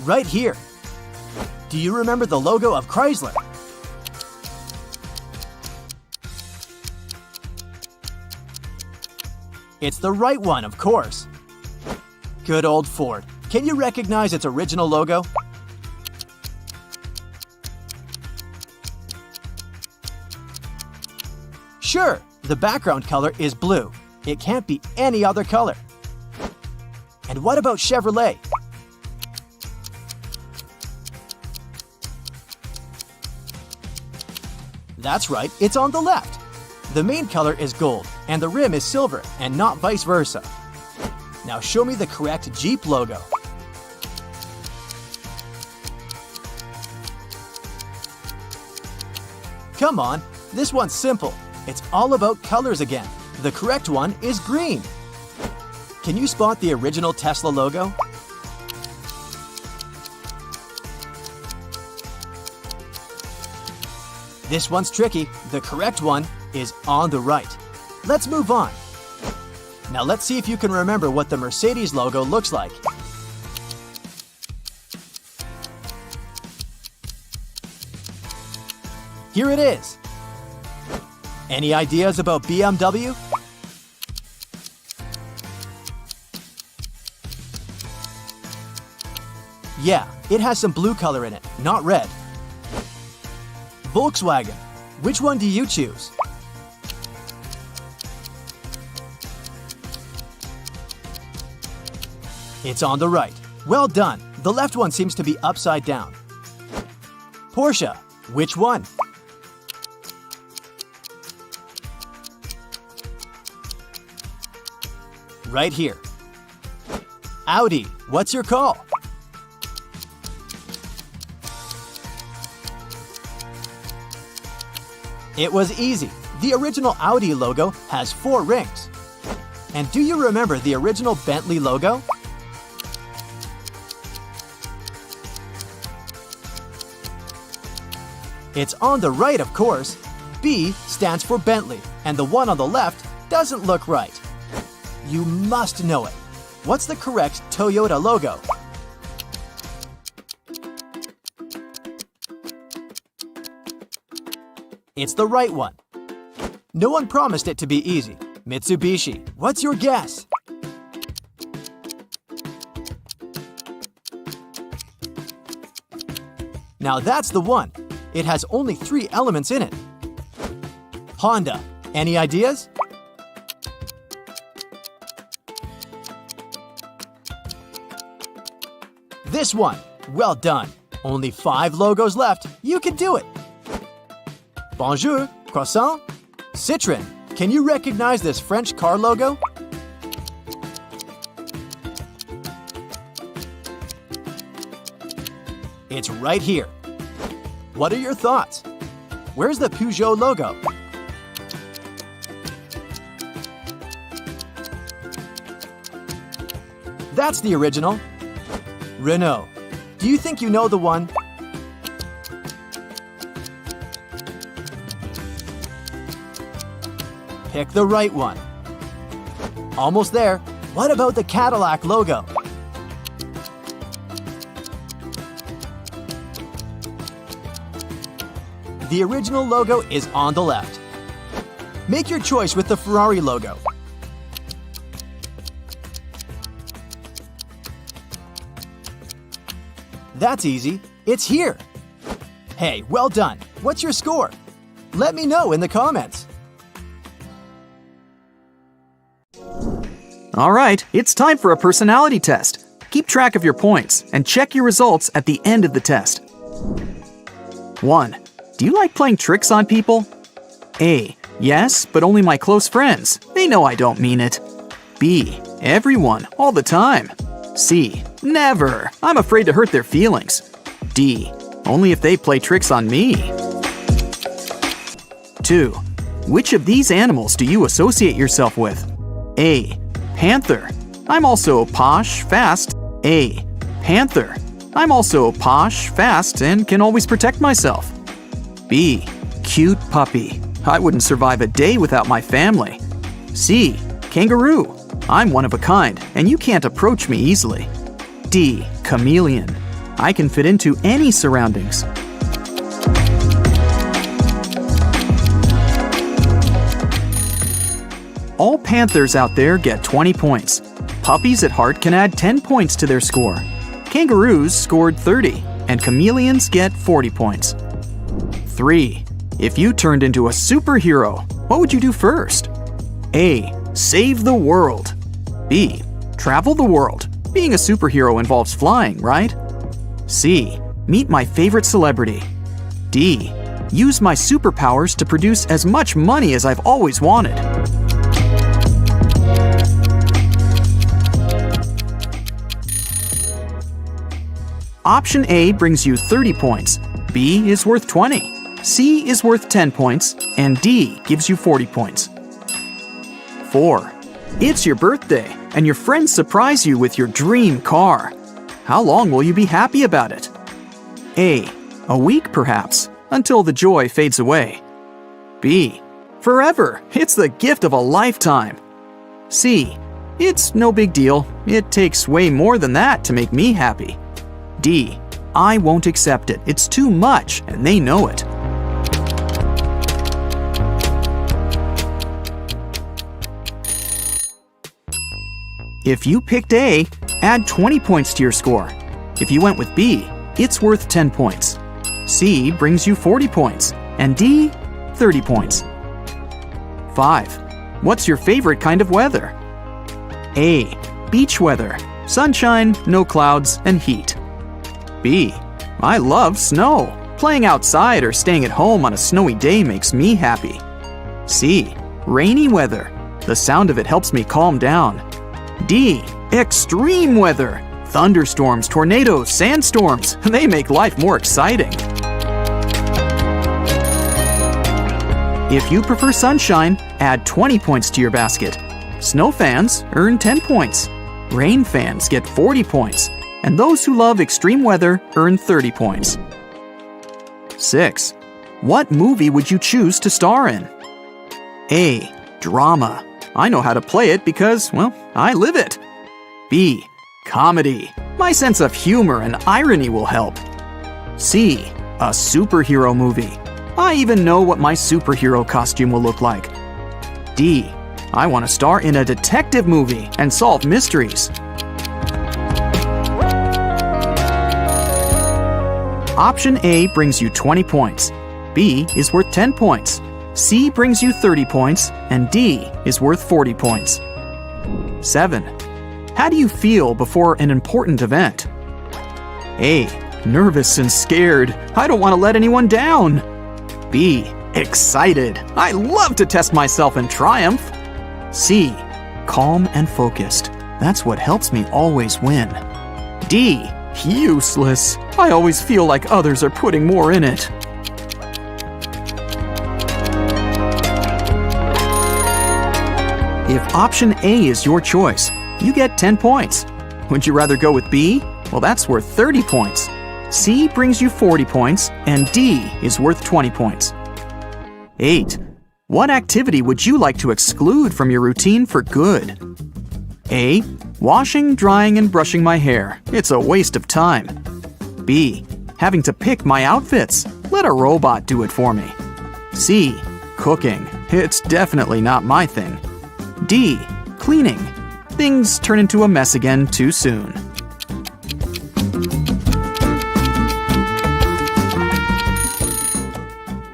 Right here. Do you remember the logo of Chrysler? It's the right one, of course. Good old Ford. Can you recognize its original logo? Sure, the background color is blue. It can't be any other color. And what about Chevrolet? That's right, it's on the left. The main color is gold, and the rim is silver, and not vice versa. Now show me the correct Jeep logo. Come on, this one's simple. It's all about colors again. The correct one is green. Can you spot the original Tesla logo? This one's tricky. The correct one is on the right. Let's move on. Now let's see if you can remember what the Mercedes logo looks like. Here it is. Any ideas about BMW? Yeah, it has some blue color in it, not red. Volkswagen. Which one do you choose? It's on the right. Well done. The left one seems to be upside down. Porsche. Which one? Right here. Audi. What's your call? It was easy. The original Audi logo has 4 rings. And do you remember the original Bentley logo? It's on the right, of course. B stands for Bentley, and the one on the left doesn't look right. You must know it. What's the correct Toyota logo? It's the right one. No one promised it to be easy. Mitsubishi, what's your guess? Now that's the one. It has only 3 elements in it. Honda, any ideas? This one. Well done. Only 5 logos left. You can do it. Bonjour, croissant. Citroën, can you recognize this French car logo? It's right here. What are your thoughts? Where's the Peugeot logo? That's the original. Renault, do you think you know the one? Pick the right one. Almost there. What about the Cadillac logo? The original logo is on the left. Make your choice with the Ferrari logo. That's easy. It's here. Hey, well done. What's your score? Let me know in the comments. All right, it's time for a personality test. Keep track of your points and check your results at the end of the test. 1. Do you like playing tricks on people? A. Yes, but only my close friends. They know I don't mean it. B. Everyone, all the time. C. Never. I'm afraid to hurt their feelings. D. Only if they play tricks on me. 2. Which of these animals do you associate yourself with? A. Panther. I'm also posh, fast. A. Panther. I'm also posh, fast, and can always protect myself. B. Cute puppy. I wouldn't survive a day without my family. C. Kangaroo. I'm one of a kind, and you can't approach me easily. D. Chameleon. I can fit into any surroundings. All panthers out there get 20 points. Puppies at heart can add 10 points to their score. Kangaroos scored 30, and chameleons get 40 points. 3. If you turned into a superhero, what would you do first? A. Save the world. B. Travel the world. Being a superhero involves flying, right? C. Meet my favorite celebrity. D. Use my superpowers to produce as much money as I've always wanted. Option A brings you 30 points. B is worth 20. C is worth 10 points, and D gives you 40 points. 4. It's your birthday, and your friends surprise you with your dream car. How long will you be happy about it? A. A week, perhaps, until the joy fades away. B. Forever. It's the gift of a lifetime. C. It's no big deal. It takes way more than that to make me happy. D. I won't accept it. It's too much, and they know it. If you picked A, add 20 points to your score. If you went with B, it's worth 10 points. C brings you 40 points, and D, 30 points. 5. What's your favorite kind of weather? A. Beach weather. Sunshine, no clouds, and heat. B. I love snow. Playing outside or staying at home on a snowy day makes me happy. C. Rainy weather. The sound of it helps me calm down. D. Extreme weather. Thunderstorms, tornadoes, sandstorms. They make life more exciting. If you prefer sunshine, add 20 points to your basket. Snow fans earn 10 points. Rain fans get 40 points. And those who love extreme weather earn 30 points. 6. What movie would you choose to star in? A. Drama. I know how to play it because, well, I live it. B. Comedy. My sense of humor and irony will help. C. A superhero movie. I even know what my superhero costume will look like. D. I want to star in a detective movie and solve mysteries. Option A brings you 20 points. B is worth 10 points. C brings you 30 points. And D is worth 40 points. 7. How do you feel before an important event? A. Nervous and scared. I don't want to let anyone down. B. Excited. I love to test myself and triumph. C. Calm and focused. That's what helps me always win. D. Useless. I always feel like others are putting more in it. If option A is your choice, you get 10 points. Would you rather go with B? Well, that's worth 30 points. C brings you 40 points, and D is worth 20 points. 8. What activity would you like to exclude from your routine for good? A. Washing, drying, and brushing my hair. It's a waste of time. B. Having to pick my outfits. Let a robot do it for me. C. Cooking. It's definitely not my thing. D. Cleaning. Things turn into a mess again too soon.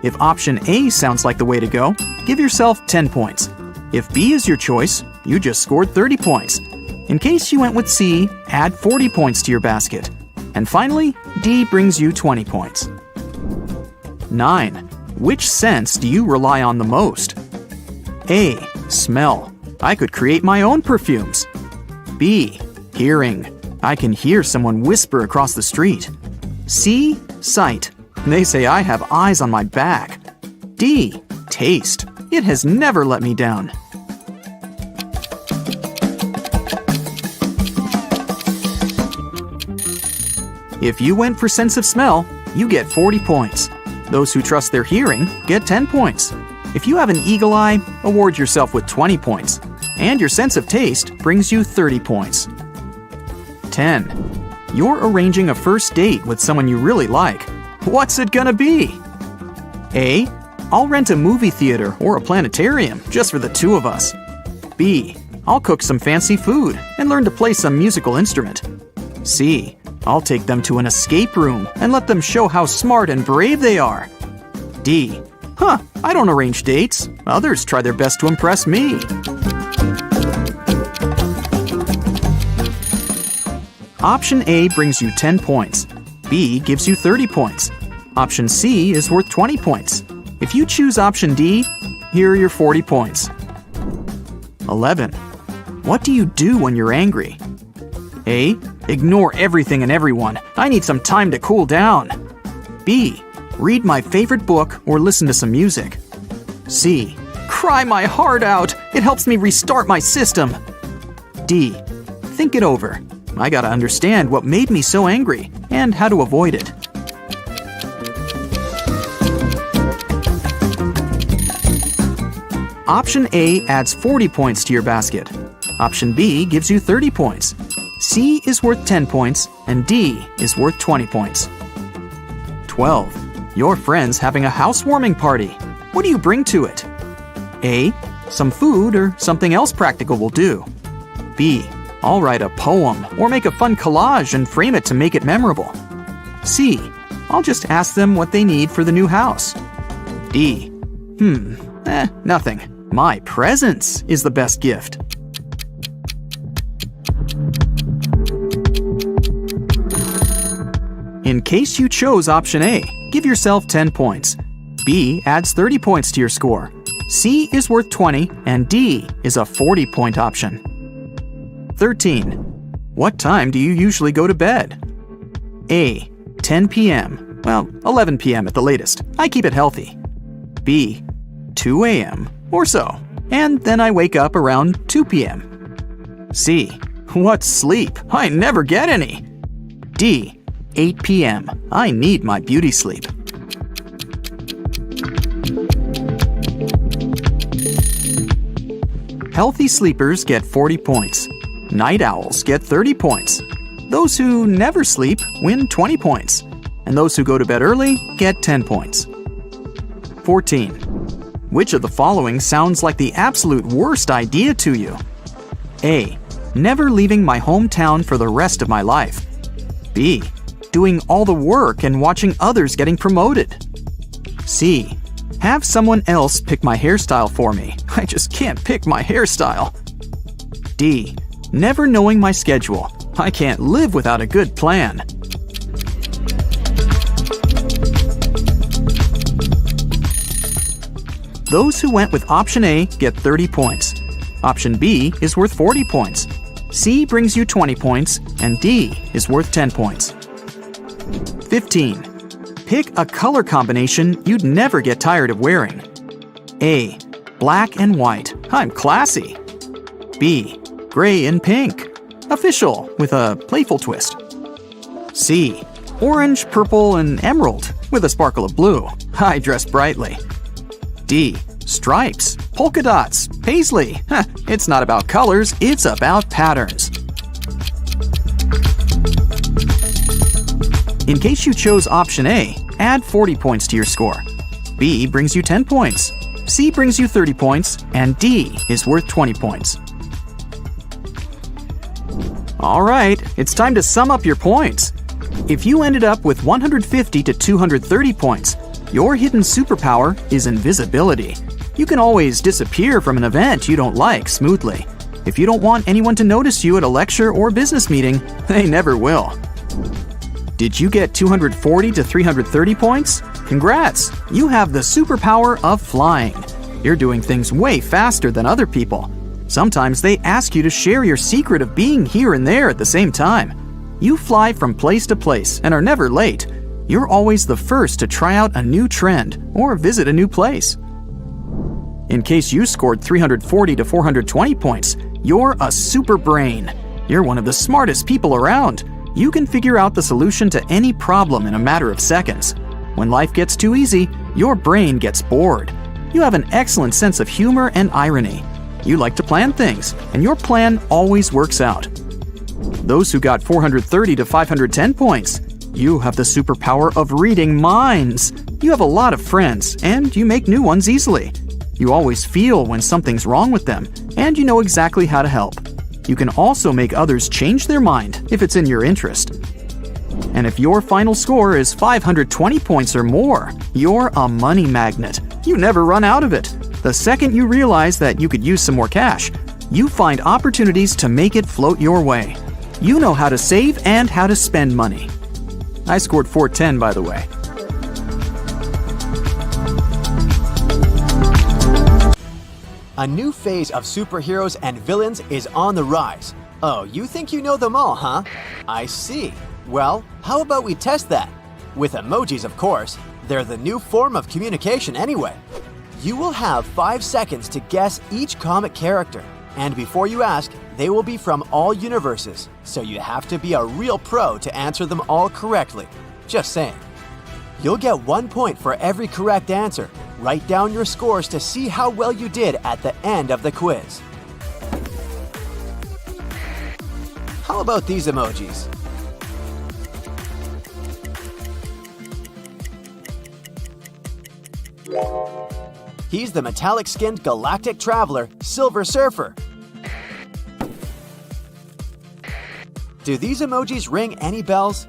If option A sounds like the way to go, give yourself 10 points. If B is your choice, you just scored 30 points. In case you went with C, add 40 points to your basket. And finally, D brings you 20 points. 9. Which sense do you rely on the most? A. Smell. I could create my own perfumes. B. Hearing. I can hear someone whisper across the street. C. Sight. They say I have eyes on my back. D. Taste. It has never let me down. If you went for sense of smell, you get 40 points. Those who trust their hearing get 10 points. If you have an eagle eye, award yourself with 20 points. And your sense of taste brings you 30 points. 10. You're arranging a first date with someone you really like. What's it gonna be? A. I'll rent a movie theater or a planetarium just for the two of us. B. I'll cook some fancy food and learn to play some musical instrument. C. I'll take them to an escape room and let them show how smart and brave they are. D. I don't arrange dates. Others try their best to impress me. Option A brings you 10 points. B gives you 30 points. Option C is worth 20 points. If you choose option D, here are your 40 points. 11. What do you do when you're angry? A. Ignore everything and everyone. I need some time to cool down. B. Read my favorite book or listen to some music. C. Cry my heart out. It helps me restart my system. D. Think it over. I gotta understand what made me so angry and how to avoid it. Option A adds 40 points to your basket. Option B gives you 30 points. C is worth 10 points, and D is worth 20 points. 12. Your friend's having a housewarming party. What do you bring to it? A. Some food or something else practical will do. B. I'll write a poem or make a fun collage and frame it to make it memorable. C. I'll just ask them what they need for the new house. D. Nothing. My presence is the best gift. In case you chose option A, give yourself 10 points. B adds 30 points to your score. C is worth 20, and D is a 40-point option. 13. What time do you usually go to bed? A. 10 p.m. Well, 11 p.m. at the latest. I keep it healthy. B. 2 a.m. or so. And then I wake up around 2 p.m. C. What sleep? I never get any. D. 8 p.m. I need my beauty sleep. Healthy sleepers get 40 points. Night owls get 30 points. Those who never sleep win 20 points. And those who go to bed early get 10 points. 14. Which of the following sounds like the absolute worst idea to you? A. Never leaving my hometown for the rest of my life. B. Doing all the work and watching others getting promoted. C. Have someone else pick my hairstyle for me. I just can't pick my hairstyle. D. Never knowing my schedule. I can't live without a good plan. Those who went with option A get 30 points. Option B is worth 40 points. C brings you 20 points, and D is worth 10 points. 15. Pick a color combination you'd never get tired of wearing. A. Black and white. I'm classy. B. Gray and pink. Official with a playful twist. C. Orange, purple, and emerald with a sparkle of blue. I dress brightly. D. Stripes, polka dots, paisley. It's not about colors, it's about patterns. In case you chose option A, add 40 points to your score. B brings you 10 points. C brings you 30 points, and D is worth 20 points. All right, it's time to sum up your points. If you ended up with 150 to 230 points, your hidden superpower is invisibility. You can always disappear from an event you don't like smoothly. If you don't want anyone to notice you at a lecture or business meeting, they never will. Did you get 240 to 330 points? Congrats! You have the superpower of flying. You're doing things way faster than other people. Sometimes they ask you to share your secret of being here and there at the same time. You fly from place to place and are never late. You're always the first to try out a new trend or visit a new place. In case you scored 340 to 420 points, you're a super brain. You're one of the smartest people around. You can figure out the solution to any problem in a matter of seconds. When life gets too easy, your brain gets bored. You have an excellent sense of humor and irony. You like to plan things, and your plan always works out. Those who got 430 to 510 points, you have the superpower of reading minds. You have a lot of friends, and you make new ones easily. You always feel when something's wrong with them, and you know exactly how to help. You can also make others change their mind if it's in your interest. And if your final score is 520 points or more, you're a money magnet. You never run out of it. The second you realize that you could use some more cash, you find opportunities to make it float your way. You know how to save and how to spend money. I scored 410, by the way. A new phase of superheroes and villains is on the rise. Oh, you think you know them all, huh? I see. Well, how about we test that? With emojis, of course. They're the new form of communication anyway. You will have 5 seconds to guess each comic character. And before you ask, they will be from all universes. So you have to be a real pro to answer them all correctly. Just saying. You'll get 1 point for every correct answer. Write down your scores to see how well you did at the end of the quiz. How about these emojis? He's the metallic-skinned galactic traveler, Silver Surfer. Do these emojis ring any bells?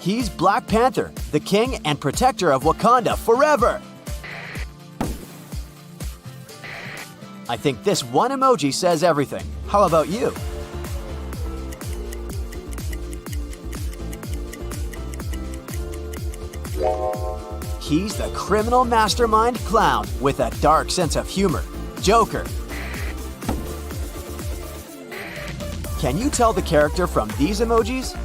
He's Black Panther, the king and protector of Wakanda forever. I think this one emoji says everything. How about you? He's the criminal mastermind clown with a dark sense of humor, Joker. Can you tell the character from these emojis?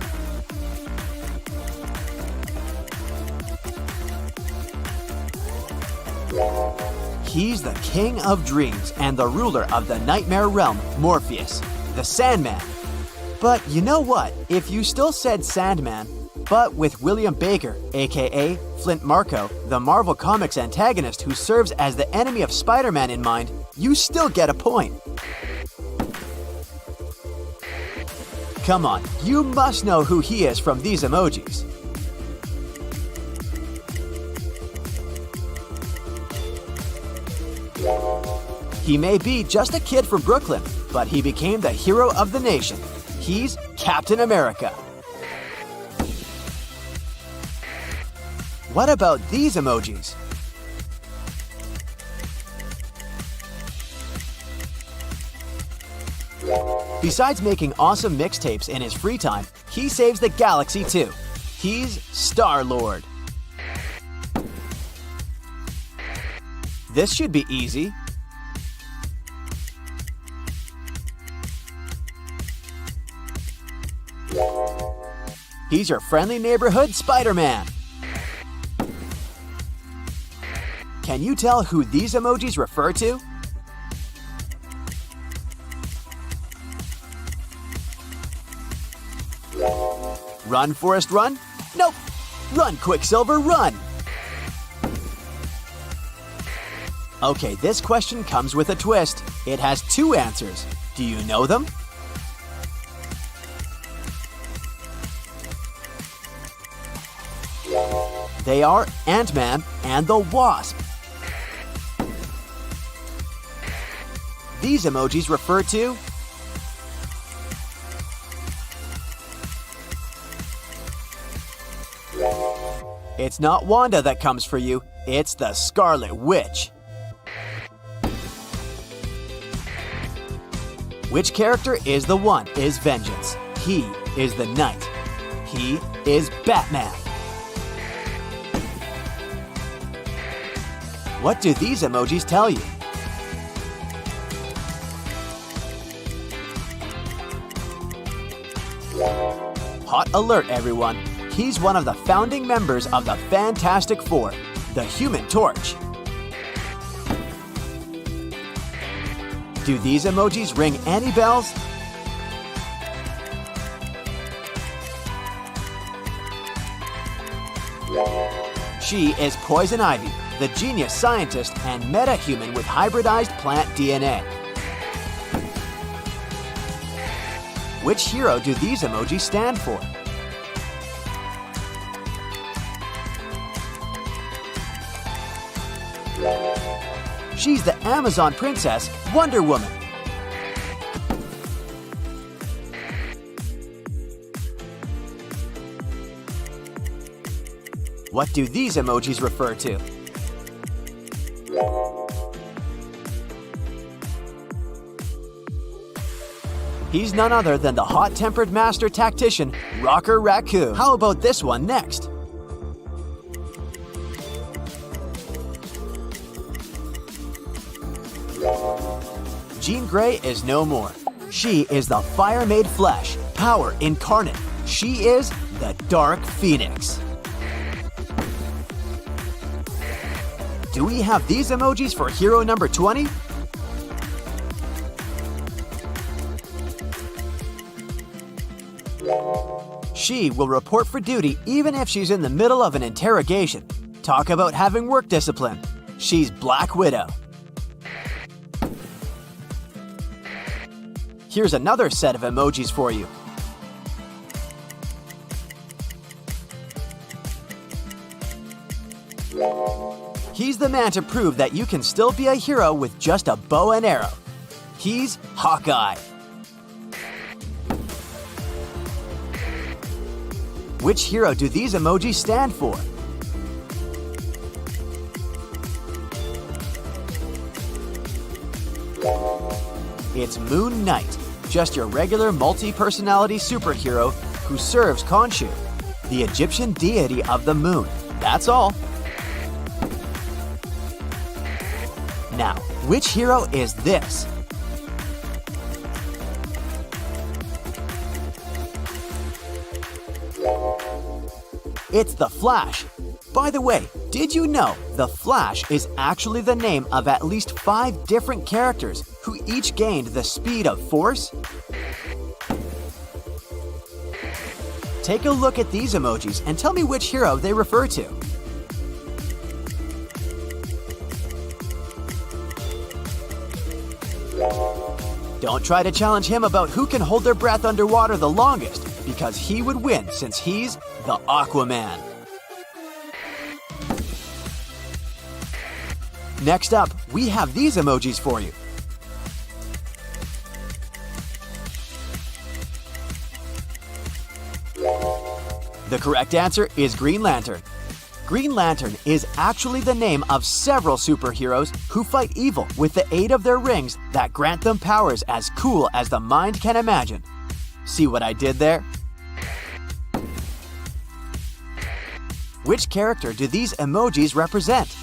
He's the king of dreams and the ruler of the nightmare realm, Morpheus, the Sandman. But you know what? If you still said Sandman, but with William Baker, aka Flint Marko, the Marvel Comics antagonist who serves as the enemy of Spider-Man in mind, you still get a point. Come on, you must know who he is from these emojis. He may be just a kid from Brooklyn, but he became the hero of the nation. He's Captain America. What about these emojis? Besides making awesome mixtapes in his free time, he saves the galaxy too. He's Star-Lord. This should be easy. He's your friendly neighborhood Spider-Man. Can you tell who these emojis refer to? Run, Forrest, run? Nope. Run, Quicksilver, run! Okay, this question comes with a twist. It has two answers. Do you know them? They are Ant-Man and the Wasp. These emojis refer to It's not Wanda that comes for you, it's the Scarlet Witch. Which character is the one is vengeance? He is the knight. He is Batman. What do these emojis tell you? Hot alert, everyone. He's one of the founding members of the Fantastic Four, the Human Torch. Do these emojis ring any bells? She is Poison Ivy, the genius scientist and meta-human with hybridized plant DNA. Which hero do these emojis stand for? She's the Amazon princess, Wonder Woman. What do these emojis refer to? He's none other than the hot-tempered master tactician, Rocker Raccoon. How about this one next? Jean Grey is no more. She is the fire made flesh, power incarnate. She is the Dark Phoenix. Do we have these emojis for hero number 20? She will report for duty even if she's in the middle of an interrogation. Talk about having work discipline. She's Black Widow. Here's another set of emojis for you. He's the man to prove that you can still be a hero with just a bow and arrow. He's Hawkeye. Which hero do these emojis stand for? It's Moon Knight, just your regular multi-personality superhero who serves Khonshu, the Egyptian deity of the moon. That's all. Now, which hero is this? It's the Flash. By the way, did you know the Flash is actually the name of at least 5 different characters who each gained the speed of force? Take a look at these emojis and tell me which hero they refer to. Don't try to challenge him about who can hold their breath underwater the longest, because he would win since he's the Aquaman. Next up, we have these emojis for you. The correct answer is Green Lantern. Green Lantern is actually the name of several superheroes who fight evil with the aid of their rings that grant them powers as cool as the mind can imagine. See what I did there? Which character do these emojis represent?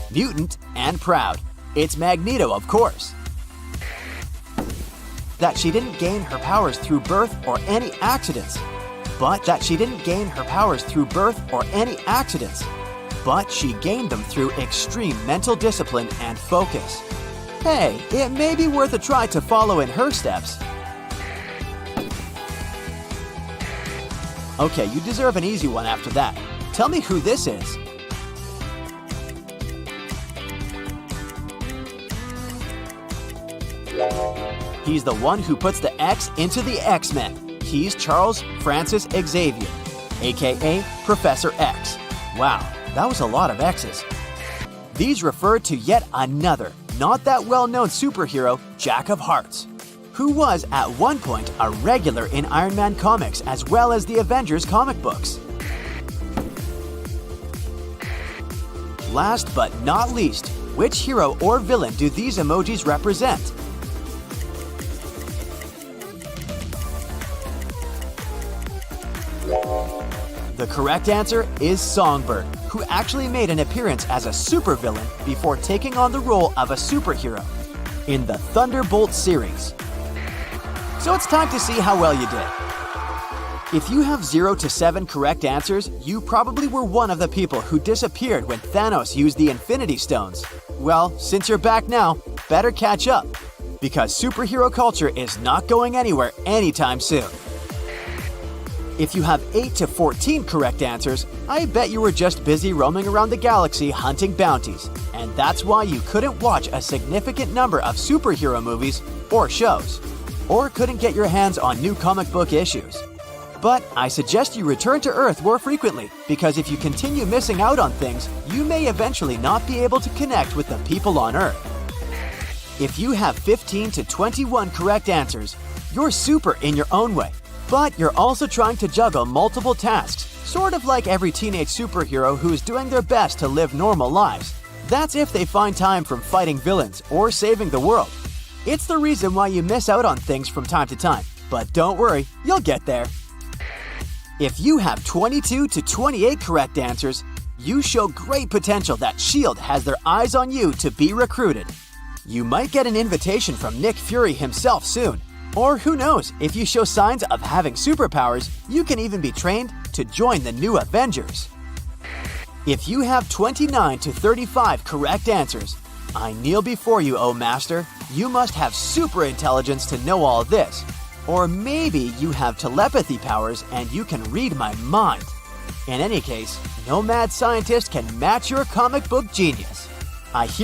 Mutant and proud. It's Magneto, of course. That she didn't gain her powers through birth or any accidents. But she gained them through extreme mental discipline and focus. Hey, it may be worth a try to follow in her steps. Okay, you deserve an easy one after that. Tell me who this is. He's the one who puts the X into the X-Men. He's Charles Francis Xavier, aka Professor X. Wow, that was a lot of X's. These refer to yet another, not that well-known superhero, Jack of Hearts, who was at one point a regular in Iron Man comics as well as the Avengers comic books. Last but not least, which hero or villain do these emojis represent? The correct answer is Songbird, who actually made an appearance as a supervillain before taking on the role of a superhero in the Thunderbolt series. So it's time to see how well you did. If you have 0 to 7 correct answers, you probably were one of the people who disappeared when Thanos used the Infinity Stones. Well, since you're back now, better catch up, because superhero culture is not going anywhere anytime soon. If you have 8 to 14 correct answers, I bet you were just busy roaming around the galaxy hunting bounties, and that's why you couldn't watch a significant number of superhero movies or shows, or couldn't get your hands on new comic book issues. But I suggest you return to Earth more frequently, because if you continue missing out on things, you may eventually not be able to connect with the people on Earth. If you have 15 to 21 correct answers, you're super in your own way. But you're also trying to juggle multiple tasks, sort of like every teenage superhero who is doing their best to live normal lives. That's if they find time from fighting villains or saving the world. It's the reason why you miss out on things from time to time, but don't worry, you'll get there. If you have 22 to 28 correct answers, you show great potential that S.H.I.E.L.D. has their eyes on you to be recruited. You might get an invitation from Nick Fury himself soon. Or who knows, if you show signs of having superpowers, you can even be trained to join the new Avengers. If you have 29 to 35 correct answers, I kneel before you, O Master. You must have super intelligence to know all this. Or maybe you have telepathy powers and you can read my mind. In any case, no mad scientist can match your comic book genius. I hereby